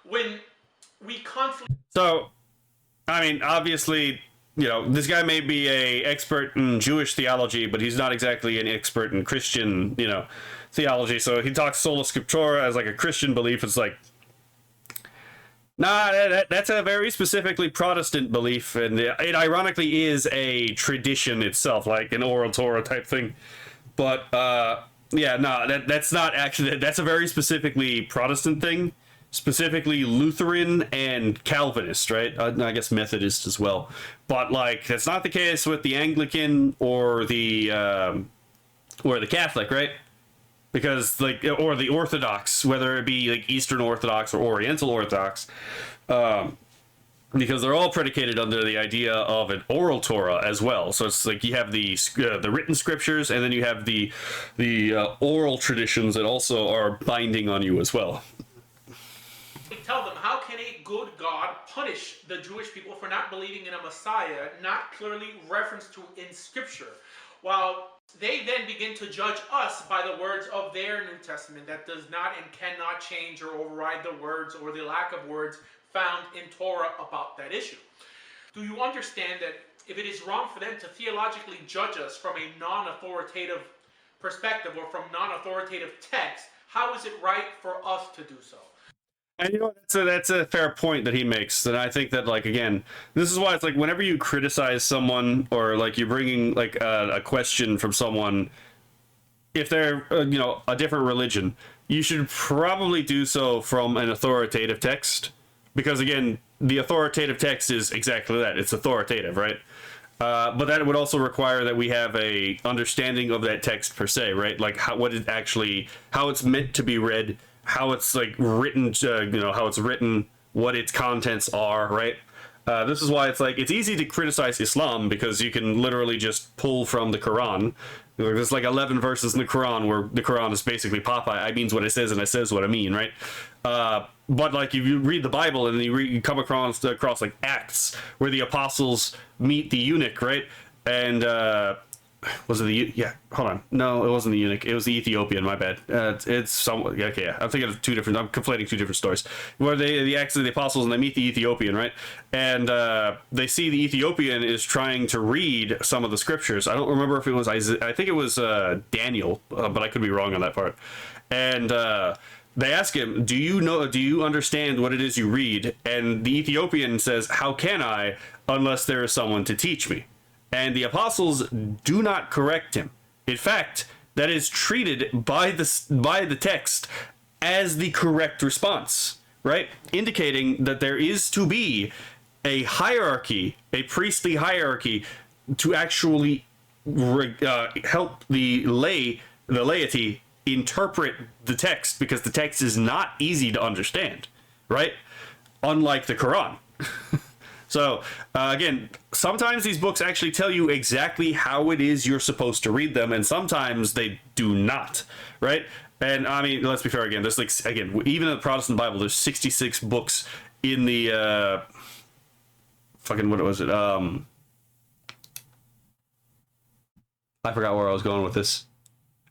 When we constantly... So, I mean, obviously, this guy may be an expert in Jewish theology, but he's not exactly an expert in Christian, theology. So he talks sola scriptura as like a Christian belief. It's like, nah, that's a very specifically Protestant belief, and it ironically is a tradition itself, like an oral Torah type thing. But that's not actually, that's a very specifically Protestant thing. Specifically Lutheran and Calvinist, right? I guess Methodist as well. But like, that's not the case with the Anglican or the Catholic, right? Because like, or the Orthodox, whether it be like Eastern Orthodox or Oriental Orthodox, because they're all predicated under the idea of an oral Torah as well. So it's like you have the written scriptures, and then you have the oral traditions that also are binding on you as well. Tell them, how can a good God punish the Jewish people for not believing in a Messiah not clearly referenced to in Scripture, while they then begin to judge us by the words of their New Testament that does not and cannot change or override the words or the lack of words found in Torah about that issue? Do you understand that if it is wrong for them to theologically judge us from a non-authoritative perspective or from non-authoritative text, how is it right for us to do so? And that's a fair point that he makes. And I think that, like, again, this is why it's like whenever you criticize someone or like you're bringing like a question from someone, if they're a different religion, you should probably do so from an authoritative text, because again, the authoritative text is exactly that. It's authoritative, right? But that would also require that we have a understanding of that text per se, right? Like how it's meant to be read, how it's like written, how it's written, what its contents are, right? This is why it's like, it's easy to criticize Islam because you can literally just pull from the Quran. There's like 11 verses in the Quran where the Quran is basically Popeye. I means what it says and it says what I mean, right? But like if you read the Bible and you come across like Acts where the apostles meet the eunuch, right? And was it hold on, no, it wasn't the eunuch, it was the Ethiopian, my bad. It's somewhat, okay, yeah, I'm thinking of I'm conflating two different stories where the Acts of the apostles and they meet the Ethiopian, right? And they see the Ethiopian is trying to read some of the scriptures. I don't remember if it was Isaiah, I think it was Daniel, but I could be wrong on that part. And they ask him, do you understand what it is you read? And the Ethiopian says, how can I unless there is someone to teach me? And the apostles do not correct him. In fact, that is treated by the text as the correct response, right? Indicating that there is to be a hierarchy, a priestly hierarchy, to actually help the laity interpret the text, because the text is not easy to understand, right? Unlike the Quran. So, again, sometimes these books actually tell you exactly how it is you're supposed to read them, and sometimes they do not, right? And, I mean, let's be fair again. There's, like, again, even in the Protestant Bible, there's 66 books in the, what was it? I forgot where I was going with this.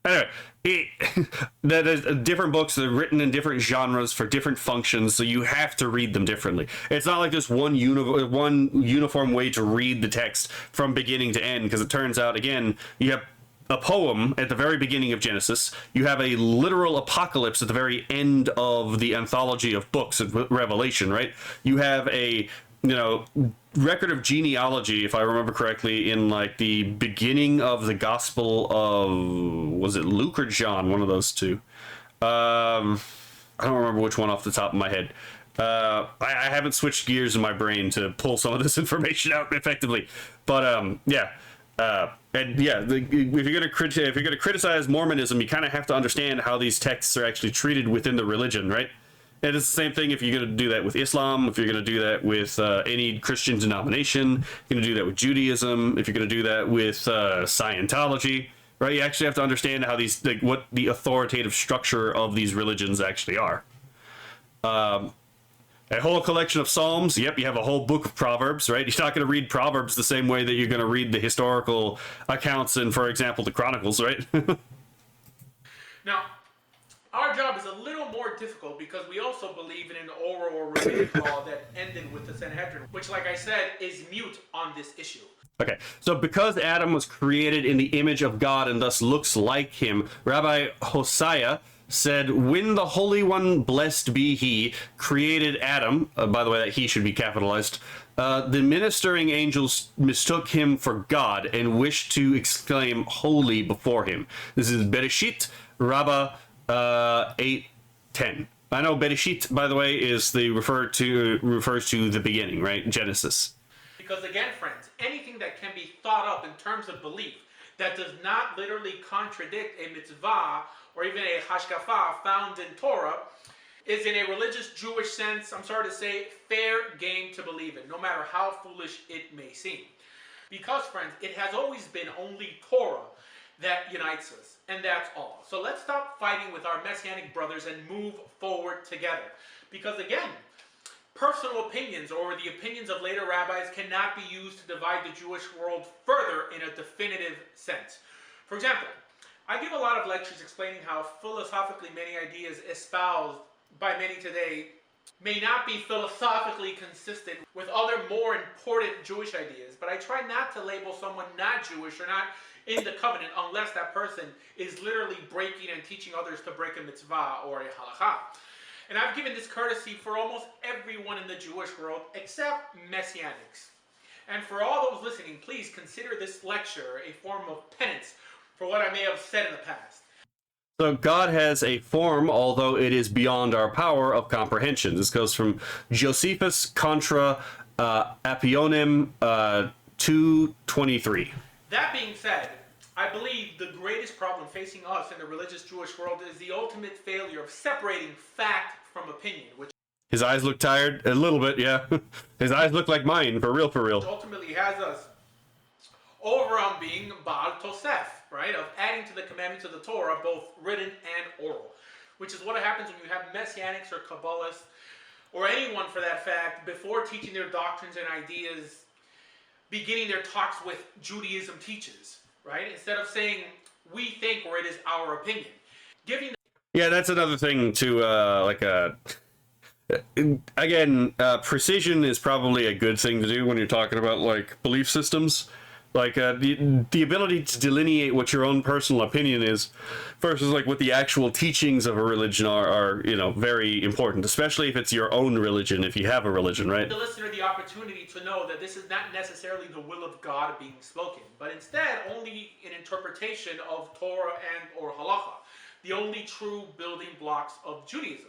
Anyway, there's different books that are written in different genres for different functions, so you have to read them differently. It's not like there's one uniform way to read the text from beginning to end, because it turns out, again, you have a poem at the very beginning of Genesis, you have a literal apocalypse at the very end of the anthology of books of Revelation, right? You have a record of genealogy, if I remember correctly, in like the beginning of the Gospel of, was it Luke or John? One of those two. I don't remember which one off the top of my head. I haven't switched gears in my brain to pull some of this information out effectively, but if you're gonna criticize Mormonism, you kind of have to understand how these texts are actually treated within the religion, right? And it's the same thing if you're going to do that with Islam, if you're going to do that with any Christian denomination, you're going to do that with Judaism, if you're going to do that with Scientology, right? You actually have to understand how these, like, what the authoritative structure of these religions actually are. A whole collection of Psalms. Yep, you have a whole book of Proverbs, right? You're not going to read Proverbs the same way that you're going to read the historical accounts in, for example, the Chronicles, right? Now, our job is a little more difficult because we also believe in an oral or rabbinic law that ended with the Sanhedrin, which, like I said, is mute on this issue. Okay, so because Adam was created in the image of God and thus looks like him, Rabbi Hosea said, when the Holy One, blessed be he, created Adam, by the way, that he should be capitalized, the ministering angels mistook him for God and wished to exclaim holy before him. This is Bereshit Rabbah 8:10. I know Bereshit, by the way, is refers to the beginning, right? Genesis. Because again, friends, anything that can be thought up in terms of belief that does not literally contradict a mitzvah or even a hashkafa found in Torah is, in a religious Jewish sense, I'm sorry to say, fair game to believe in, no matter how foolish it may seem. Because, friends, it has always been only Torah that unites us, and that's all. So let's stop fighting with our Messianic brothers and move forward together. Because again, personal opinions or the opinions of later rabbis cannot be used to divide the Jewish world further in a definitive sense. For example, I give a lot of lectures explaining how philosophically many ideas espoused by many today may not be philosophically consistent with other more important Jewish ideas, but I try not to label someone not Jewish or not in the covenant unless that person is literally breaking and teaching others to break a mitzvah or a halakha. And I've given this courtesy for almost everyone in the Jewish world except Messianics. And for all those listening, please consider this lecture a form of penance for what I may have said in the past. So God has a form, although it is beyond our power of comprehension. This goes from Josephus contra Apionem 2:23. That being said, I believe the greatest problem facing us in the religious Jewish world is the ultimate failure of separating fact from opinion, which his eyes look tired a little bit, yeah. His eyes look like mine, for real, for real. ultimately has us over on being Baal Tosef, right? Of adding to the commandments of the Torah, both written and oral, which is what happens when you have Messianics or Kabbalists, or anyone for that fact, before teaching their doctrines and ideas, beginning their talks with Judaism teaches, right? Instead of saying, we think, or it is our opinion. Giving Yeah, that's another thing to, again, precision is probably a good thing to do when you're talking about, like, belief systems. Like, the ability to delineate what your own personal opinion is versus, like, what the actual teachings of a religion are, you know, very important, especially if it's your own religion, if you have a religion, right? the listener the opportunity to know that this is not necessarily the will of God being spoken, but instead only an interpretation of Torah and or Halakha. the only true building blocks of Judaism.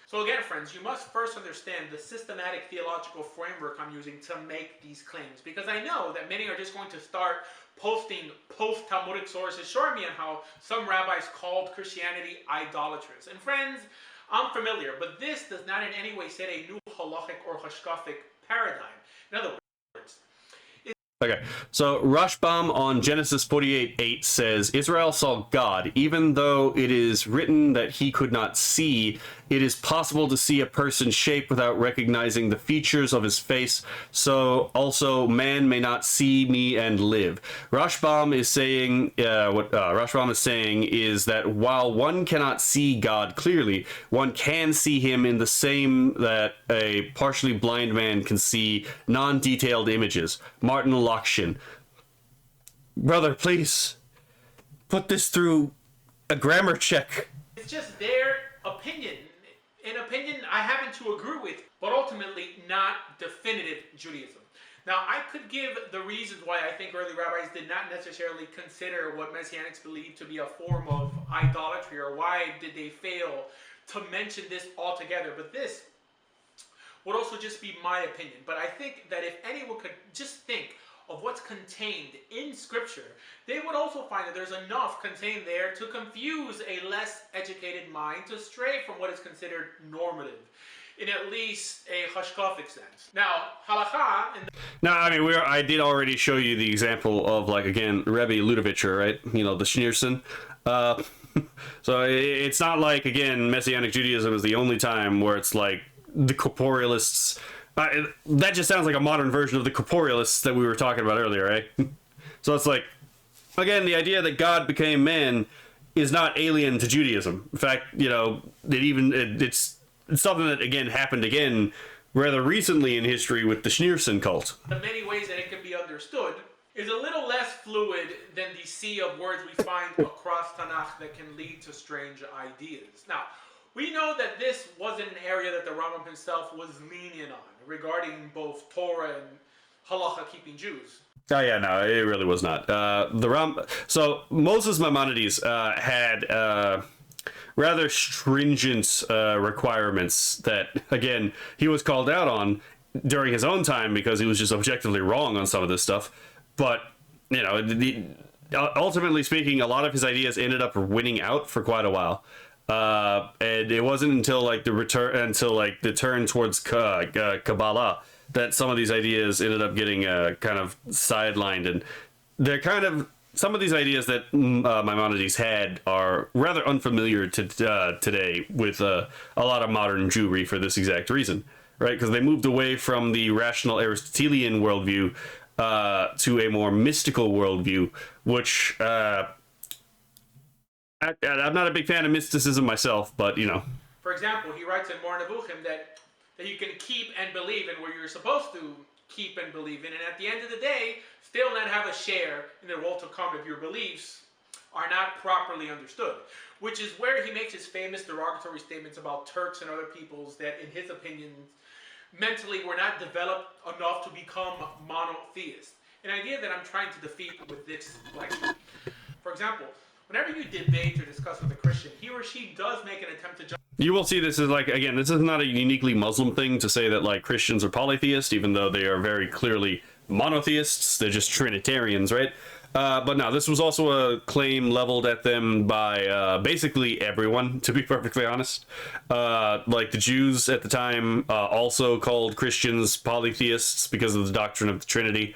So again, friends, you must first understand the systematic theological framework I'm using to make these claims, because I know that many are just going to start posting post-Talmudic sources showing me on how some rabbis called Christianity idolatrous. And friends, I'm familiar, but this does not in any way set a new Halakhic or Hashkafic paradigm. In other words, Okay, so Rashbam on Genesis 48:8 says, Israel saw God. Even though it is written that he could not see, it is possible to see a person's shape without recognizing the features of his face. So also man may not see me and live. Rashbam is saying, what Rashbam is saying is that while one cannot see God clearly, one can see him in the same that a partially blind man can see non-detailed images. Martin Lokshin. Brother, please put this through a grammar check. it's just their opinion, an opinion I happen to agree with, but ultimately not definitive Judaism. Now, I could give the reasons why I think early rabbis did not necessarily consider what Messianics believed to be a form of idolatry, or why did they fail to mention this altogether. But this would also just be my opinion. But I think that if anyone could just think of what's contained in Scripture, they would also find that there's enough contained there to confuse a less educated mind to stray from what is considered normative, in at least a Hashkafic sense. Now, Halakha... Now, I mean, I did already show you the example of, like, again, Rebbe Ludovicher, right? You know, the Schneerson. So it's not like, again, Messianic Judaism is the only time where it's like the Corporealists... that just sounds like a modern version of the Corporealists that we were talking about earlier, right? So it's like, again, the idea that God became man is not alien to Judaism. In fact, you know, it's something that, again, happened again rather recently in history with the Schneerson cult. The many ways that it can be understood is a little less fluid than the sea of words we find across Tanakh that can lead to strange ideas. Now, we know that this wasn't an area that the Rambam himself was lenient on, regarding both Torah and Halakha keeping Jews. Oh yeah, no, it really was not. So Moses Maimonides had rather stringent requirements that, again, he was called out on during his own time because he was just objectively wrong on some of this stuff. But, you know, ultimately speaking, a lot of his ideas ended up winning out for quite a while. And it wasn't until the turn towards Kabbalah that some of these ideas ended up getting kind of sidelined, and they're kind of, some of these ideas that Maimonides had are rather unfamiliar to today with a lot of modern Jewry for this exact reason, right? Because they moved away from the rational Aristotelian worldview to a more mystical worldview, which I'm not a big fan of mysticism myself, but, you know. For example, he writes in Mor Nevuchim that you can keep and believe in where you're supposed to keep and believe in, and at the end of the day, still not have a share in the world to come if your beliefs are not properly understood. Which is where he makes his famous derogatory statements about Turks and other peoples that, in his opinion, mentally were not developed enough to become monotheists. An idea that I'm trying to defeat with this lecture. For example, whenever you debate or discuss with a Christian, he or she does make an attempt to you will see this is like, again, this is not a uniquely Muslim thing to say that, like, Christians are polytheists, even though they are very clearly monotheists. They're just Trinitarians, right? But no, this was also a claim leveled at them by basically everyone, to be perfectly honest. Like the Jews at the time also called Christians polytheists because of the doctrine of the Trinity.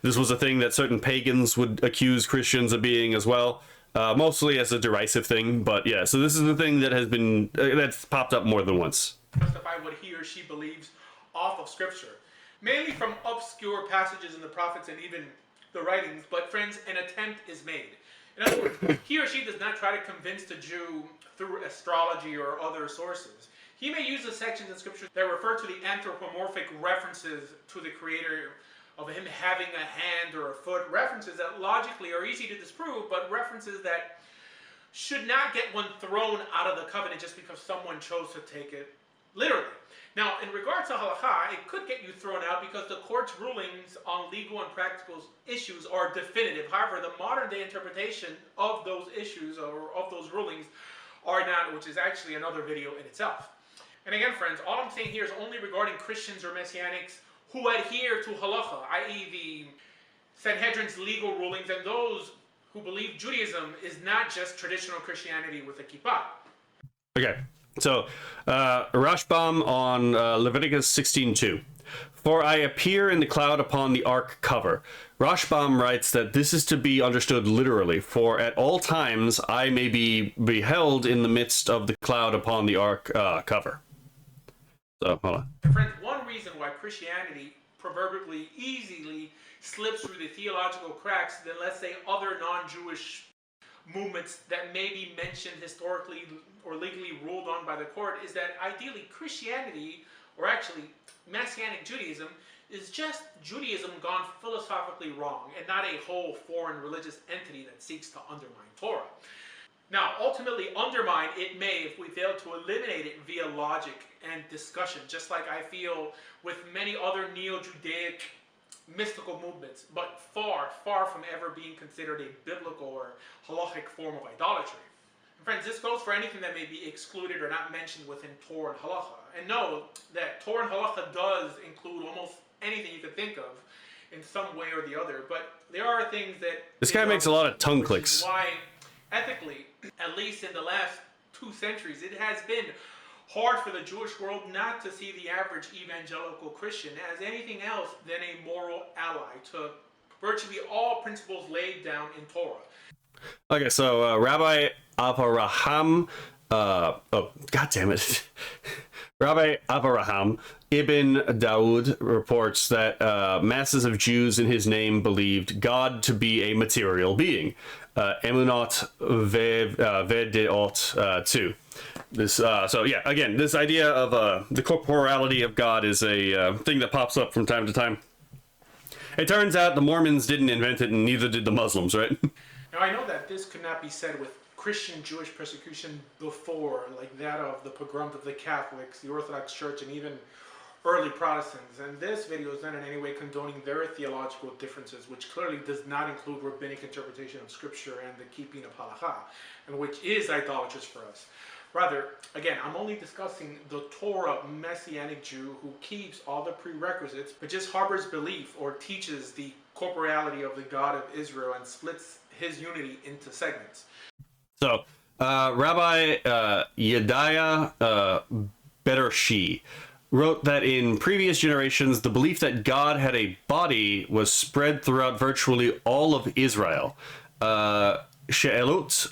This was a thing that certain pagans would accuse Christians of being as well. Mostly as a derisive thing, but yeah, so this is the thing that has been, that's popped up more than once. Justify what he or she believes off of Scripture, mainly from obscure passages in the prophets and even the writings, but friends, an attempt is made. In other words, he or she does not try to convince the Jew through astrology or other sources. He may use the sections in Scripture that refer to the anthropomorphic references to the Creator, of him having a hand or a foot, references that logically are easy to disprove, but references that should not get one thrown out of the covenant just because someone chose to take it literally. Now, in regards to halakha, it could get you thrown out because the court's rulings on legal and practical issues are definitive. However, the modern day interpretation of those issues or of those rulings are not, which is actually another video in itself. And again, friends, all I'm saying here is only regarding Christians or Messianics who adhere to halakha, i.e. the Sanhedrin's legal rulings, and those who believe Judaism is not just traditional Christianity with a kippah. Okay, so Rashbam on Leviticus 16:2. For I appear in the cloud upon the ark cover. Rashbam writes that this is to be understood literally, for at all times I may be beheld in the midst of the cloud upon the ark cover. So, hold on. Friends, one reason why Christianity proverbially easily slips through the theological cracks than, let's say, other non-Jewish movements that may be mentioned historically or legally ruled on by the court is that ideally Christianity, or actually Messianic Judaism, is just Judaism gone philosophically wrong and not a whole foreign religious entity that seeks to undermine Torah. Now, ultimately undermine it may if we fail to eliminate it via logic and discussion, just like I feel with many other neo-Judaic mystical movements, but far, far from ever being considered a biblical or halakhic form of idolatry. And friends, this goes for anything that may be excluded or not mentioned within Torah and halakha. And know that Torah and halakha does include almost anything you could think of in some way or the other, but there are things that... This guy makes a lot of tongue clicks. Why, ethically, at least in the last 2 centuries, it has been hard for the Jewish world not to see the average evangelical Christian as anything else than a moral ally to virtually all principles laid down in Torah. Okay, so Rabbi Abraham, oh, God damn it. Rabbi Abraham Ibn Daud reports that masses of Jews in his name believed God to be a material being. Emunot Vedeot too. This so yeah, again, this idea of the corporeality of God is a thing that pops up from time to time. It turns out the Mormons didn't invent it, and neither did the Muslims, right? Now I know that this could not be said with Christian Jewish persecution before, like that of the pogroms of the Catholics, the Orthodox Church, and even early Protestants. And this video is not in any way condoning their theological differences, which clearly does not include rabbinic interpretation of Scripture and the keeping of halakha, and which is idolatrous for us. Rather, again, I'm only discussing the Torah Messianic Jew who keeps all the prerequisites, but just harbors belief or teaches the corporeality of the God of Israel and splits his unity into segments. So, Rabbi Yediah Bershi wrote that in previous generations, the belief that God had a body was spread throughout virtually all of Israel. She'elut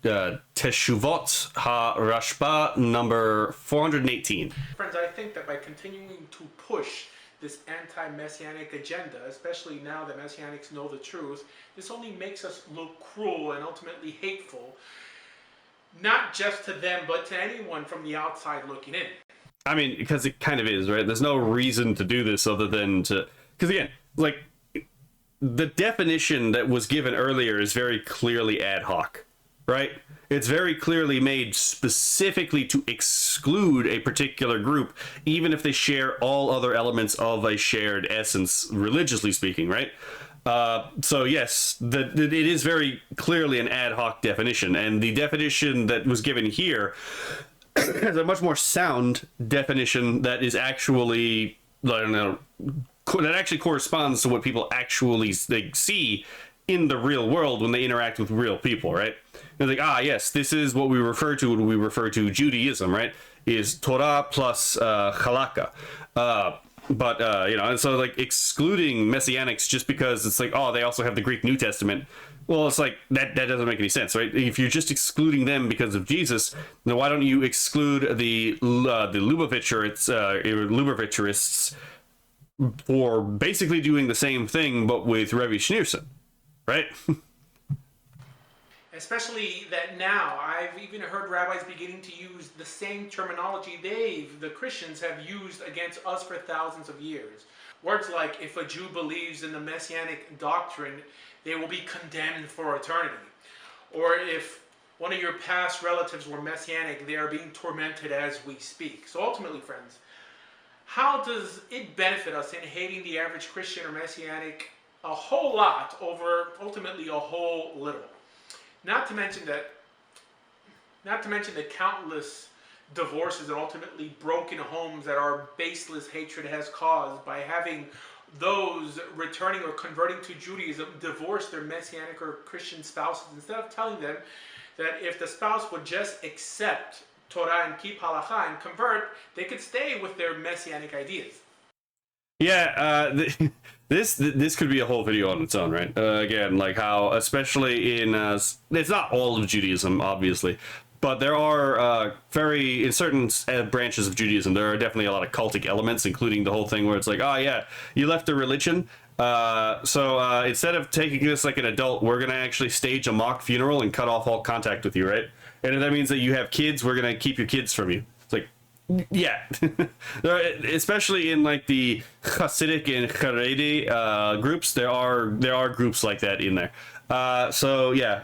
Teshuvot HaRashba number 418. Friends, I think that by continuing to push this anti-Messianic agenda, especially now that Messianics know the truth, this only makes us look cruel and ultimately hateful, not just to them, but to anyone from the outside looking in. I mean, because it kind of is, right? There's no reason to do this other than to... Because again, like, the definition that was given earlier is very clearly ad hoc, right? It's very clearly made specifically to exclude a particular group, even if they share all other elements of a shared essence, religiously speaking, right? So yes, it is very clearly an ad hoc definition, and the definition that was given here has a much more sound definition that is actually, I don't know, that actually corresponds to what people actually see in the real world when they interact with real people, right? They're like, yes, this is what we refer to when we refer to Judaism, right? Is Torah plus Halakha. But and so like excluding Messianics just because it's like, they also have the Greek New Testament. Well, it's like that doesn't make any sense, right? If you're just excluding them because of Jesus, then why don't you exclude the Lubavitcherists for basically doing the same thing but with Rebbe Schneerson, right? Especially that now, I've even heard rabbis beginning to use the same terminology the Christians have used against us for thousands of years. Words like, if a Jew believes in the Messianic doctrine, they will be condemned for eternity. Or if one of your past relatives were Messianic, they are being tormented as we speak. So ultimately, friends, how does it benefit us in hating the average Christian or Messianic a whole lot over ultimately a whole little? Not to mention the countless divorces and ultimately broken homes that our baseless hatred has caused by having those returning or converting to Judaism divorce their Messianic or Christian spouses instead of telling them that if the spouse would just accept Torah and keep Halakha and convert, they could stay with their Messianic ideas. Yeah, this could be a whole video on its own, right? Again, like how, especially in, it's not all of Judaism, obviously, but there are in certain branches of Judaism, there are definitely a lot of cultic elements, including the whole thing where it's like, oh yeah, you left the religion, so instead of taking this like an adult, we're going to actually stage a mock funeral and cut off all contact with you, right? And if that means that you have kids, we're going to keep your kids from you. It's like, yeah. Especially in like the Hasidic and Haredi groups, there are groups like that in there. So yeah,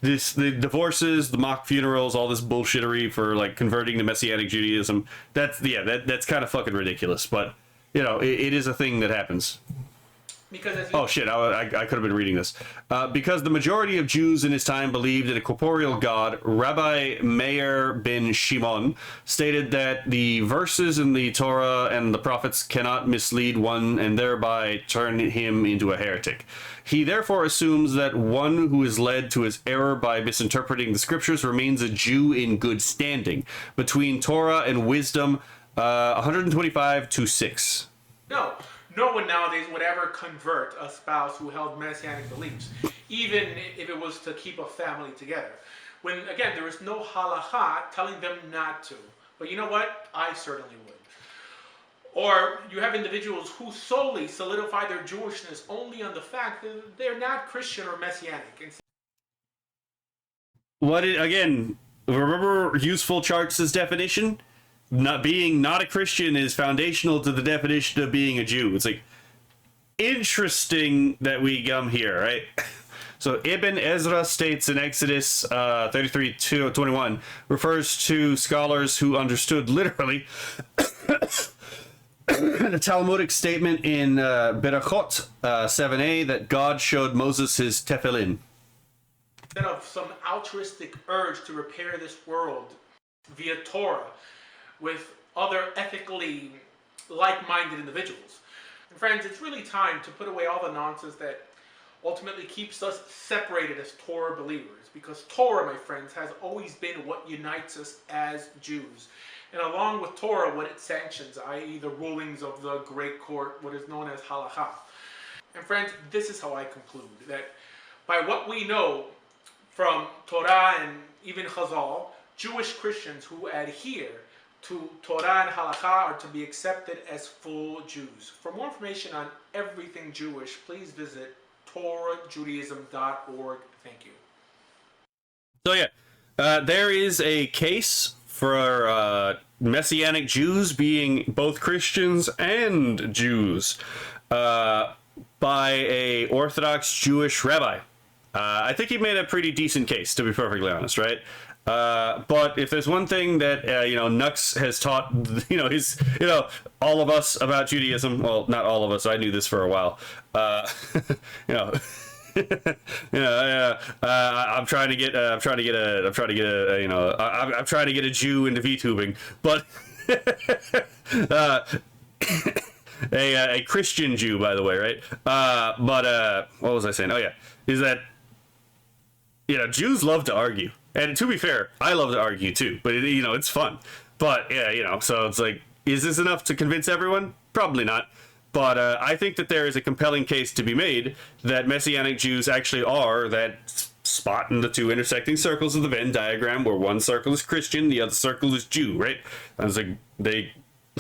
the divorces, the mock funerals, all this bullshittery for like converting to Messianic Judaism, that's kind of fucking ridiculous, but you know, it is a thing that happens. Because oh shit, I could have been reading this. Because the majority of Jews in his time believed in a corporeal God, Rabbi Meir ben Shimon stated that the verses in the Torah and the prophets cannot mislead one and thereby turn him into a heretic. He therefore assumes that one who is led to his error by misinterpreting the scriptures remains a Jew in good standing. Between Torah and wisdom, 125-6. No one nowadays would ever convert a spouse who held Messianic beliefs, even if it was to keep a family together. When, again, there is no halakha telling them not to. But you know what? I certainly would. Or you have individuals who solely solidify their Jewishness only on the fact that they're not Christian or Messianic. Again, remember Useful Charts' definition? Not a Christian is foundational to the definition of being a Jew. It's like interesting that we come here, right? So Ibn Ezra states in Exodus 33:21 refers to scholars who understood literally the Talmudic statement in Berachot 7a that God showed Moses his tefillin. Instead of some altruistic urge to repair this world via Torah, with other ethically like-minded individuals. And friends, it's really time to put away all the nonsense that ultimately keeps us separated as Torah believers, because Torah, my friends, has always been what unites us as Jews. And along with Torah, what it sanctions, i.e. the rulings of the Great Court, what is known as Halakha. And friends, this is how I conclude, that by what we know from Torah and even Chazal, Jewish Christians who adhere to Torah and Halakha are to be accepted as full Jews. For more information on everything Jewish, please visit TorahJudaism.org. Thank you. So yeah, there is a case for Messianic Jews being both Christians and Jews by a Orthodox Jewish rabbi. I think he made a pretty decent case, to be perfectly honest, right? But if there's one thing that Nux has taught all of us about Judaism, well, not all of us, I knew this for a while, I'm trying to get a Jew into VTubing, but a Christian Jew, by the way, right? But what was I saying? Oh yeah, is that Jews love to argue. And to be fair, I love to argue too, but it's fun. But yeah, so it's like, is this enough to convince everyone? Probably not. But I think that there is a compelling case to be made that Messianic Jews actually are that spot in the two intersecting circles of the Venn diagram where one circle is Christian, the other circle is Jew, right? I was like, they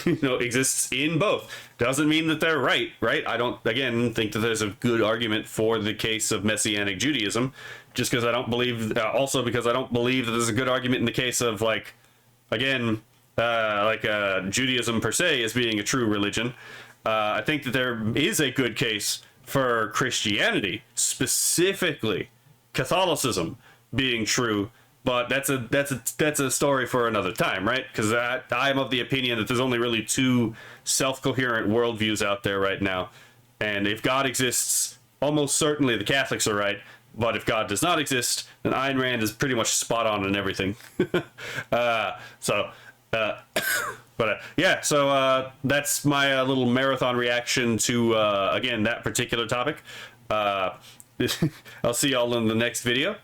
exists in both. Doesn't mean that they're right? I don't, again, think that there's a good argument for the case of Messianic Judaism, just because I don't believe, also because I don't believe that there's a good argument in the case of, Judaism per se as being a true religion. I think that there is a good case for Christianity, specifically Catholicism, being true. But that's a story for another time, right? Because I'm of the opinion that there's only really two self-coherent worldviews out there right now. And if God exists, almost certainly the Catholics are right. But if God does not exist, then Ayn Rand is pretty much spot on in everything. That's my little marathon reaction to, again, that particular topic. I'll see y'all in the next video.